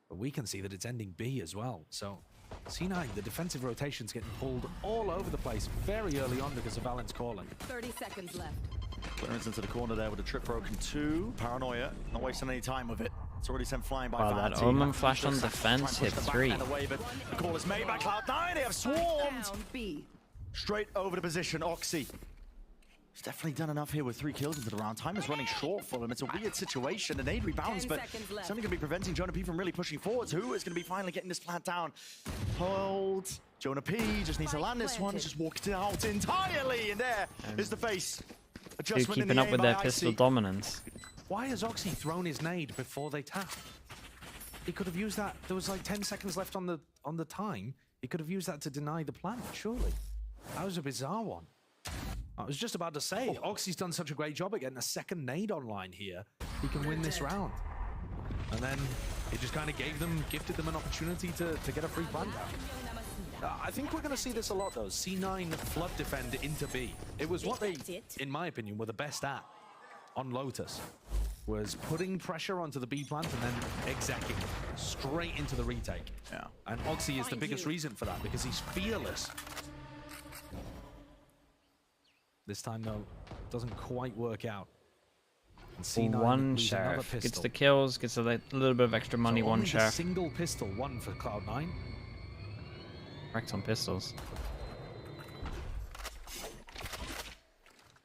But we can see that it's ending B as well. So C9, the defensive rotation's getting pulled all over the place very early on because of Valen's calling. 30 seconds left. Clearance into the corner there with a trip broken 2. Paranoia, not wasting any time with it. It's already sent flying by Vanity. That Omen flash on defense hit 3. Away, but the call is made by Cloud9. They have swarmed straight over the position. Oxy. He's definitely done enough here with 3 kills into the round. Time is running short for him. It's a weird situation. An 8 rebounds, but it's only going to be preventing Jonah P from really pushing forwards. Who is going to be finally getting this plant down? Hold. Jonah P just needs to land this one. He's just walked it out entirely. And there is the face. Adjustment keeping up with their pistol dominance. Why has Oxy thrown his nade before they tap? He could have used that. There was like 10 seconds left on the time. He could have used that to deny the plant, surely. That was a bizarre one. I was just about to say, Oxy's done such a great job at getting a second nade online here. He can win this round. And then it just kind of gifted them an opportunity to get a free plant down. I think we're going to see this a lot, though. C9 flood defend into B. It was what they, in my opinion, were the best at on Lotus. Was putting pressure onto the B plant and then execing straight into the retake. Yeah. And Oxy is the biggest reason for that, because he's fearless. This time, though, doesn't quite work out. C9 one sheriff gets the kills, gets a little bit of extra money. So one sheriff. Single pistol, 1 for Cloud9. Correct on pistols.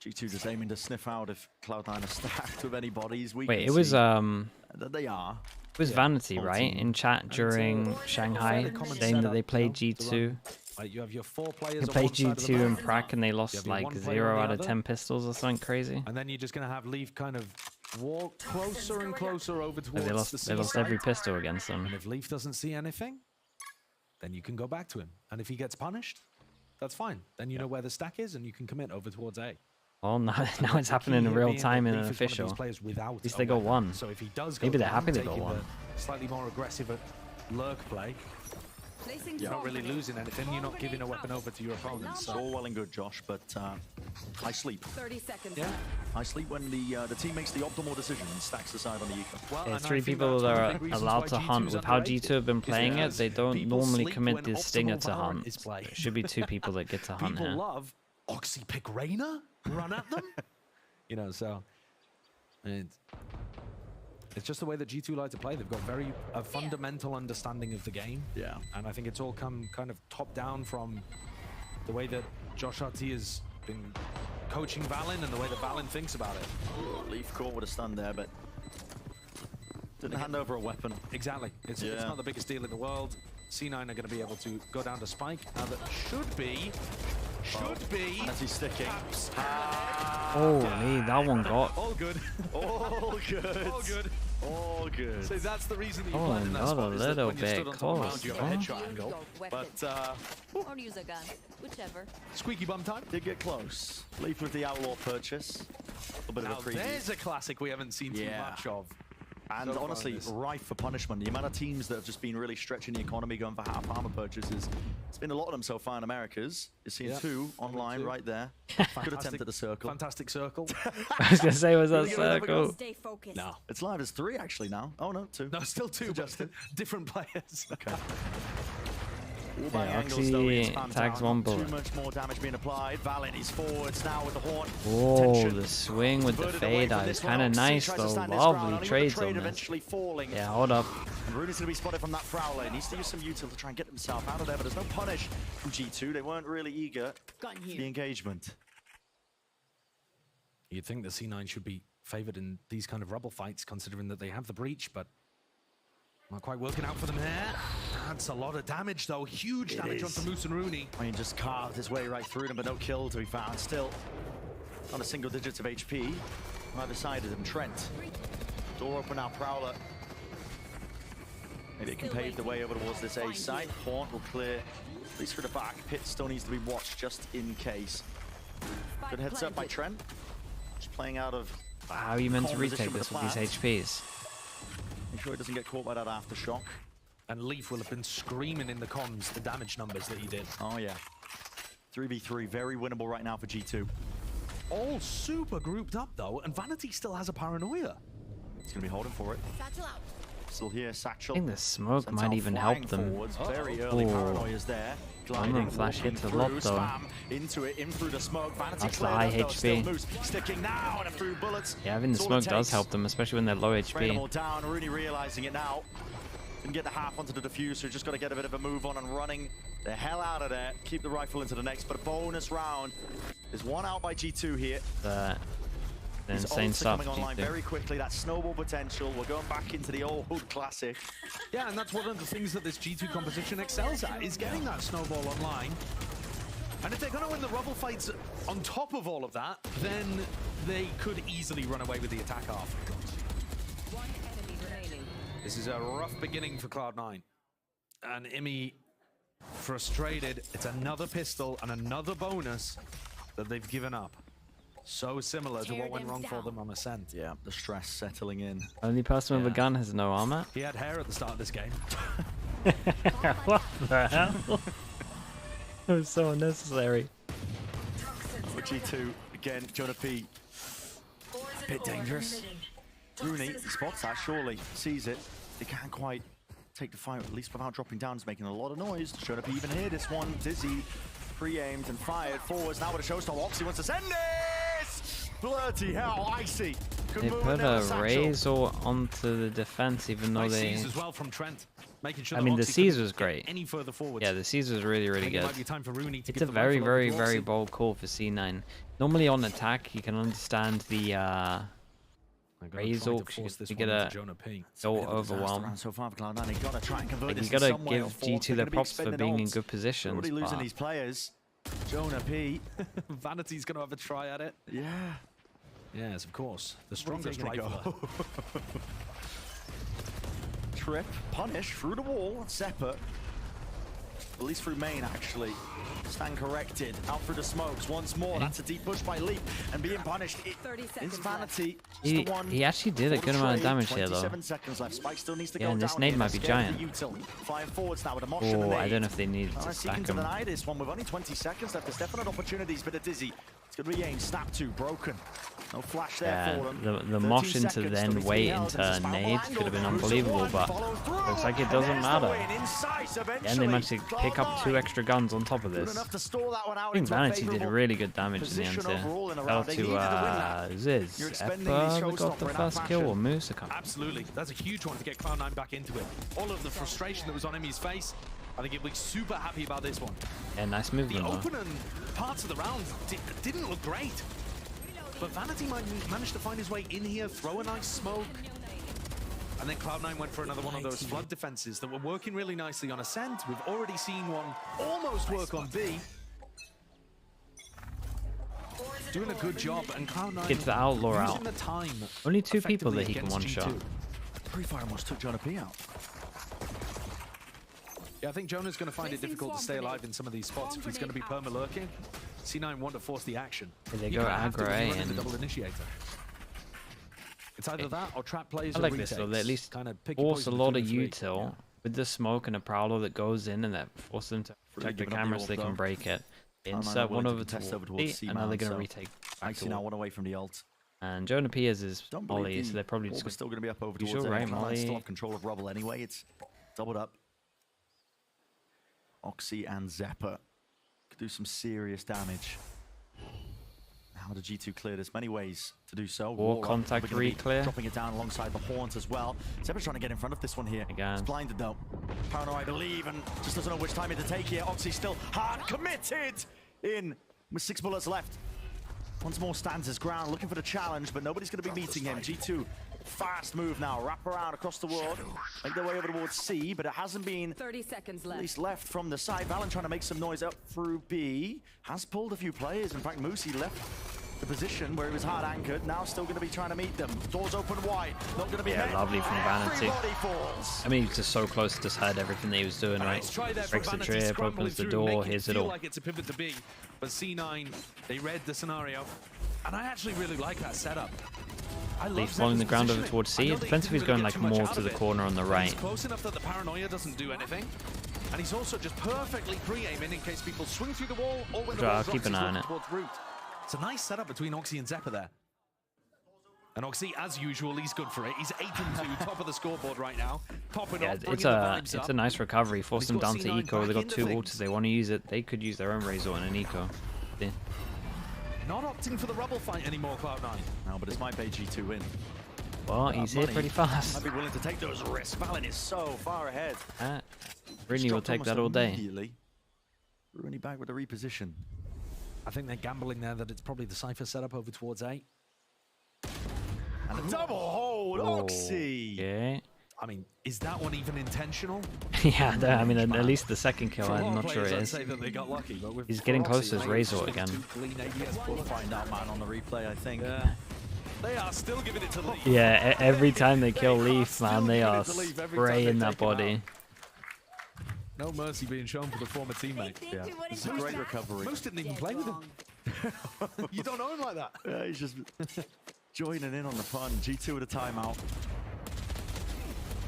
G2 just aiming to sniff out if Cloud9 are stacked with any bodies. Wait, it was that they are. It was Vanity, right? In chat during Shanghai, saying that they played G2. You have your 4 players. They played G2 and Prac, and they lost like 0 out of 10 pistols or something crazy. And then you're just gonna have Leaf kind of walk closer and closer over towards they lost every pistol against them. And if Leaf doesn't see anything, then you can go back to him. And if he gets punished, that's fine. Then you know where the stack is, and you can commit over towards A. Oh, now it's happening in real time in an official. At least they got 1. So if he does maybe they're happy they got 1. Slightly more aggressive at lurk play. You're not really losing anything. You're not giving a weapon over to your opponent. So all well and good, Josh, but I sleep. 30 seconds. Yeah, I sleep when the team makes the optimal decision and stacks the side on the eco. Well, there's 3 people that are allowed to hunt. With how G2 have been playing it, they don't normally commit the stinger to hunt. There should be 2 people that get to hunt here. People love Oxy pick Reyna, run at them. You know, so it's just the way that G2 like to play. They've got a fundamental understanding of the game. Yeah. And I think it's all come kind of top down from the way that Josh RT has been coaching Valen and the way that Valen thinks about it. Leaf caught with a stun there, but didn't hand over a weapon. Exactly. It's not the biggest deal in the world. C9 are going to be able to go down to Spike. Now that should be. As he's sticking. Holy, that one got. All good. All good. All good. All good. So that's the reason that you Oh, played in that spot. a little bit close. You have a headshot angle. But or use a gun, whichever. Squeaky bum time. Did get close. Leaf with the outlaw purchase. A bit of a preview. There's a classic we haven't seen too much of. And so honestly, rife for punishment. The amount of teams that have just been really stretching the economy, going for half armor purchases. It's been a lot of them so far in Americas. You're seeing 2 online right there. Good attempt at the circle. Fantastic circle. I was going to say, was that circle? Stay focused. No. It's live as 3 actually now. Oh no, 2. No, still 2, but different players. Okay. Yeah, Oxy tags 1 bullet. Too much more damage being applied. Valen is forwards now with the horn. Whoa, the swing with the fade out is kind of nice though. Lovely trades on this. Yeah, hold up. And Rooney's going to be spotted from that Prowler. He needs to use some util to try and get himself out of there, but there's no punish from G2. They weren't really eager for the engagement. You'd think the C9 should be favored in these kind of rubble fights, considering that they have the breach, but not quite working out for them here. That's a lot of damage, though. Huge damage onto Moose and Rooney. I mean, just carved his way right through them, but no kill to be found. Still on a single digits of HP. On either side of them, Trent. Door open now, Prowler. Maybe it can pave the way over towards this A side. Haunt will clear, at least for the back. Pit still needs to be watched just in case. Good heads up by Trent. Just playing out of. How are you meant to retake this with these HPs? Make sure he doesn't get caught by that aftershock. And Leaf will have been screaming in the comms the damage numbers that he did. Oh yeah. 3v3, very winnable right now for G2. All super grouped up though, and Vanity still has a paranoia. He's gonna be holding for it. Still here, Satchel. I think the smoke might even help them. Very early paranoia's there. Gliding, flash hits a lot though. Into it, in through the smoke. Vanity that's the high HP. Sticking now and through bullets. Yeah, having the smoke does help them, especially when they're low Spraying them all HP. down, Rooney realizing it now. Can get the half onto the diffuser, just got to get a bit of a move on and running the hell out of there. Keep the rifle into the next, but a bonus round. There's one out by G2 here. The insane stuff. Coming online very quickly, that snowball potential. We're going back into the old hood classic. Yeah, and that's one of the things that this G2 composition excels at, is getting that snowball online. And if they're going to win the rubble fights on top of all of that, then they could easily run away with the attack after. This is a rough beginning for Cloud9. And Imi frustrated. It's another pistol and another bonus that they've given up. So similar to what went wrong for them on Ascent. Yeah, the stress settling in. Only person with a gun has no armor. He had hair at the start of this game. What the hell? That was so unnecessary. For G2, again, Jonah P. A bit dangerous. Rooney spots that, surely, sees it. They can't quite take the fight, at least without dropping down. It's making a lot of noise. Jonah P even hear this one. Dizzy, pre-aimed and fired forwards. Now with a showstop, Oxy wants to send this! Bloody hell, Icy. They put a Razor onto the defense, even though they. As well from Trent, making sure I mean, the C's was great. Any further forward. Yeah, the C's was really, really good. It might be time for Rooney to it's a very, very, very bold call for C9. Normally on attack, you can understand the Razor. You get a so overwhelmed. So far for Cloud9, you gotta try and convert you gotta give G2 their props for being in good positions. Already losing these players. Jonah P. Vanity's gonna have a try at it. Yeah. Yes, of course. The strongest rifler. Trip, punish through the wall. Zephyr, at least through main actually. Stand corrected, out through the smokes once more. That's a deep push by Leap, and being punished is Vanity. He actually did a good amount of damage here though. 27 seconds left. Spike still needs to yeah, go and this down nade here. might be giant. Flying forwards now with a mosh oh, I don't know if they needed to stack to him. deny this one with only 20 seconds left. There's definite opportunities, but a Dizzy. It's going to be aimed. Snap 2, broken. No flash there for them. The mosh into then wait into nades could have been unbelievable, but looks like it doesn't matter. Yeah, and they managed to pick up 2 extra guns on top of this. I think Vanity did really good damage in the end here. Fell to Ziz. Eppa got the first kill, or Moose? Absolutely. That's a huge one to get Cloud9 back into it. All of the frustration that was on Emi's face, I think he'll be super happy about this one. Yeah, nice movement though. The opening parts of the round didn't look great. But Vanity managed to find his way in here, throw a nice smoke. And then Cloud9 went for another one of those flood defenses that were working really nicely on Ascent. We've already seen one almost work on B. Doing a good job, and Cloud9 gets the Outlaw out. The time only 2 people that he can one-shot. Pre-fire almost took Jonah P out. Yeah, I think Jonah's going to find it difficult to stay alive in some of these spots if he's going to be perma-lurking. C9 want to force the action. They go aggro and the double initiator. It's either that or trap plays. I like this though. They at least kind of force a lot of util with the smoke and a prowler that goes in, and that forces them to protect the camera so they can break it. Insert one over towards C, and now they're going to retake. Actually, now one away from the ult. And Jonah P is his Molly, so they're probably just still going to be up over towards right, Molly. Still have control of Rubble anyway. It's doubled up. Oxy and Zephyr could do some serious damage. How did G2 clear this? Many ways to do so. War contact re-clear. Dropping it down alongside the Haunt as well. Zephyr's trying to get in front of this one here. Again. He's blinded though. Parano, I believe, and just doesn't know which time to take here. Oxy still hard committed in with 6 bullets left. Once more stands his ground, looking for the challenge, but nobody's going to be meeting him. G2, fast move now, wrap around across the world, make their way over towards C, but it hasn't been 30 seconds left. At least left from the side. Valen trying to make some noise up through B. Has pulled a few players. In fact, Moosey left the position where he was hard anchored. Now still going to be trying to meet them. Doors open wide. Not going to be hit. Lovely from Vanity. I mean, he's just so close to just heard everything that he was doing, right? Breaks the trip, opens the door, here's it all. Like it's a pivot to B, but C9, they read the scenario. And I actually really like that setup. Leaf following the ground over towards C. It depends if he's going like more to the corner on the right. He's close enough that the paranoia doesn't do anything. And he's also just perfectly pre-aiming in case people swing through the wall or when the wall I'll keep an eye on it. It's a nice setup between Oxy and Zeppa there. And Oxy, as usual, he's good for it. He's 8-2, top of the scoreboard right now. Popping up, it's a nice recovery. Force them down to eco. They got 2 ults. They want to use it. They could use their own Razor and an eco. Yeah. Not opting for the rubble fight anymore, Cloud9. No, but it's my pay G2 win. Well, he's here pretty fast. I'd be willing to take those risks. Valen is so far ahead. Rooney will take that all day. Rooney back with a reposition. I think they're gambling there that it's probably the Cypher setup over towards A. And a double hold, Oxy! Yeah. I mean, is that one even intentional? Yeah, I mean, at least the second kill, I'm not sure it is. Lucky, he's getting close to his Razor again. We'll find out, man, on the replay, I think. They are still giving it to Leaf. Yeah, every time they kill Leaf, man, they are spraying that body. No mercy being shown for the former teammate. Yeah, it's a great recovery. Most didn't even play with him. You don't know him like that. Yeah, he's just joining in on the fun. G2 with a timeout.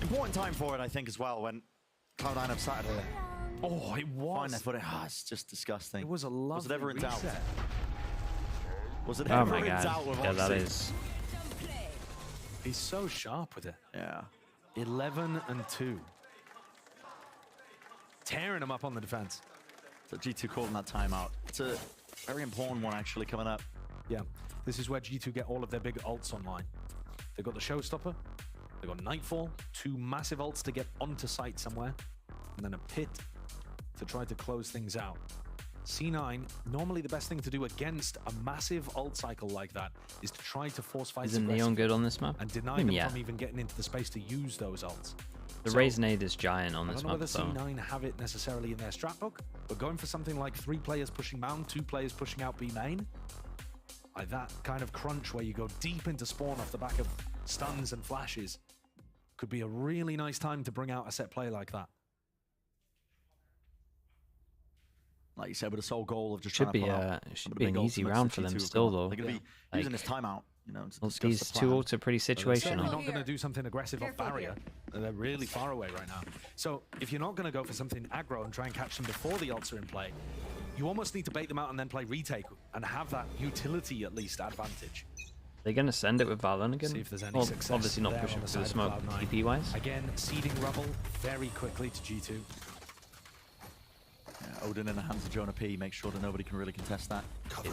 Important time for it, I think, as well, when Cloud9 have started to it was. Find their footing. It's just disgusting. It was a lovely Was it ever in doubt? reset. Was it ever in doubt with Yeah, Oxy? that is. He's so sharp with it. Yeah. 11-2. Tearing him up on the defense. So G2 calling that timeout. It's a very important one, actually, coming up. Yeah. This is where G2 get all of their big ults online. They've got the Showstopper. They've got Nightfall, 2 massive ults to get onto site somewhere, and then a pit to try to close things out. C9, normally the best thing to do against a massive ult cycle like that is to try to force fights Isn't Neon good on this map? and deny them from even getting into the space to use those ults. The Raze nade is giant on this I don't know map, whether C9 have it necessarily in their strat book, but going for something like 3 players pushing mound, 2 players pushing out B main, like that kind of crunch where you go deep into spawn off the back of stuns and flashes, could be a really nice time to bring out a set play like that. Like you said, with the sole goal of just should trying be to should be an easy round for them still, though. They're going to be using this timeout, you know, to discuss these the 2 plan. ults are pretty situational. They're not going to do something aggressive off barrier. They're really far away right now. So if you're not going to go for something aggro and try and catch them before the ults are in play, you almost need to bait them out and then play retake and have that utility at least advantage. They're going to send it with Valen again? See if there's any success. Obviously not pushing through the smoke TP-wise. Again, seeding rubble very quickly to G2. Yeah, Odin in the hands of Jonah P. Make sure that nobody can really contest that.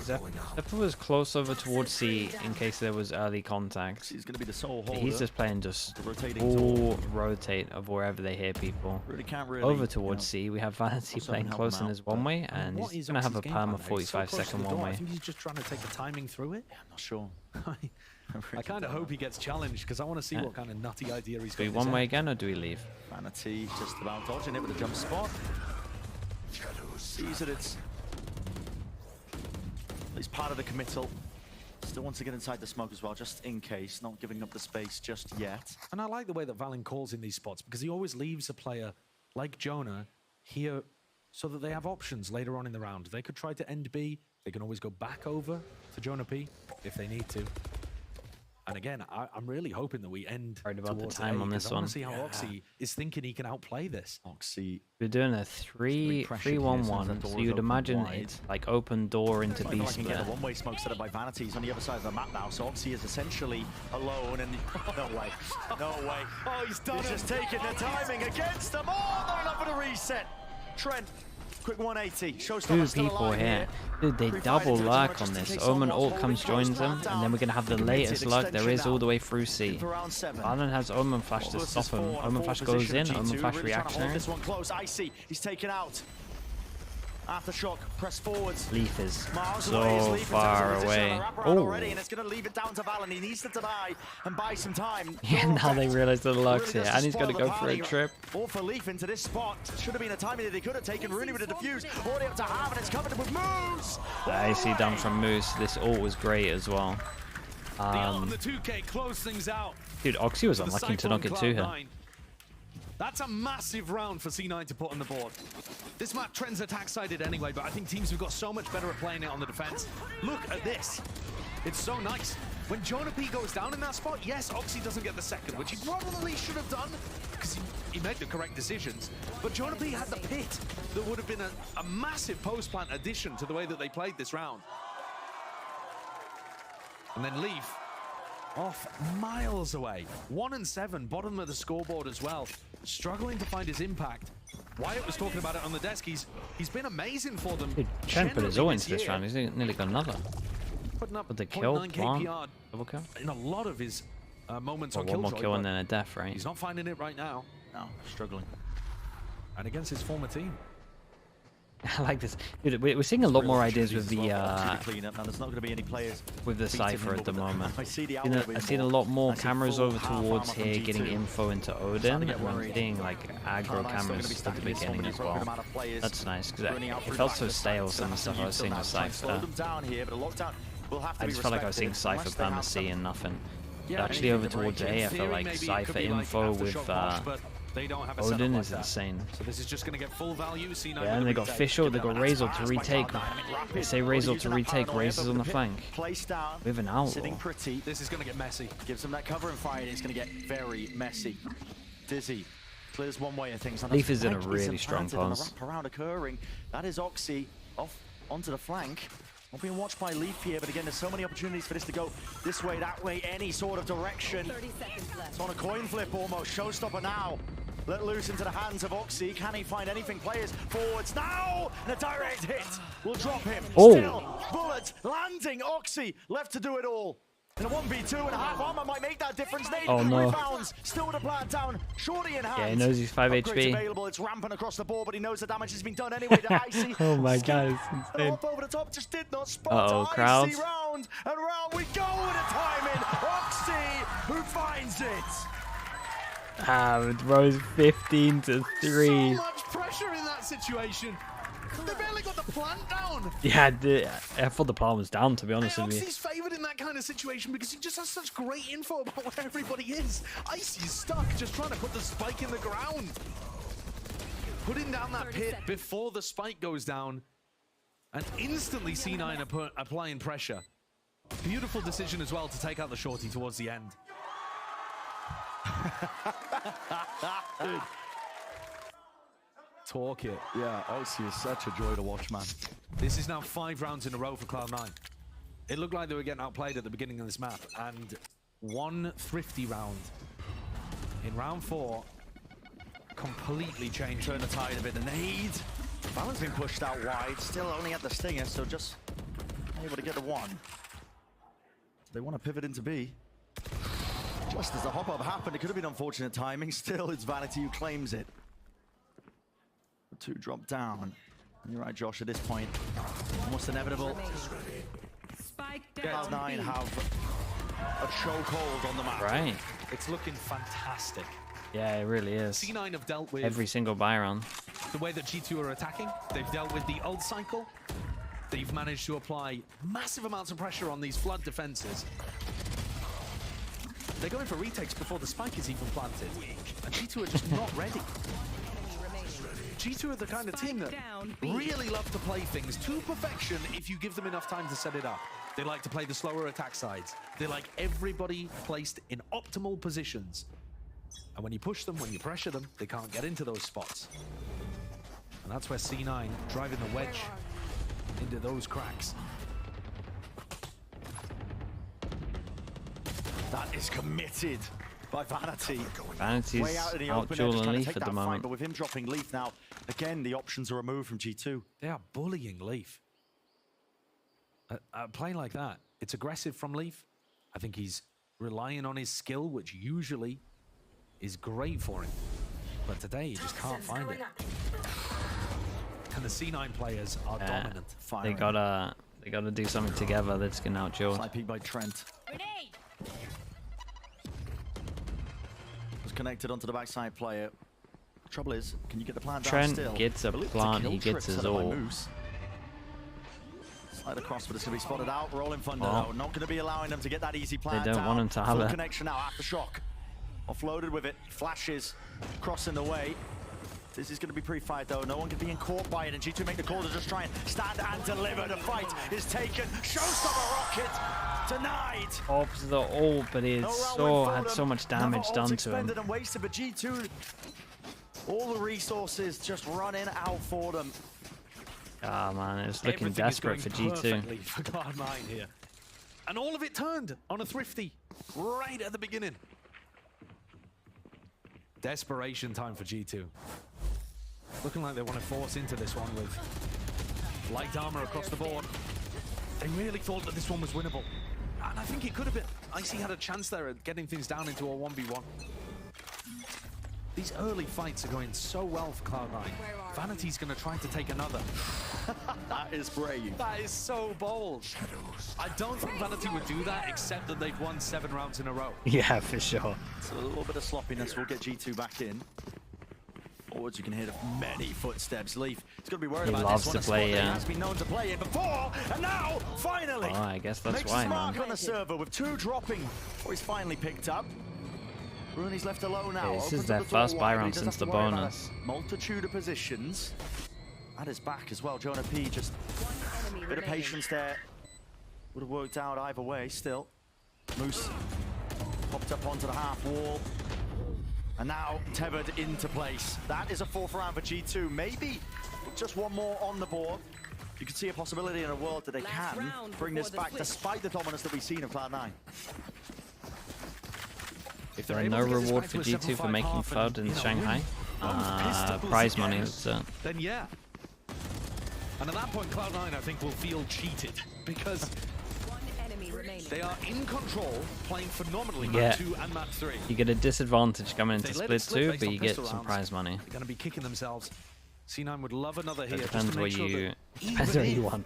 Zephyr was close over towards C in case there was early contact. He's going to be the sole holder. He's just playing full rotate of wherever they hear people. Really can't really, over towards C, we have Vanity playing close in his one-way, and he's going to have a perma 45-second one-way. I think he's just trying to take the timing through it. Yeah, I'm not sure. I kind of hope he gets challenged because I want to see what kind of nutty idea he's got. Do we one-way again, or do we leave? Vanity just about dodging it with a jump spot. Sees that it's at least part of the committal. Still wants to get inside the smoke as well, just in case, not giving up the space just yet. And I like the way that Valen calls in these spots because he always leaves a player like Jonah here so that they have options later on in the round. They could try to end B. They can always go back over to Jonah P if they need to. And again, I'm really hoping that we end right about the towards time A, on this I one. want to see how Oxy is thinking he can outplay this. Oxy. We're doing a 3-1-1, so you'd imagine it's like open door into B split. split. Get a one-way smoke set up by Vanity. He's on the other side of the map now, so Oxy is essentially alone. And no way, no way. Oh, he's done He's just taking the timing against them. Oh, not enough for the reset. Trent. Quick 180. 2 people here. Dude, they double lurk on this. Omen ult comes, joins them, and then we're going to have the latest lurk there is all the way through C. Valen has Omen Flash to stop him. Omen Flash goes in, Omen Flash reactionary. This one close. Icy. He's taken out. Aftershock, press forwards. Leaf is so far away. Oh. And it's going to leave it down to Valen. He needs to deny and buy some time. Yeah, now they realize the luck's here, and he's got to go for a trip. All for Leaf into this spot. Should have been a timing that they could have taken. Rooney with a defuse. Already up to half, and it's covered with Moose. The AC done from Moose. This ult was great as well. The ult the 2K close things out. Dude, Oxy was unlucky to not get to her. That's a massive round for C9 to put on the board. This map trends attack-sided anyway, but I think teams have got so much better at playing it on the defense. Look at this. It's so nice. When Jonah P goes down in that spot, yes, Oxy doesn't get the second, which he probably should have done because he made the correct decisions. But Jonah P had the pit that would have been a massive post-plant addition to the way that they played this round. And then Leaf off miles away. 1 and 7, bottom of the scoreboard as well. Struggling to find his impact. Wyatt was talking about it on the desk. He's been amazing for them. Dude, Chen put his all into this round. He's nearly got another. Putting up with the kill, KPR double kill. In a lot of his moments on one more Killjoy, kill and then a death, right? He's not finding it right now. No, struggling. And against his former team. I like this. Dude, we're seeing a lot more ideas with the there's not going to be any players with the Cypher at the moment. I've seen a lot more cameras over towards here, getting info into Odin, and I'm seeing like aggro cameras at the beginning as well. That's nice because it felt so stale. Some of the stuff I was seeing with Cypher. I just felt like I was seeing Cypher perma-C and nothing. But actually over towards A, I felt like Cypher info with Odin is insane. So this is just going to get full value. C9 yeah, and they got Fisher, they got Razor to retake. They say Razor to retake, Razor's on the flank. With an outlaw. Sitting pretty. This is going to get messy. Gives them that cover and fire, and it's going to get very messy. Dizzy clears one way of things. Leaf is in a really strong pose. Around occurring. That is Oxy off onto the flank. Not being watched by Leaf here, but again, there's so many opportunities for this to go this way, that way, any sort of direction. 30 seconds left. It's on a coin flip almost. Showstopper now. Let loose into the hands of Oxy. Can he find anything? Players forwards now! And a direct hit will drop him. Oh. Still, bullets landing. Oxy left to do it all. And a 1v2 and a half armor might make that difference. Oh no. Rebounds. Still with a plant down. Shorty in hand. Yeah, he knows he's 5 HP. Available. It's rampant across the board, but he knows the damage has been done anyway to Icy. Oh my god, it's insane. Up over the top, just did not spot crowds. Icy round. And round we go with a timing. Oxy who finds it. It rose 15 to 3. So much pressure in that situation. They barely got the plant down. Yeah, I thought the plant was down, to be honest with you. Oxy's favored in that kind of situation because he just has such great info about where everybody is. Icy's stuck, just trying to put the spike in the ground. Putting down that pit before the spike goes down, and instantly C9 applying pressure. Beautiful decision as well to take out the shorty towards the end. Talk it. Yeah, Oxy is such a joy to watch, man. This is now 5 rounds in a row for Cloud9. It looked like they were getting outplayed at the beginning of this map, and one thrifty round in round 4 completely changed. Turn the tide a bit. The nade. Valen's been pushed out wide, still only at the stinger, so just able to get the one. They want to pivot into B. Just as the hop-up happened, it could have been unfortunate timing. Still, it's Vanity who claims it. The 2 drop down. And you're right, Josh, at this point, almost inevitable. Cloud9 have a chokehold on the map. Right. It's looking fantastic. Yeah, it really is. C9 have dealt with every single buy round. The way that G2 are attacking, they've dealt with the ult cycle. They've managed to apply massive amounts of pressure on these flood defenses. They're going for retakes before the spike is even planted. And G2 are just not ready. G2 are the kind of team that really love to play things to perfection if you give them enough time to set it up. They like to play the slower attack sides. They like everybody placed in optimal positions. And when you push them, when you pressure them, they can't get into those spots. And that's where C9 driving the wedge into those cracks. That is committed by Vanity. Vanity's way out in the out dueling Leaf at the moment. Fight, but with him dropping Leaf now, again, the options are removed from G2. They are bullying Leaf. Playing like that, it's aggressive from Leaf. I think he's relying on his skill, which usually is great for him. But today, he just can't find it. and the C9 players are dominant. They gotta do something together that's gonna outchill. Slight peek by Trent. Was connected onto the backside player. Trouble is, can you get the plant down still? Trent gets a plant, he gets his ult. Slide across, but it's going to be spotted out. Rolling Thunder, though. Not going to be allowing them to get that easy plant. They don't want him to have it. Connection now, Aftershock. Offloaded with it. Flashes crossing the way. This is going to be pre-fight, though. No one can be caught by it. And G2 make the call to just try and stand and deliver. The fight is taken. Showstopper Rocket denied. Off the ult, but he had so much damage done to him. And wasted, but G2, all the resources just running out for them. Ah, man, it's looking desperate for G2. For Cloud9 here. And all of it turned on a Thrifty right at the beginning. Desperation time for G2. Looking like they want to force into this one with light armor across the board. They really thought that this one was winnable. And I think it could have been. Icy had a chance there at getting things down into a 1v1. These early fights are going so well for Cloud9. Vanity's going to try to take another. That is brave. That is so bold. I don't think Vanity would do that, except that they've won 7 rounds in a row. Yeah, for sure. So a little bit of sloppiness will get G2 back in. Forwards, you can hear many footsteps. Leaf is going to be worried about this one. He loves to play, He has been known to play it before, and now, finally, oh, I guess that's makes why, his mark man. on the server with 2 dropping, or he's finally picked up. Rooney's left alone now. Okay, this is their first buy round since the bonus. Multitude of positions. At his back as well. Jonah P just a bit of patience there. Would have worked out either way still. Moose popped up onto the half wall. And now tethered into place. That is a 4th round for G2. Maybe just one more on the board. You can see a possibility in a world that they can bring this back despite the dominance that we've seen of Cloud9. If there are no reward for G2 for making third in Shanghai, prize money, that's it. Then yeah. And at that point, Cloud9, I think, will feel cheated because they are in control, playing phenomenally map 2 and map 3. You get a disadvantage coming into split 2, but you get some prize money. They're going to be kicking themselves. C9 would love another here. Depends what you want.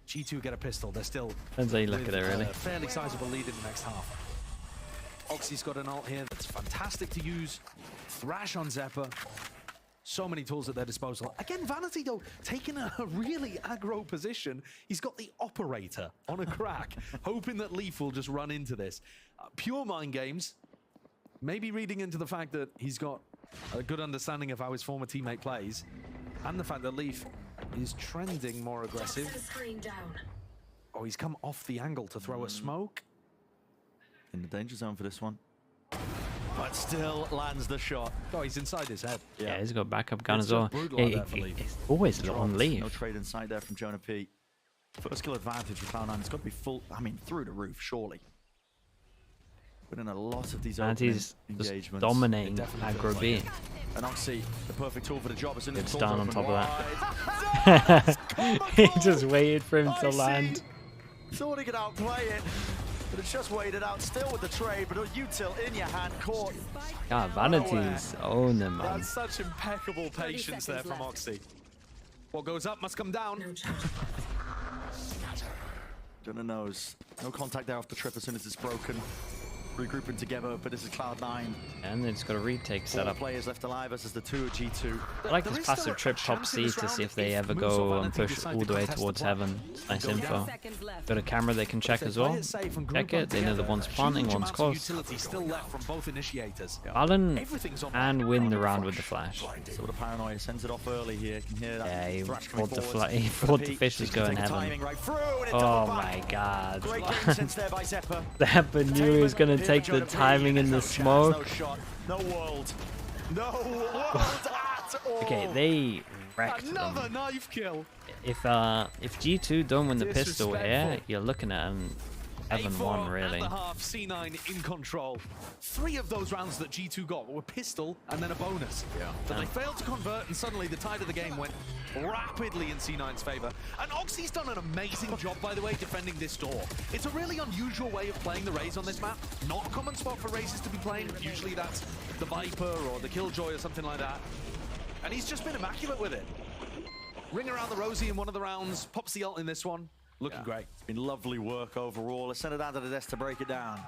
G2 get a pistol. They're still depends how you look at it, really. Fairly sizable lead in the next half. Oxy's got an ult here that's fantastic to use. Thrash on Zephyr. So many tools at their disposal. Again, Vanity, though, taking a really aggro position. He's got the operator on a crack, hoping that Leaf will just run into this. Pure mind games. Maybe reading into the fact that he's got a good understanding of how his former teammate plays, and the fact that Leaf is trending more aggressive. Oh, he's come off the angle to throw a smoke. In the danger zone for this one. But still lands the shot. Oh, he's inside his head. Yeah, he's got backup gun as well. It's always on Leaf. No trade in sight there from Jonah P. First kill advantage for Cloud9. It's got to be full, I mean, through the roof, surely. But in a lot of these engagements. Dominating aggro B. And Oxy, the perfect tool for the job. As soon as it's down on top of that. He just waited for him to land. Thought he could outplay it. But it's just waited out, still with the trade, but a util in your hand, caught. God, Vanity's own them, man. That's such impeccable patience there from Oxy. What goes up must come down. Jonah knows. No contact there off the trip as soon as it's broken. Regrouping together, but this is Cloud9. And it's got a retake set up. Players left alive versus the 2 of G2. I like this passive trip top C to see if they ever go and push all the way towards heaven. It's nice info. Got a camera they can check as well. Check it. They know the one's planting, one's close. Alan and win the round with the flash. So the paranoia sends it off early here. You can hear that. Yeah, he thought the fish was going heaven. Oh my god. Zephyr knew he was going to take the timing in the smoke. No world. No world at all. Okay, they wrecked Another them. knife kill. If G2 don't win the pistol here, you're looking at an 7-1 really. At the half, C9 in control. 3 of those rounds that G2 got were pistol and then a bonus. But they failed to convert, and suddenly the tide of the game went rapidly in C9's favor. And Oxy's done an amazing job, by the way, defending this door. It's a really unusual way of playing the Raze on this map. Not a common spot for Razes to be playing. Usually that's the Viper or the Killjoy or something like that. And he's just been immaculate with it. Ring around the Rosie in one of the rounds, pops the ult in this one. Looking great. It's been lovely work overall. Let's send it down to the desk to break it down.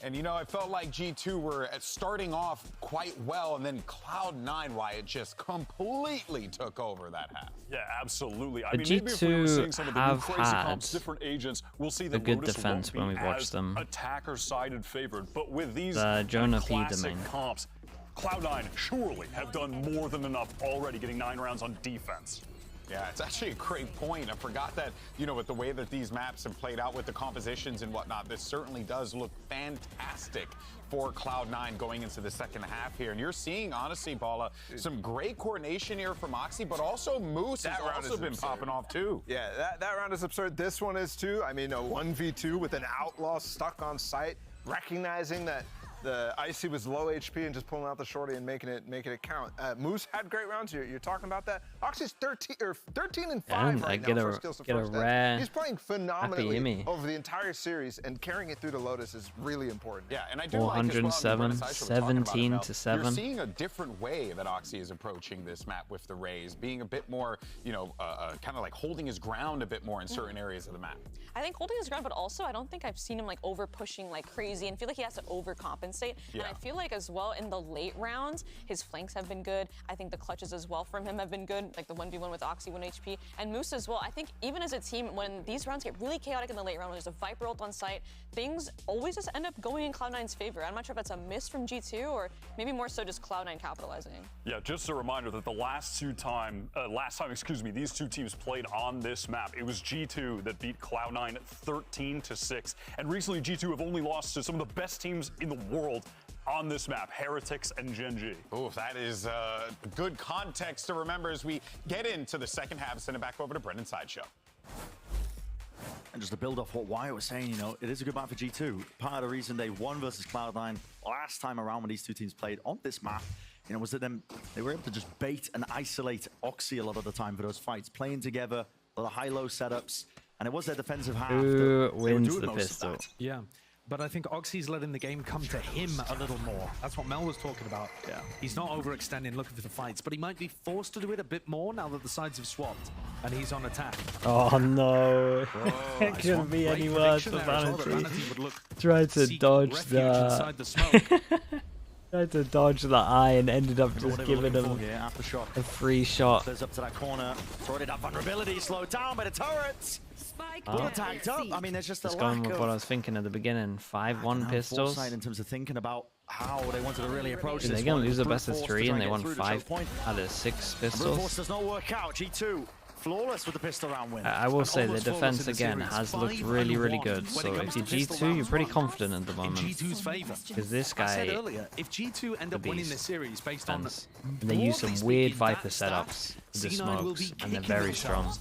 And, you know, it felt like G2 were starting off quite well, and then Cloud9, Wyatt, just completely took over that half. Yeah, absolutely. I The mean, maybe if we were seeing some of the new have crazy had comps, different agents, we'll see that good Lotus defense won't when be we watched as them. attacker-sided favored. But with these Jonah P classic domain. comps, Cloud9 surely have done more than enough already, getting 9 rounds on defense. Yeah, it's actually a great point. I forgot that, you know, with the way that these maps have played out with the compositions and whatnot, this certainly does look fantastic for Cloud9 going into the second half here. And you're seeing, honestly, Bala, some great coordination here from Oxy, but also Moose has also been popping off too. Yeah, that round is absurd. This one is too. I mean, a 1v2 with an outlaw stuck on site, recognizing that the Icy was low HP and just pulling out the shorty and making it count. Moose had great rounds. You're talking about that. Oxy's 13 and 5 right now. Get a rare. He's playing phenomenally over the entire series, and carrying it through to Lotus is really important. Yeah, and I do 407, 17 to 7. You're seeing a different way that Oxy is approaching this map with the Rays, being a bit more, you know, kind of like holding his ground a bit more in certain areas of the map. I think holding his ground, but also I don't think I've seen him like over pushing like crazy and feel like he has to overcompensate. And I feel like as well in the late rounds, his flanks have been good. I think the clutches as well from him have been good, like the 1v1 with Oxy, 1 HP, and Moose as well. I think even as a team, when these rounds get really chaotic in the late round, when there's a Viper ult on site, things always just end up going in Cloud9's favor. I'm not sure if that's a miss from G2 or maybe more so just Cloud9 capitalizing. Yeah, just a reminder that the last time, these two teams played on this map, it was G2 that beat Cloud9 13-6. And recently G2 have only lost to some of the best teams in the world on this map, Heretics and Gen G. Oh, that is good context to remember as we get into the second half. Send it back over to Brendan Sideshow. And just to build off what Wyatt was saying, you know, it is a good map for G2. Part of the reason they won versus Cloud9 last time around when these two teams played on this map, you know, was that they were able to just bait and isolate Oxy a lot of the time for those fights, playing together, a lot of high-low setups, and it was their defensive half. Who wins the pistol? Yeah. But I think Oxy's letting the game come to him a little more. That's what Mel was talking about. Yeah. He's not overextending, looking for the fights, but he might be forced to do it a bit more now that the sides have swapped and he's on attack. Oh no. It couldn't be any worse for Vanity. Tried to dodge that. Tried to dodge the eye and ended up just giving him a free shot. Goes up to that corner, throwing it up, vulnerability, slowed down by the turrets. Tagged up. I mean, there's just a lack going with of what I was thinking at the beginning. 5-1 pistols. In terms of thinking about how they wanted to really approach this. They're going to lose a best of 3 and they won 5 out of 6 pistols. Force does not work out. G2 flawless with the pistol round win. I will say the defense again has looked really, really good. So if you're G2, you're pretty confident at the moment. Because this guy, I said earlier, if G2 end up winning this series based on, and they use some weird Viper setups with the smokes, and they're very strong.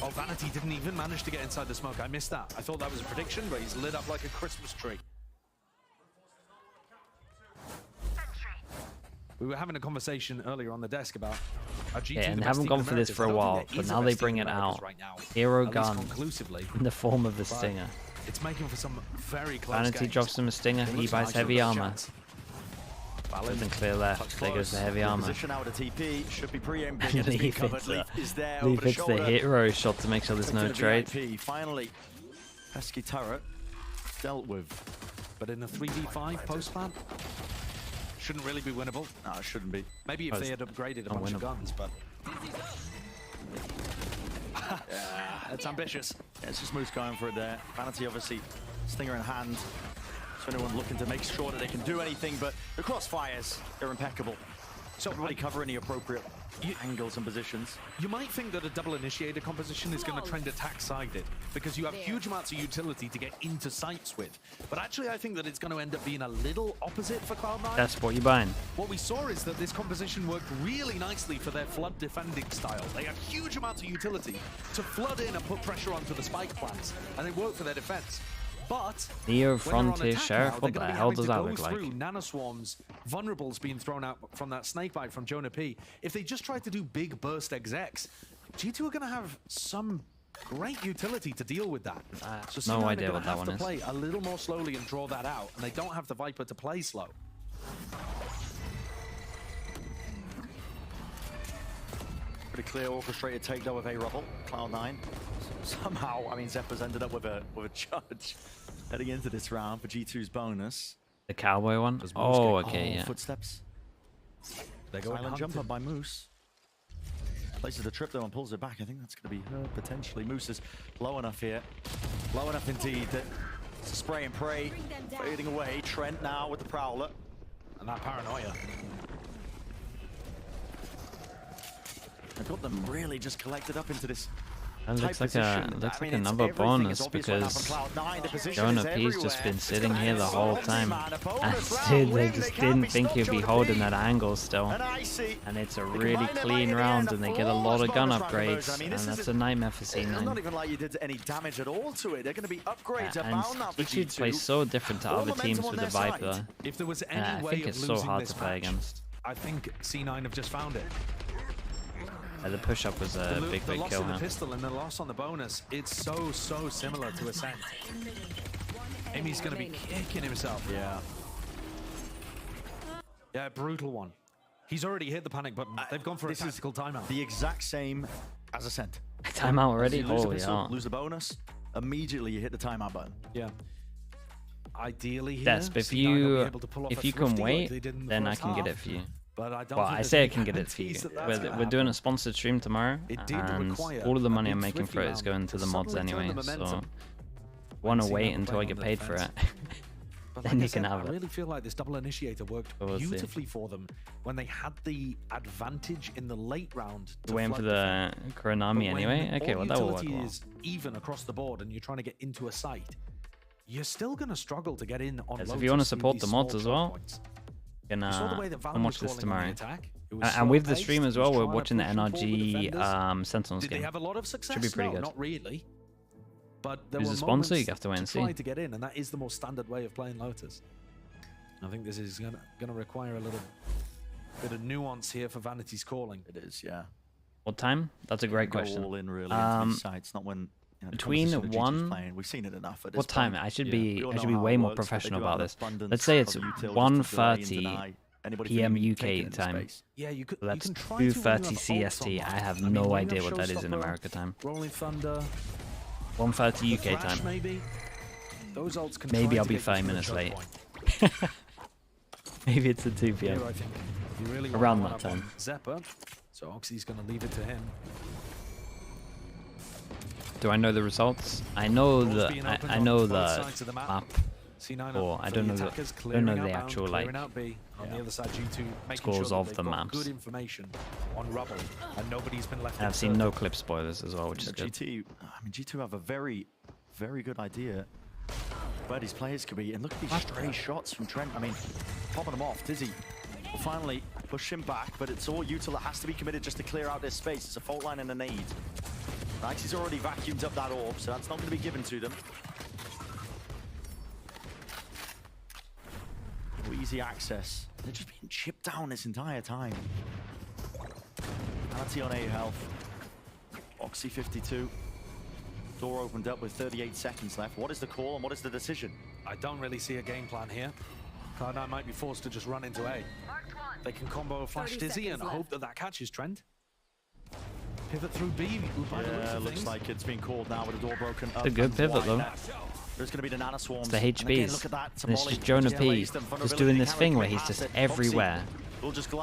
Oh, Vanity didn't even manage to get inside the smoke. I missed that. I thought that was a prediction, but he's lit up like a Christmas tree. We were having a conversation earlier on the desk about how G2 and they haven't gone for this for a while, but now they bring it out. Hero gun in the form of the Stinger. It's making for some very close Vanity games. drops him a Stinger, he buys heavy armor. Doesn't clear left, there goes the heavy armor. TP should be preempted. And Leaf hits the hero shot to make sure there's no trade. Finally, pesky turret dealt with. But in a 3v5 post plan, shouldn't really be winnable. No, it shouldn't be. Maybe if they had upgraded a bunch of guns, but... Yeah, that's ambitious. Yeah, it's just Moose going for it there. Vanity obviously Stinger in hand. So anyone looking to make sure that they can do anything, but the crossfires, they're impeccable. So really cover any appropriate angles and positions. You might think that a double initiator composition is going to trend attack-sided, because you have huge amounts of utility to get into sites with. But actually, I think that it's going to end up being a little opposite for Cloud9. That's what you're buying. What we saw is that this composition worked really nicely for their flood defending style. They have huge amounts of utility to flood in and put pressure onto the spike plants, and it worked for their defense. But Neo Frontier Sheriff, what the hell does that look like? Nanoswarms, vulnerables being thrown out from that snakebite from Jonah P. If they just try to do big burst execs, G2 are going to have some great utility to deal with that. So no idea what that one is. Play a little more slowly and draw that out, and they don't have the Viper to play slow. Pretty clear orchestrated takedown with a rubble. Cloud9. Somehow, I mean, Zephyr's ended up with a judge heading into this round for G2's bonus. The cowboy one? Oh, okay, yeah. Footsteps. They go Silent jump up by Moose. Places the trip though and pulls it back. I think that's going to be her potentially. Moose is low enough here. Low enough indeed that it's a spray and pray. Fading away. Trent now with the Prowler. And that paranoia. I've got them really just collected up into this. That looks like another bonus because Jonah P's just been sitting here the whole time. And they just didn't think he'd be holding that angle still. And it's a really clean round and they get a lot of gun upgrades. And that's a nightmare for C9. It's not even like you did any damage at all to it. They're going to be upgrades abound now for G2 G2. plays so different to other teams with the Viper. If there was any way I think it's so hard to play against. I think C9 have just found it. The push-up was a big the loss kill on the now. pistol and the loss on the bonus, it's so similar to Ascent. Amy's going to be kicking himself. Yeah. Yeah, brutal one. He's already hit the panic button. They've gone for a tactical timeout. The exact same as Ascent. Timeout already? Holy hell. Lose the bonus, immediately you hit the timeout button. Yeah. Ideally here, yes, but if you can wait, then I can get it for you. But I don't well, I say I can get it for you. We're doing a sponsored stream tomorrow, and all of the money I'm making for it is going to the mods anyway, so want to wait until I get paid for it. Then you can have it. I really feel like this double initiator worked beautifully for them when they had the advantage in the late round. You're waiting for the Kuronami anyway? Okay, well that will work well. Is even across the board and you're trying to get into a site, you're still going to struggle to get in on if you want to support the mods as well, can watch this tomorrow. And with the stream as well, we're watching the NRG Sentinels game. Did they have a lot of success? Should be pretty good. Not really. But who's the sponsor? You have to wait and see. Try to get in, and that is the more standard way of playing Lotus. I think this is going to require a little bit of nuance here for Vanity's calling. It is, yeah. What time? That's a great question. All in really into these sites, not when. Between we've seen it enough. What time? I should be way more professional about this. Let's say it's 1:30 p.m. UK time. Yeah, you could. Let's do 2:30 CST. I have no idea what that is in America time. Rolling Thunder. 1:30 UK time. Maybe. Those ults can maybe I'll be 5 minutes late. Maybe it's at 2 p.m. Around that time. Zephyr. So Oxy's going to leave it to him. Do I know the results? I know the map. Or I don't know the actual like scores of the maps. Good information on Rubble, and nobody's been left. And I've seen no clip spoilers as well, which is good. G2 have a very, very good idea where these players could be. And look at these stray shots from Trent. I mean, popping them off. Dizzy will finally push him back, but it's all Util that has to be committed just to clear out this space. It's a fault line and a nade. Right, he's already vacuumed up that orb, so that's not going to be given to them. No easy access. They're just being chipped down this entire time. Penalty on A health. Oxy 52. Door opened up with 38 seconds left. What is the call and what is the decision? I don't really see a game plan here. Cloud9 might be forced to just run into A. They can combo a flash Dizzy and hope that catches Trent. Pivot through B. Yeah, looks like it's been called now with the door broken up. It's a good pivot though. There's going to be the Nana Swarms. It's the HBs. And it's just Jonah P just doing this thing where he's just everywhere.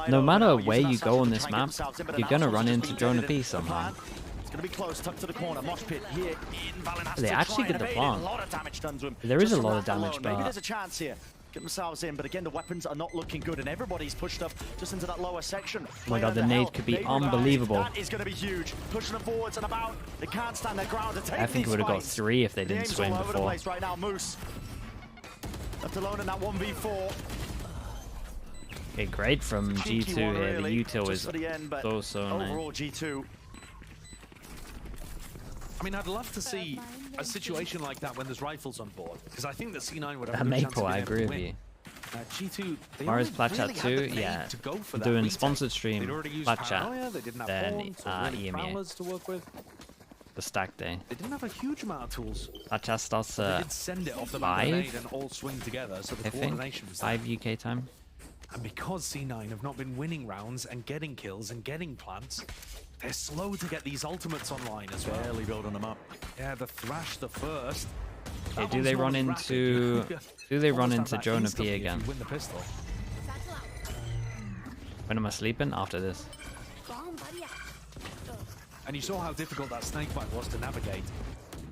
No matter where you go on this map, you're going to run into Jonah P somehow. It's going to be close, tucked to the corner. Mosh pit here in Valenasta. They actually get the plant. There is a lot of damage, but maybe there's a chance here. Get themselves in, but again, the weapons are not looking good, and everybody's pushed up just into that lower section. Oh my god, the nade could be unbelievable. That is going to be huge. Pushing them forwards and about. They can't stand their ground to take I think it would have got 3 if they didn't swing all over the before. place right now. Moose left alone in that 1v4. Okay, great from G2 here. The util is so nice. Overall, G2. I mean, I'd love to see a situation like that when there's rifles on board, because I think that C9 would have a good chance of being able to win. G2, Mars Plat Chat 2, yeah. Doing sponsored stream, Plat Chat, then EMEA. To work with. The stack day. They didn't have a huge amount of tools. Plat Chat starts at 5, and all swing together, so the coordination was 5 UK time. And because C9 have not been winning rounds and getting kills and getting plants, They're slow to get these ultimates online as well. Barely building them up. Yeah, the Thrash, the first. Okay, do they run into Jonah P again? Win the pistol. When am I sleeping? After this. And you saw how difficult that snakebite was to navigate.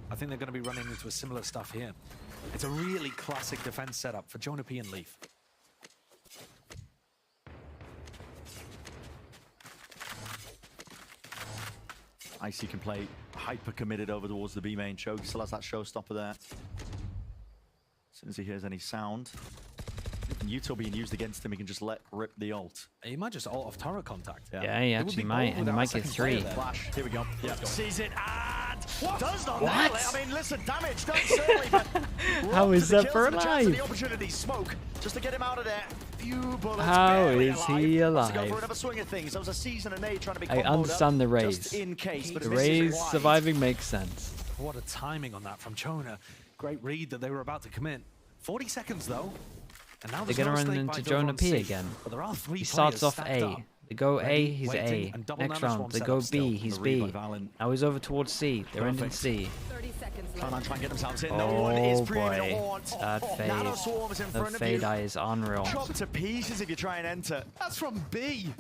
I think they're going to be running into a similar stuff here. It's a really classic defense setup for Jonah P and Leaf. Icy can play hyper committed over towards the B main. Choke still has that showstopper there. As soon as he hears any sound, Util being used against him, he can just let rip the ult. He might just ult off turret contact. Yeah, he actually might, and he might get 3. Flash, here we go. Yeah. Sees it and does not what? nail it. I mean, listen, damage done certainly, but how is that for alive? The alive? opportunity, smoke, just to get him out of there. Few bullets. How is he alive? Go for another swing of things. That was a season and trying to be I understand the raise. Just in case, but the raise surviving makes sense. What a timing on that from Jonah. Great read that they were about to commit. 40 seconds though. And now they're going to run into Jonah P again. He starts off A. They go A, he's A. Next round, they go B, he's B. Now he's over towards C. They're ending C. Trying to get themselves in. Oh boy, that fade. The fade eye is unreal. Chopped to pieces if you try and enter. That's from B.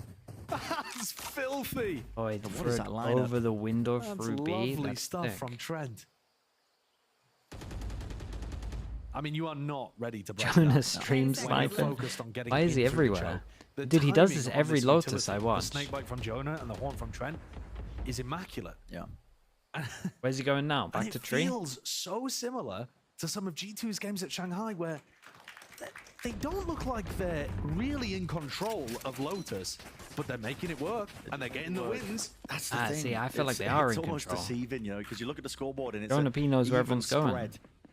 That's filthy. Oh, he threw it over the window through B. Lovely stuff from Trent. I mean, you are not ready to break Jonah stream sniping. Why is he everywhere? Dude, he does this every Lotus I watch. The snakebite from Jonah and the horn from Trent is immaculate. Yeah. Where's he going now? Back to tree? It feels so similar to some of G2's games at Shanghai where they don't look like they're really in control of Lotus, but they're making it work and they're getting the wins. That's the thing. See, I feel like they are in control. It's almost deceiving, you know, because you look at the scoreboard and it's Jonah P knows where everyone's going.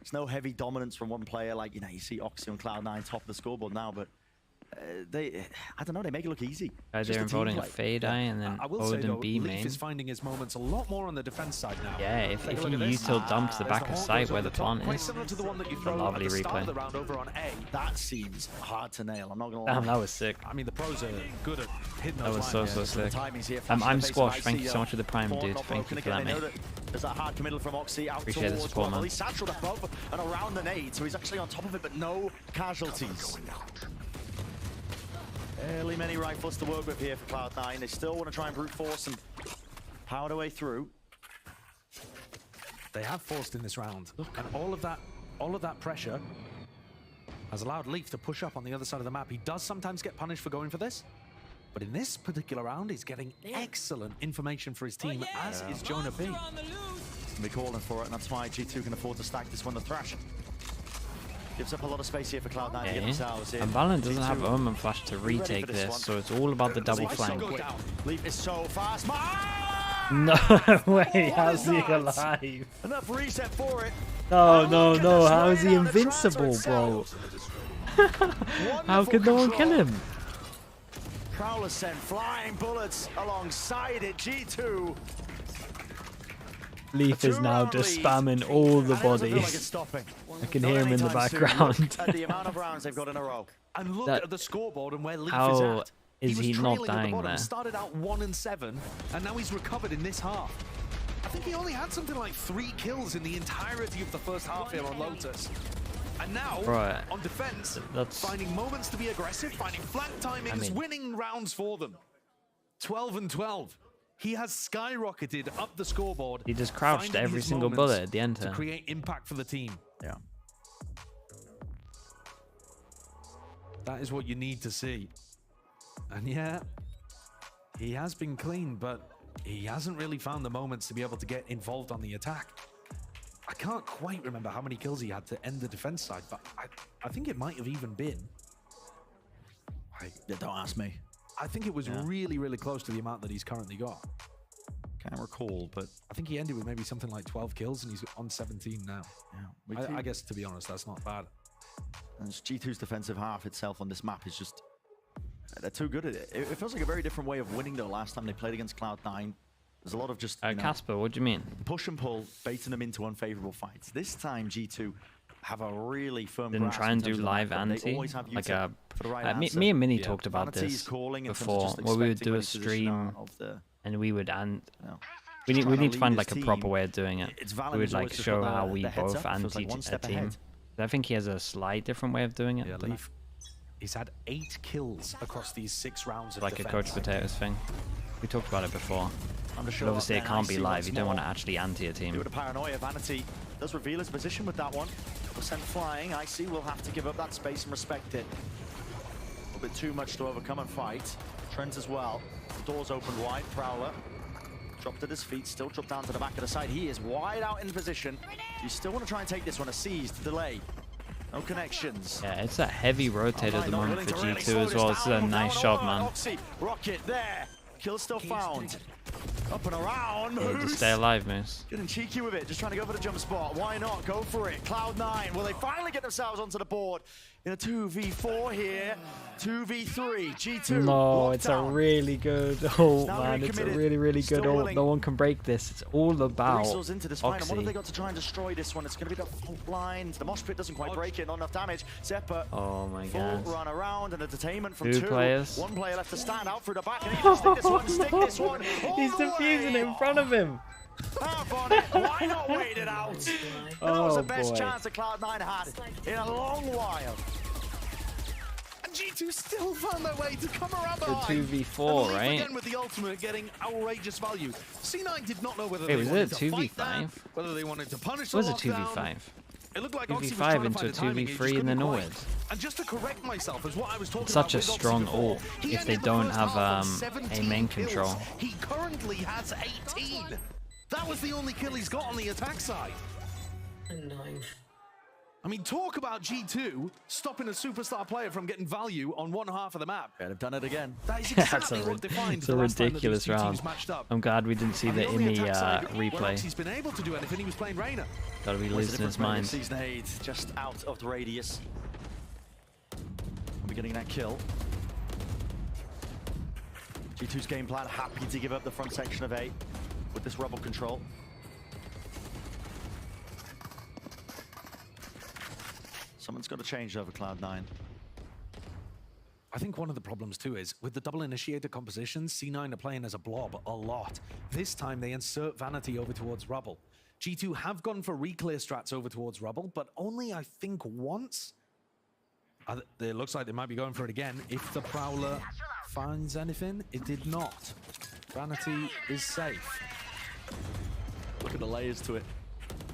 There's no heavy dominance from one player, like, you know, you see Oxy and Cloud9 top of the scoreboard now, but I don't know, they make it look easy. Guys, they're voting a fade eye and then Odin B main. Leaf is finding his moments a lot more on the defense side now. Yeah, if you util dump to the back of site where the plant is, it's a lovely replay. That seems hard to nail, I'm not going to lie. Damn, that was sick. I mean, the pros are good at hitting those lines. That was so sick. I'm Squash, thank you so much for the prime, dude. Thank you for that, mate. There's that hard committal from Oxy out appreciate the support, man. He's satchelled above and around the nade, so he's actually on top of it, but no casualties. Barely many rifles to work with here for Cloud9. They still want to try and brute force and power their way through. They have forced in this round, and all of that pressure has allowed Leaf to push up on the other side of the map. He does sometimes get punished for going for this, but in this particular round, he's getting excellent information for his team, as is Jonah P. He's going to be calling for it, and that's why G2 can afford to stack this one, the Thrash. Gives up a lot of space here for Cloud9 to get themselves in. And Valen doesn't have Omen Flash to retake this, so it's all about the double flank. Leaf is so fast. No way, how's he alive? Enough reset for it. No, how is he invincible, bro? How could no one kill him? Prowler sent flying bullets alongside it. G2. Leaf is now just spamming all the bodies. I can hear him in the background. At the amount of rounds they've got in a row. And look at the scoreboard and where Leaf is at. Is he not dying there? He started out 1-7, and now he's recovered in this half. I think he only had something like 3 kills in the entirety of the first half here on Lotus. And now, on defense, finding moments to be aggressive, finding flank timings, winning rounds for them. 12-12. He has skyrocketed up the scoreboard. He just crouched every single bullet at the end to create impact for the team. Yeah. That is what you need to see. And yeah, he has been clean, but he hasn't really found the moments to be able to get involved on the attack. I can't quite remember how many kills he had to end the defense side, but I think it might have even been. Don't ask me. I think it was really, really close to the amount that he's currently got. Can't recall, but I think he ended with maybe something like 12 kills, and he's on 17 now. Yeah, I guess, to be honest, that's not bad. And G2's defensive half itself on this map is just... They're too good at it. It feels like a very different way of winning, though. Last time they played against Cloud9, there's a lot of just... Casper, what do you mean? Push and pull, baiting them into unfavorable fights. This time, G2 have a really firm Didn't try and do live anti. Like me and Minnie talked about this before, where we would do a stream and we would we need to find like a proper way of doing it. We would like show how we both anti a team. I think he has a slight different way of doing it. Yeah, Leaf. He's had 8 kills across these 6 rounds of like defense. A Coach Potatoes thing. We talked about it before. But obviously it can't be live. You don't want to actually anti a team. With a paranoia, Vanity does reveal his position with that one. We're sent flying. Icy will have to give up that space and respect it. A little bit too much to overcome and fight. Trent as well. The doors open wide. Prowler dropped at his feet, still dropped down to the back of the side. He is wide out in position. You still want to try and take this one. A seized delay. No connections. Yeah, it's a heavy rotate at the moment for G2 as well. It's a nice shot, man. Rocket there. Kill still found. Up and around. Yeah, just stay alive, Moose. Getting cheeky with it. Just trying to go for the jump spot. Why not? Go for it. Cloud9. Will they finally get themselves onto the board? In a 2v4 here. 2v3. G2. No, it's a really good ult, man. It's a really, really good ult. No one can break this. It's all about into this fight. And what have they got to try and destroy this one? It's going to be the full blind. The mosh pit doesn't quite break it. Not enough damage. Zeppa. Oh my god. Full run around and a detainment from 2 players. 1 player left to stand out through the back. And he can stick this one. Stick this one. He's defusing it in front of him. Half on it. Why not wait it out? That was the best chance that Cloud9 had in a long while. G2 still found their way to come around the 2v4, right? Again with the ultimate getting outrageous value. C9 did not know whether they wanted to fight that, whether they wanted to punish the lockdown. It was a 2v5. It looked like 2v5 into a 2v3 and then onwards. And just to correct myself, as what I was talking such a strong ult if they don't have a main control. He currently has 18. That was the only kill he's got on the attack side. Annoying. I mean, talk about G2 stopping a superstar player from getting value on one half of the map. Yeah, they've done it again. That is exactly what defines the ridiculous round. I'm glad we didn't see the IMI replay. He's been able to do anything. He was playing Reyna. Gotta be losing his mind. Season 8, just out of the radius. We're getting that kill. G2's game plan, happy to give up the front section of A with this rubble control. Someone's got to change over Cloud9. I think one of the problems too is with the double initiator compositions, C9 are playing as a blob a lot. This time they insert Vanity over towards Rubble. G2 have gone for reclear strats over towards Rubble, but only I think once. It looks like they might be going for it again. If the Prowler finds anything, it did not. Vanity is safe. Look at the layers to it.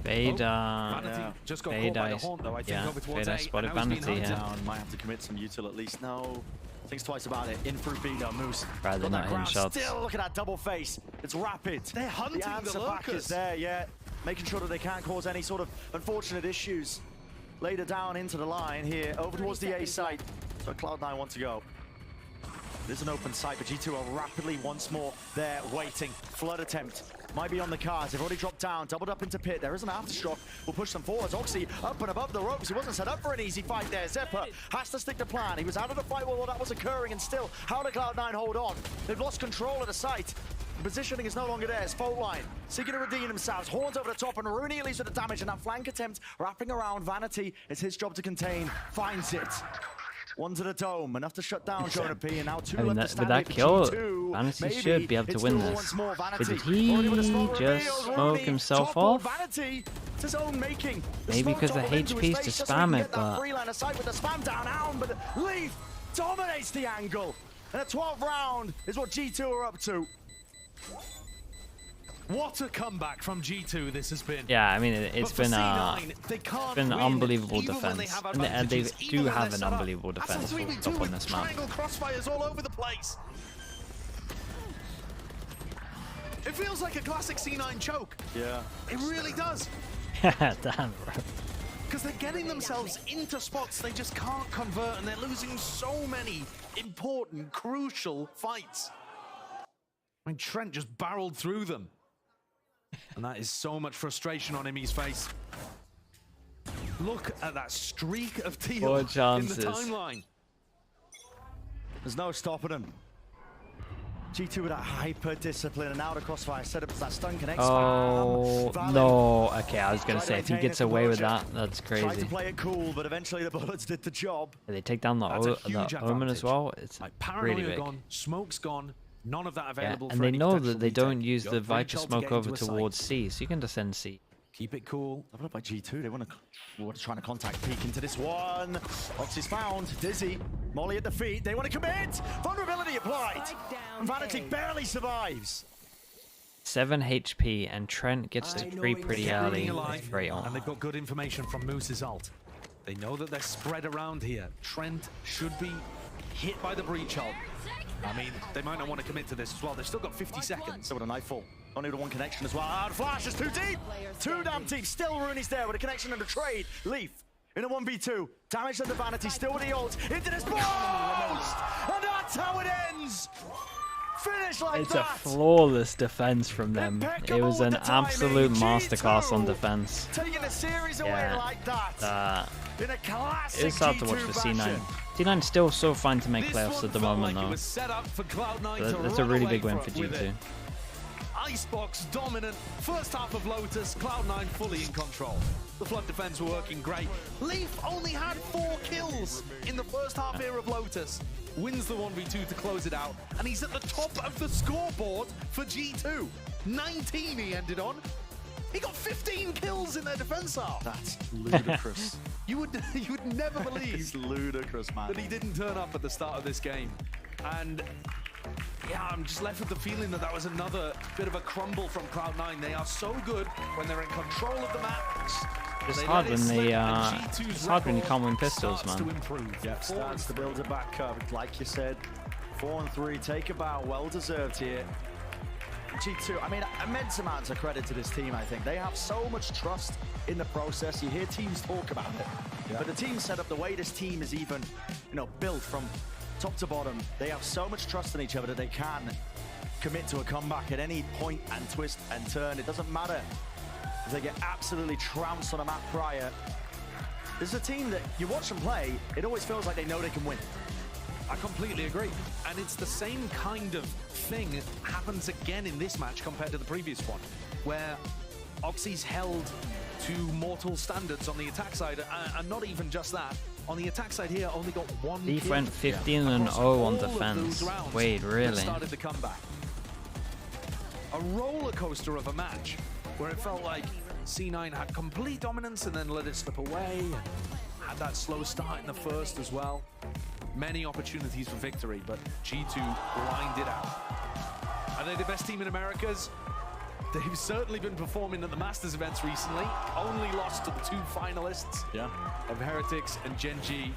Beta, just got caught by the haunt, though. I think over towards Beta spotted Vanity here. Might have to commit some util at least. No, thinks twice about it. In through B, though, Moose. Rather not hitting shots. Still, look at that double face. It's rapid. They're hunting the answer back is there, yeah. Making sure that they can't cause any sort of unfortunate issues. Later down into the line here, over towards the A site. So Cloud9 want to go. There's an open site, but G2 are rapidly once more there waiting. Flood attempt might be on the cards. They've already dropped down, doubled up into pit. There is an aftershock. We'll push them forwards. Oxy up and above the ropes. He wasn't set up for an easy fight there. Zeppa has to stick to plan. He was out of the fight while that was occurring, and still, how did Cloud9 hold on? They've lost control of the site. The positioning is no longer there. It's fault line. Seeking to redeem themselves. Horns over the top, and Rooney at least with the damage, and that flank attempt wrapping around Vanity. It's his job to contain. Finds it. One to the dome, enough to shut down Jonah P, and now 2 left to stand. With that kill, Vanity should be able to win this. But did he just smoke himself off? Maybe because the HP's to spam it, but... with the spam down, but Leaf dominates the angle. And a 12th round is what G2 are up to. What a comeback from G2 this has been. Yeah, I mean, it's been an unbelievable defense. And they do have an unbelievable defense full stop on this map. Crossfires all over the place. It feels like a classic C9 choke. Yeah. It really does. Damn, bro. Because they're getting themselves into spots they just can't convert, and they're losing so many important, crucial fights. I mean, Trent just barreled through them. And that is so much frustration on Imi's face. Look at that streak of teal in the timeline. There's no stopping him. G2 with that hyper discipline, and now the crossfire setup as that stun connects. Oh no! Okay, I was gonna say if he gets away with that, that's crazy. Tried to play it cool, but eventually the bullets did the job. They take down the Omen as well. It's like really big. Gone, smoke's gone. None of that available. And they know that they don't use the Viper smoke over towards C, so you can defend C. Keep it cool. Developed by G2. They want to try to contact peek into this one. Oxy's found. Dizzy. Molly at the feet. They want to commit. Vulnerability applied. And Vanity barely survives. 7 HP, and Trent gets to 3 pretty early. It's great on. And they've got good information from Moose's ult. They know that they're spread around here. Trent should be hit by the breach ult. I mean, they might not want to commit to this as well. They've still got 50 seconds. So with a nightfall. Only the one connection as well. Ah, the flash is too deep. Two damn teams. Still Rooney's there with a connection and a trade. Leaf in a 1v2. Damage on the Vanity. Still with the ult. Into this post! And that's how it ends. Finish like it's that. A flawless defense from them. It was an absolute masterclass on defense. Taking a series away like that. In a classic it's hard to watch for C9. C9 still so fine to make playoffs at the moment, though. That's a really big win for G2. Icebox dominant. First half of Lotus, Cloud9 fully in control. The flood defense were working great. Leaf only had 4 kills in the first half here of Lotus. Wins the 1v2 to close it out, and he's at the top of the scoreboard for G2. 19 he ended on. He got 15 kills in their defense half. That's ludicrous. You would never believe it's ludicrous, man. that he didn't turn up at the start of this game. And yeah, I'm just left with the feeling that that was another bit of a crumble from Cloud9. They are so good when they're in control of the map. It's hard when it's hard when you can't win pistols, man. Yeah, starts to build it back up. Like you said, 4-3, take a bow, well deserved here. G2, I mean, immense amounts of credit to this team, I think. They have so much trust in the process. You hear teams talk about it. Yeah. But the team set up the way this team is even, built from top to bottom. They have so much trust in each other that they can commit to a comeback at any point and twist and turn. It doesn't matter if they get absolutely trounced on a map prior. This is a team that you watch them play, it always feels like they know they can win. I completely agree. And it's the same kind of thing that happens again in this match compared to the previous one, where Oxy's held to mortal standards on the attack side, and not even just that. On the attack side here, only got 1 Leaf kill. went 15-0 on defense. Wait, really? Started the comeback. A roller coaster of a match where it felt like C9 had complete dominance and then let it slip away, and had that slow start in the first as well. Many opportunities for victory, but G2 lined it out. Are they the best team in Americas? They've certainly been performing at the Masters events recently. Only lost to the 2 finalists of Heretics and Gen G,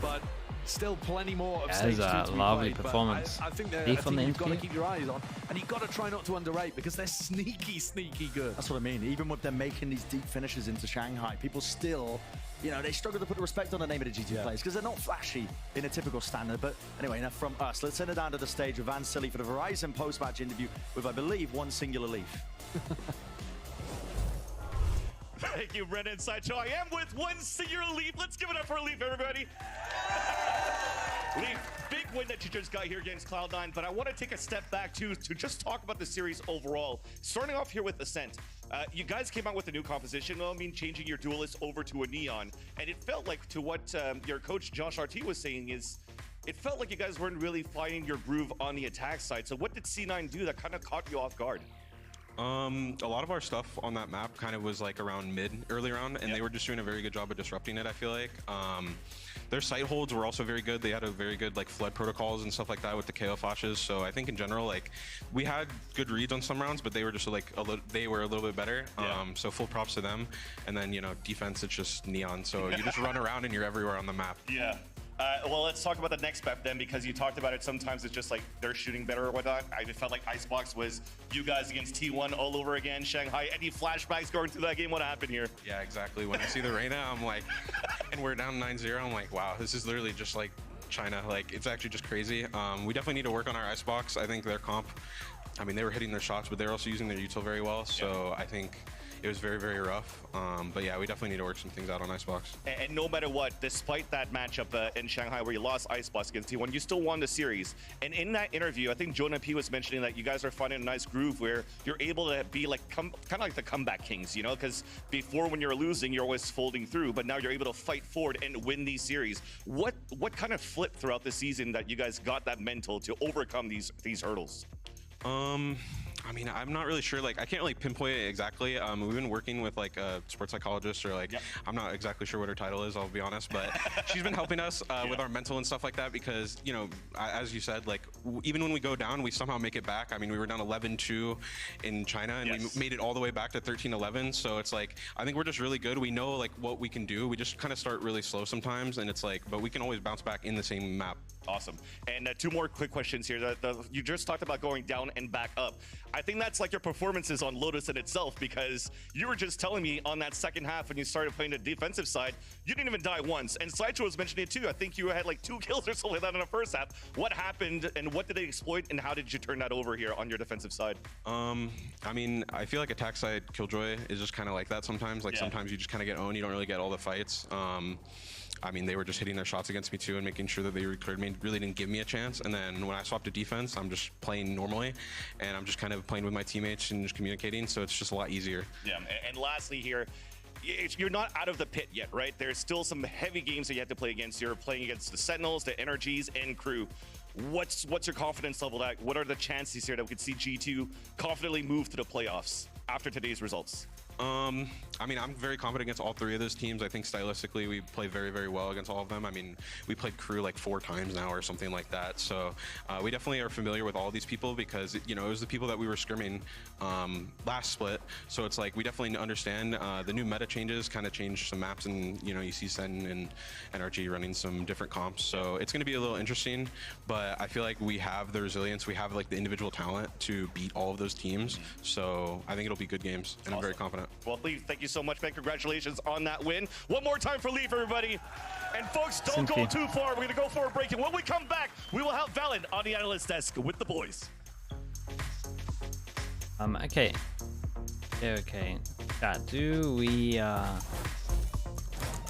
but still plenty more of stage 2 to be lovely played. performance. I think they're a team you've got to keep your eyes on, and you've got to try not to underrate because they're sneaky, sneaky good. That's what I mean. Even with them making these deep finishes into Shanghai, people still, they struggle to put respect on the name of the G2 players because they're not flashy in a typical standard. But anyway, enough from us. Let's send it down to the stage with Van Silly for the Verizon post-match interview with, I believe, one singular Leaf. Thank you, Brennan Sideshow. I am with one singular Leaf. Let's give it up for Leaf, everybody. Leaf, big win that you just got here against Cloud9, but I want to take a step back to just talk about the series overall. Starting off here with Ascent. You guys came out with a new composition, changing your duelist over to a Neon, and it felt like, to what your coach Josh RT was saying, is it felt like you guys weren't really finding your groove on the attack side. So what did C9 do that kind of caught you off guard? A lot of our stuff on that map kind of was like around mid early on, and they were just doing a very good job of disrupting it, I feel like. Their site holds were also very good. They had a very good flood protocols and stuff like that with the KO flashes. So I think in general, we had good reads on some rounds, but they were just they were a little bit better. So full props to them. And then defense, it's just Neon. So you just run around and you're everywhere on the map. Yeah. Well, let's talk about the next map then, because you talked about it. Sometimes it's just like they're shooting better or whatnot. I just felt like Icebox was you guys against T1 all over again. Shanghai, any flashbacks going through that game? What happened here? Yeah, exactly. When I see the Reyna, I'm like, and we're down 9-0, I'm like, wow, this is literally just like China. It's actually just crazy. We definitely need to work on our Icebox. I think their comp, they were hitting their shots, but they're also using their util very well. So I think it was very, very rough. But yeah, we definitely need to work some things out on Icebox. And no matter what, despite that matchup in Shanghai where you lost Icebox against T1, you still won the series. And in that interview, I think Jonah P was mentioning that you guys are finding a nice groove where you're able to be like kind of like the comeback kings, you know, because before when you're losing, you're always folding through, but now you're able to fight forward and win these series. What kind of flipped throughout the season that you guys got that mental to overcome these hurdles? I mean, I'm not really sure. Like, I can't really pinpoint it exactly. We've been working with like a sports psychologist, or like, I'm not exactly sure what her title is, I'll be honest, but she's been helping us with our mental and stuff like that, because, you know, as you said, like, even when we go down, we somehow make it back. I mean, we were down 11-2 in China, and we made it all the way back to 13-11. So it's like, I think we're just really good. We know like what we can do. We just kind of start really slow sometimes, and it's like, but we can always bounce back in the same map. Awesome. And two more quick questions here. You just talked about going down and back up. I think that's like your performances on Lotus in itself, because you were just telling me on that second half when you started playing the defensive side, you didn't even die once. And Sideshow was mentioning it too. I think you had like 2 kills or something like that in the first half. What happened and what did they exploit, and how did you turn that over here on your defensive side? I mean, I feel like attack side Killjoy is just kind of like that sometimes. Like sometimes you just kind of get owned. You don't really get all the fights. I mean, they were just hitting their shots against me too and making sure that they recurred me, really didn't give me a chance. And then when I swapped to defense, I'm just playing normally, and I'm just kind of playing with my teammates and just communicating, so it's just a lot easier. Yeah, and lastly here, you're not out of the pit yet, right? There's still some heavy games that you have to play against. You're playing against the Sentinels, the Energies, and Crew. What's your confidence level? What are the chances here that we could see G2 confidently move to the playoffs after today's results? I mean, I'm very confident against all 3 of those teams. I think stylistically we play very, very well against all of them. I mean, we played Crew like 4 times now or something like that. So we definitely are familiar with all these people, because, you know, it was the people that we were scrimming last split. So it's like we definitely understand the new meta changes kind of changed some maps, and, you know, you see Sen and NRG running some different comps. So it's going to be a little interesting, but I feel like we have the resilience. We have like the individual talent to beat all of those teams. So I think it'll be good games, and I'm very confident. Well, Lee, thank you so much, man. Congratulations on that win. One more time for Lee, for everybody. And folks, don't go too far. We're going to go for a break. And when we come back, we will have Valen on the analyst desk with the boys. Okay. Do we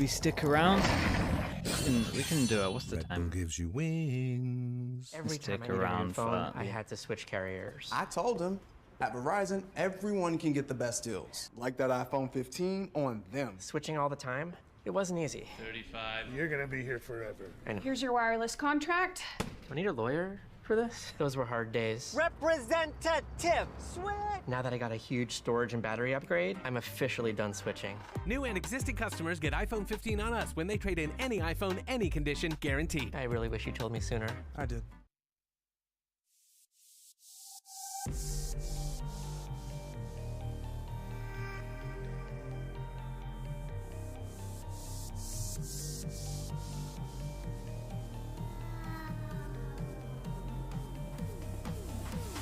stick around? We can do it. What's the time? Gives you wings. Every time I needed a new phone, I had to switch carriers. I told him, at Verizon, everyone can get the best deals. Like that iPhone 15 on them. Switching all the time, it wasn't easy. 35. You're gonna be here forever. Here's your wireless contract. I need a lawyer for this. Those were hard days. Representative, switch! Now that I got a huge storage and battery upgrade, I'm officially done switching. New and existing customers get iPhone 15 on us when they trade in any iPhone, any condition, guaranteed. I really wish you told me sooner. I did.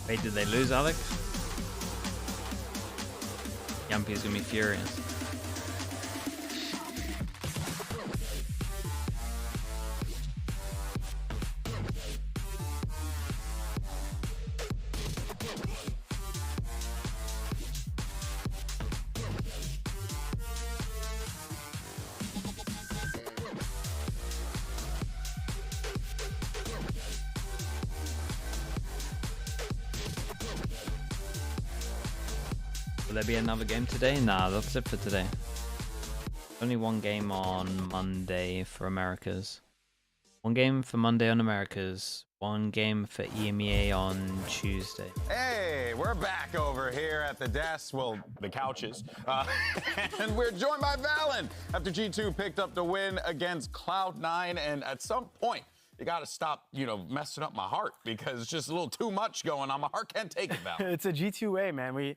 Wait, did they lose, Alex? Yumpy's gonna be furious. Will there be another game today? Nah, that's it for today. Only one game on Monday for Americas. One game for Monday on Americas. One game for EMEA on Tuesday. Hey, we're back over here at the desk, well, the couches. And we're joined by Valen after G2 picked up the win against Cloud9. And at some point, you got to stop, you know, messing up my heart, because it's just a little too much going on. My heart can't take it, Valen. It's a G2A, man.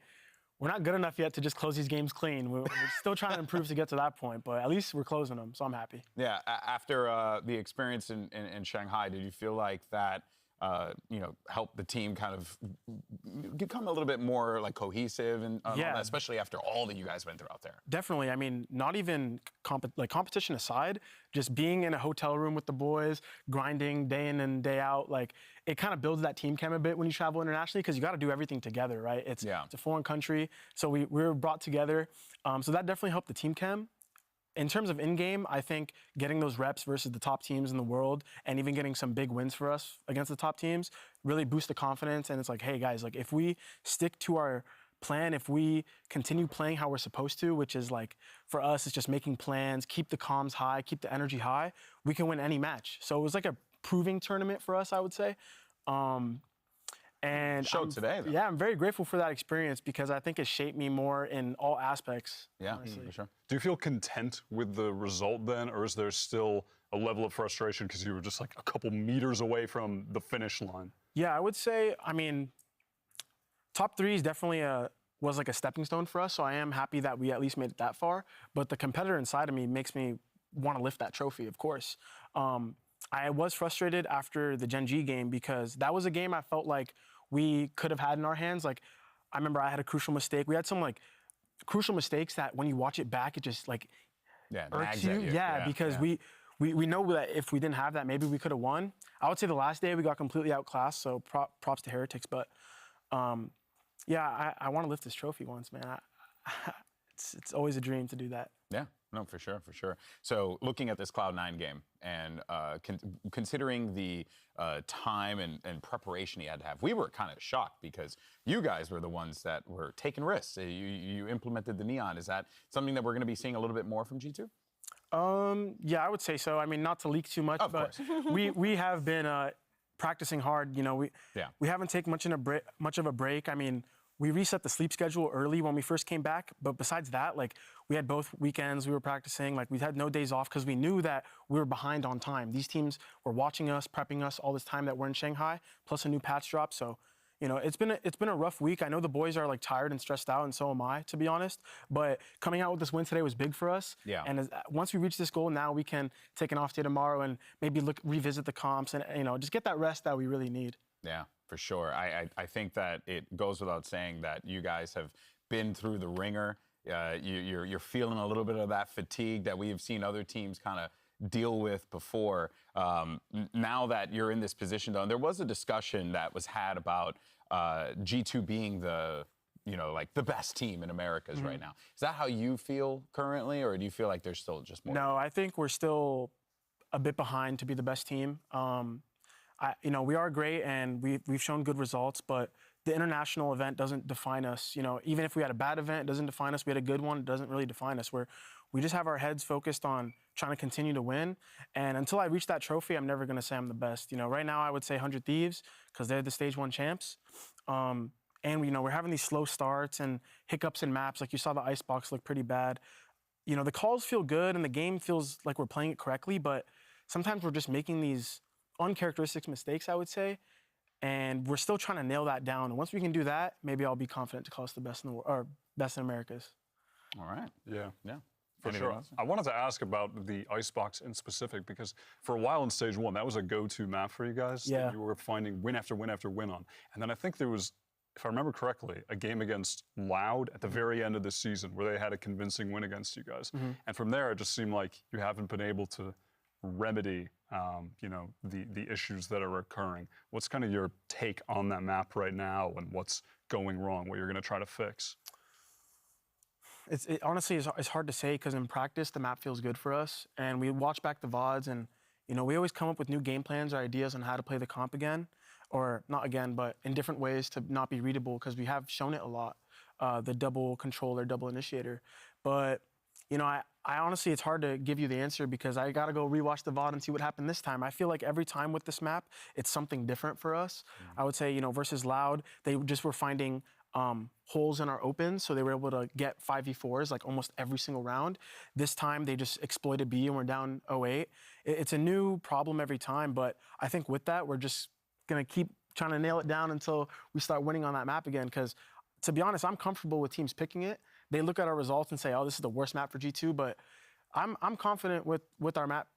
We're not good enough yet to just close these games clean. We're still trying to improve to get to that point, but at least we're closing them, so I'm happy. Yeah, after the experience in Shanghai, did you feel like that you know, help the team kind of become a little bit more like cohesive and all that, especially after all that you guys went through out there? Definitely. I mean, not even competition aside, just being in a hotel room with the boys, grinding day in and day out, like it kind of builds that team chem a bit when you travel internationally because you got to do everything together, right? It's a foreign country, so we were brought together. So that definitely helped the team chem. In terms of in-game, I think getting those reps versus the top teams in the world and even getting some big wins for us against the top teams really boost the confidence. And it's like, hey, guys, like if we stick to our plan, if we continue playing how we're supposed to, which is like, for us, it's just making plans, keep the comms high, keep the energy high, we can win any match. So it was like a proving tournament for us, I would say. And showed today, though. Yeah, I'm very grateful for that experience because I think it shaped me more in all aspects. Yeah, for sure. Do you feel content with the result then, or is there still a level of frustration because you were just like a couple meters away from the finish line? Yeah, I would say, I mean, top 3 is definitely was like a stepping stone for us, so I am happy that we at least made it that far. But the competitor inside of me makes me want to lift that trophy, of course. I was frustrated after the Gen G game because that was a game I felt like we could have had in our hands. Like, I remember I had a crucial mistake. We had some like crucial mistakes that when you watch it back, it just like irks you. Yeah, because we know that if we didn't have that, maybe we could have won. I would say the last day we got completely outclassed, so props to Heretics. But yeah, I want to lift this trophy once, man. It's always a dream to do that. Yeah, no, for sure, for sure. So looking at this Cloud9 game and considering the time and preparation he had to have, we were kind of shocked because you guys were the ones that were taking risks. You implemented the Neon. Is that something that we're going to be seeing a little bit more from G2? Yeah, I would say so. I mean, not to leak too much, but we have been practicing hard. You know, we haven't taken much of a break. I mean, we reset the sleep schedule early when we first came back, but besides that, like, we had both weekends we were practicing. Like, we had no days off because we knew that we were behind on time. These teams were watching us, prepping us all this time that we're in Shanghai, plus a new patch drop. So, you know, it's been a rough week. I know the boys are like tired and stressed out, and so am I, to be honest. But coming out with this win today was big for us. Yeah. And once we reach this goal, now we can take an off day tomorrow and maybe revisit the comps and, you know, just get that rest that we really need. Yeah, for sure. I think that it goes without saying that you guys have been through the ringer. You're feeling a little bit of that fatigue that we've seen other teams kind of deal with before. Now that you're in this position, though, and there was a discussion that was had about G2 being the best team in Americas right now. Is that how you feel currently, or do you feel like there's still just more? No, I think we're still a bit behind to be the best team. You know, we are great and we've shown good results, but the international event doesn't define us. You know, even if we had a bad event, it doesn't define us. We had a good one, it doesn't really define us. We just have our heads focused on trying to continue to win. And until I reach that trophy, I'm never going to say I'm the best. You know, right now I would say 100 Thieves because they're the Stage 1 champs. And, you know, we're having these slow starts and hiccups in maps. Like you saw the Icebox look pretty bad. You know, the calls feel good and the game feels like we're playing it correctly, but sometimes we're just making these uncharacteristic mistakes, I would say. And we're still trying to nail that down. And once we can do that, maybe I'll be confident to call us the best in the world, or best in Americas. All right. Yeah. Yeah. For sure. I wanted to ask about the Icebox in specific because for a while in Stage 1, that was a go-to map for you guys that you were finding win after win after win on. And then I think there was, if I remember correctly, a game against Loud at the very end of the season where they had a convincing win against you guys. And from there, it just seemed like you haven't been able to remedy, you know, the issues that are occurring. What's kind of your take on that map right now and what's going wrong, what you're going to try to fix? Honestly, it's hard to say because in practice, the map feels good for us. And we watch back the VODs and, you know, we always come up with new game plans or ideas on how to play the comp again. Or not again, but in different ways to not be readable because we have shown it a lot, the double controller, double initiator. But, you know, I honestly, it's hard to give you the answer because I got to go rewatch the VOD and see what happened this time. I feel like every time with this map, it's something different for us. I would say, you know, versus Loud, they just were finding holes in our opens, so they were able to get 5v4s like almost every single round. This time, they just exploited B and we're down 0-8. It's a new problem every time, but I think with that, we're just going to keep trying to nail it down until we start winning on that map again because, to be honest, I'm comfortable with teams picking it. They look at our results and say, oh, this is the worst map for G2, but I'm confident with our map,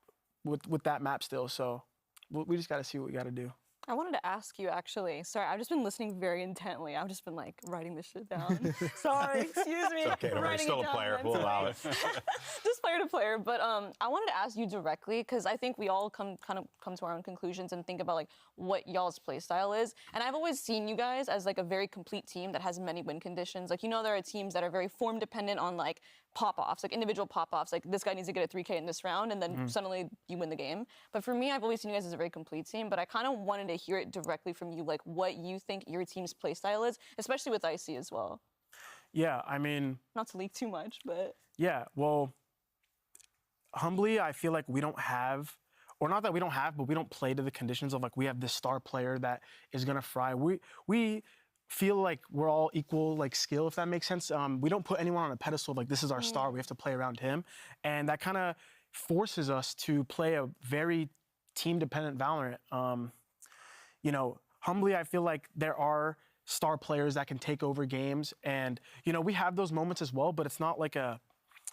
with that map still. So we just got to see what we got to do. I wanted to ask you, actually. Sorry, I've just been listening very intently. I've just been, like, writing this shit down. Sorry, excuse me. It's okay, don't worry, still a player. We'll allow it. Just player to player. But I wanted to ask you directly, because I think we all kind of come to our own conclusions and think about, like, what y'all's play style is. And I've always seen you guys as, like, a very complete team that has many win conditions. Like, you know, there are teams that are very form dependent on, like, pop-offs, like individual pop-offs, like this guy needs to get a 3K in this round, and then suddenly you win the game. But for me, I've always seen you guys as a very complete team, but I kind of wanted to hear it directly from you, like what you think your team's play style is, especially with IC as well. Yeah, I mean... Not to leak too much, but... Yeah, well, humbly, I feel like we don't have, or not that we don't have, but we don't play to the conditions of, like, we have this star player that is going to fry. We feel like we're all equal, like, skill, if that makes sense. We don't put anyone on a pedestal like this is our star. We have to play around him. And that kind of forces us to play a very team-dependent Valorant. You know, humbly, I feel like there are star players that can take over games. And, you know, we have those moments as well, but it's not like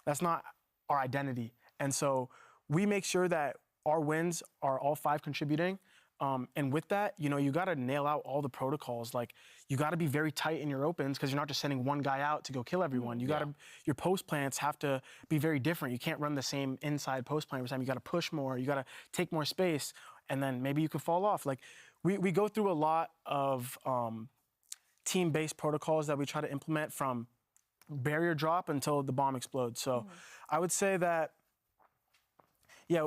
that's not our identity. And so we make sure that our wins are all 5 contributing. And with that, you know, you got to nail out all the protocols. Like, you got to be very tight in your opens because you're not just sending one guy out to go kill everyone. You got to, your post plants have to be very different. You can't run the same inside post plant every time. You got to push more. You got to take more space, and then maybe you could fall off. Like, we go through a lot of team-based protocols that we try to implement from barrier drop until the bomb explodes. So I would say that, yeah.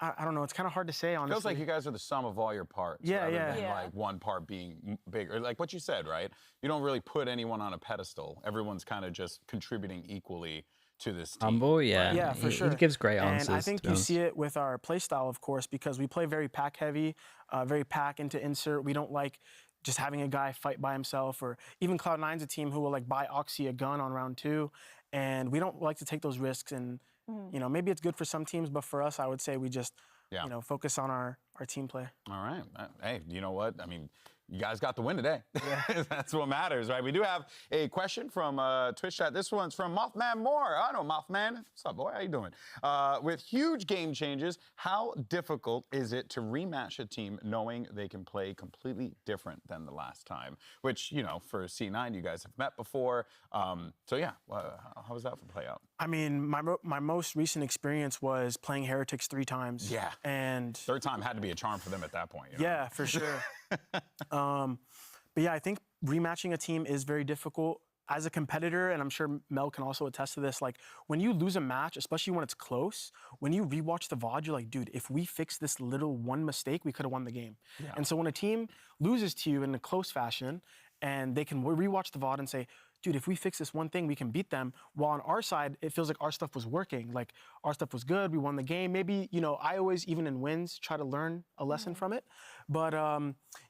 I don't know. It's kind of hard to say, honestly. Feels like you guys are the sum of all your parts. Yeah, rather than like one part being bigger. Like what you said, right? You don't really put anyone on a pedestal. Everyone's kind of just contributing equally to this team. Humble, yeah. Yeah, for sure. He gives great answers. And I think you see it with our play style, of course, because we play very pack heavy, very pack into insert. We don't like just having a guy fight by himself, or even Cloud9's a team who will like buy Oxy a gun on round 2, and we don't like to take those risks. And you know, maybe it's good for some teams, but for us, I would say we just you know, focus on our team play. All right. Hey, you know what? I mean, you guys got the win today. Yeah. That's what matters, right? We do have a question from Twitch chat. This one's from Mothman Moore. I know Mothman. What's up, boy? How you doing? With huge game changes, how difficult is it to rematch a team knowing they can play completely different than the last time? Which, you know, for C9, you guys have met before. So yeah, how was that for play out? I mean, my most recent experience was playing Heretics 3 times. Yeah. And 3rd time had to be a charm for them at that point. You know? Yeah, for sure. But yeah, I think rematching a team is very difficult. As a competitor, and I'm sure Mel can also attest to this, like when you lose a match, especially when it's close, when you rewatch the VOD, you're like, dude, if we fix this little one mistake, we could have won the game. Yeah. And so when a team loses to you in a close fashion, and they can rewatch the VOD and say, dude, if we fix this one thing, we can beat them. While on our side, it feels like our stuff was working. Like, our stuff was good, we won the game. Maybe, you know, I always, even in wins, try to learn a lesson from it. But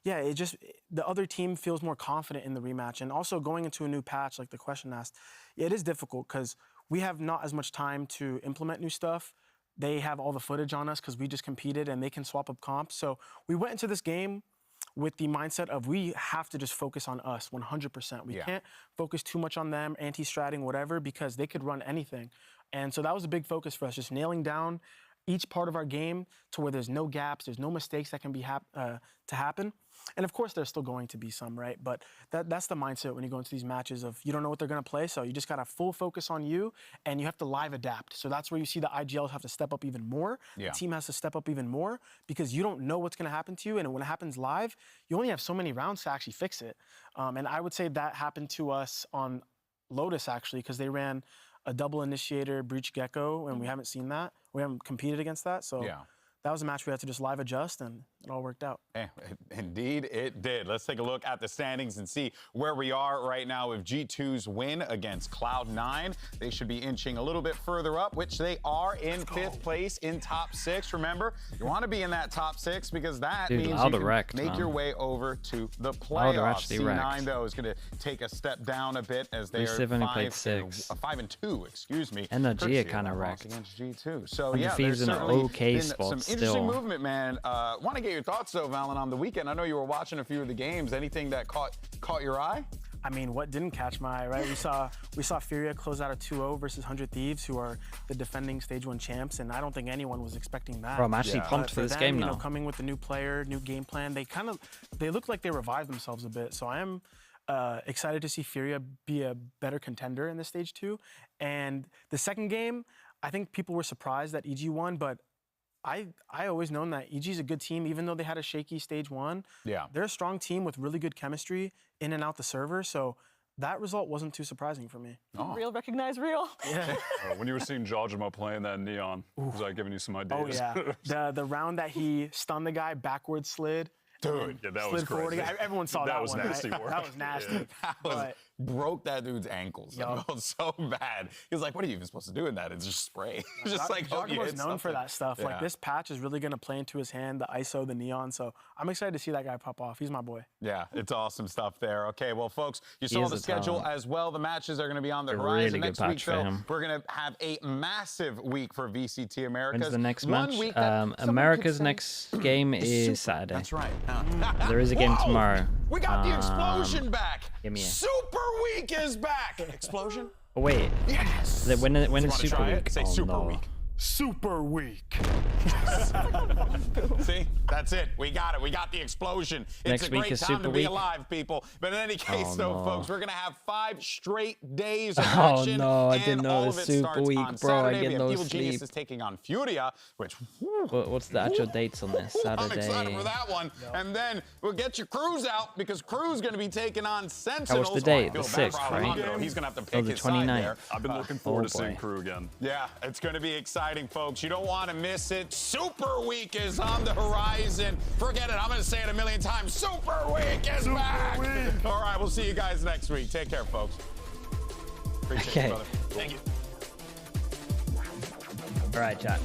yeah, it just, the other team feels more confident in the rematch. And also going into a new patch, like the question asked, it is difficult because we have not as much time to implement new stuff. They have all the footage on us because we just competed, and they can swap up comps. So we went into this game with the mindset of we have to just focus on us 100%. We can't focus too much on them, anti-stratting, whatever, because they could run anything. And so that was a big focus for us, just nailing down each part of our game to where there's no gaps, there's no mistakes that can be to happen. And of course, there's still going to be some, right? But that's the mindset when you go into these matches of you don't know what they're going to play, so you just got to full focus on you, and you have to live adapt. So that's where you see the IGLs have to step up even more. Yeah. The team has to step up even more because you don't know what's going to happen to you, and when it happens live, you only have so many rounds to actually fix it. And I would say that happened to us on Lotus, actually, because they ran a double initiator breach gecko, and we haven't seen that. We haven't competed against that, so that was a match we had to just live adjust, and it all worked out. Indeed, it did. Let's take a look at the standings and see where we are right now with G2's win against Cloud9. They should be inching a little bit further up, which they are in 5th place in top 6. Remember, you want to be in that top 6 because that means you can make your way over to the playoffs. C9, though, is going to take a step down a bit as they are 5-2, excuse me. Energy kind of wrecked against G2. So and yeah, there's in an okay spot some interesting movement, man. Want to get your thoughts, though, Valen, on the weekend. I know you were watching a few of the games. Anything that caught your eye? I mean, what didn't catch my eye, right? We saw Furia close out a 2-0 versus 100 Thieves, who are the defending Stage 1 champs, and I don't think anyone was expecting that. Bro, I'm actually pumped for this game now. You know, coming with a new player, new game plan, they look like they revived themselves a bit. So I am excited to see Furia be a better contender in the Stage 2. And the second game, I think people were surprised that EG won, but I always known that EG's a good team, even though they had a shaky Stage 1. Yeah. They're a strong team with really good chemistry in and out the server, so that result wasn't too surprising for me. Oh. Real recognize real. Yeah. When you were seeing Jajimo playing that Neon, was I giving you some ideas? Oh, yeah. the round that he stunned the guy, backwards slid. Dude, yeah, that was crazy. Everyone saw that was one, nasty right? work. That was nasty. Yeah. Broke that dude's ankles. It felt so bad. He was like, what are you even supposed to do in that? It's just spray. Just like, Jajimo's known for that stuff. Yeah. Like, this patch is really going to play into his hand, the ISO, the Neon. So I'm excited to see that guy pop off. He's my boy. Yeah, it's awesome stuff there. Okay, well, folks, you saw the schedule as well. The matches are going to be on the horizon next week. So we're going to have a massive week for VCT Americas. When's the next match? America's next game is Saturday. That's right. There is a game tomorrow. We got the explosion back. Give me a Super Week is back. Explosion? Oh, wait. Yes. When is Super Week? Say Super Week. Super Week. See, that's it. We got it. We got the explosion. Next it's a week great is time Super to be Week. alive, people. But in any case, folks, we're gonna have 5 straight days of Oh action. no, I didn't know all it of was it Super starts Week, on bro. I Saturday. get We no have Evil sleep. Genius is taking on Furia, which. What's the actual dates on this? Saturday. I'm excited for that one. And then we'll get your Cruz out because Cruz going to be taking on Sentinels. What's the date? Oh, The 6th, right? He's going to have to pick Oh, the his side 29th. there. I've been looking forward to seeing Crew again. Yeah, it's going to be exciting, folks. You don't want to miss it. Super Week is on the horizon. Forget it. I'm going to say it a million times. Super Week is back. All right, we'll see you guys next week. Take care, folks. Appreciate it, brother. Thank you. All right, chat.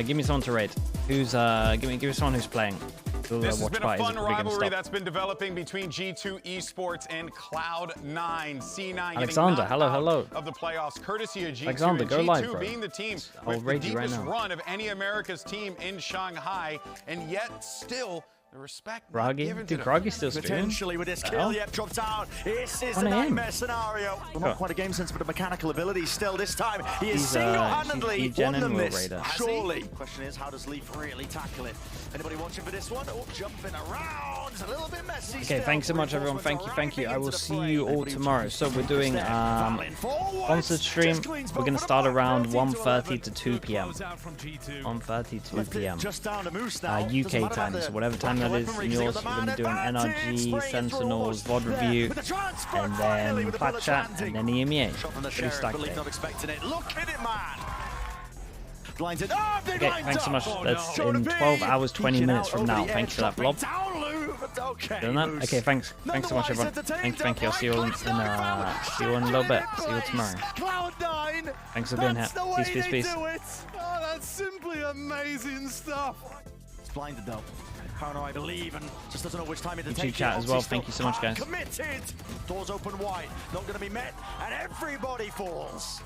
Give me someone to rate. Who's give me someone who's playing. This has been a fun rivalry that's been developing between G2 Esports and Cloud9. C9 Alexander, hello. of the playoffs, courtesy of G2. Alexander, go G2 live, bro. being the team with the deepest run of any America's team in Shanghai, and yet still the respect Groggy? Dude, Groggy's still streaming? Potentially with this kill, yep, dropped out. This is a nightmare scenario. Well, not quite a game sense, but a mechanical ability still this time. He is single-handedly won them this. Surely. Question is, how does Leaf really tackle it? Anybody watching for this one? Oh, jumping around. A little bit messy. Okay, thanks so much, everyone. Thank you. I will see you all tomorrow. So we're doing sponsored stream. We're going to start around 1:30 to 2 p.m. 1:30 to 2 p.m. UK time, so whatever time that is in yours. We're going to be doing NRG, Sentinels, VOD review, and then Plat Chat, and then EMEA. Pretty stacked there. Look at it, man. Blinded. Okay, thanks so much. That's in 12 hours, 20 minutes from now. Thank you for that, Blob. Doing that? Okay, thanks so much, everyone. Thank you. I'll see you all in a little bit. See you all tomorrow. Thanks for being here. Peace. Oh, that's simply amazing stuff. It's blinded though. Parano, I believe, and just doesn't know which time it'll take. Chat as well. Thank you so much, guys. Committed. Doors open wide. Not going to be met, and everybody falls.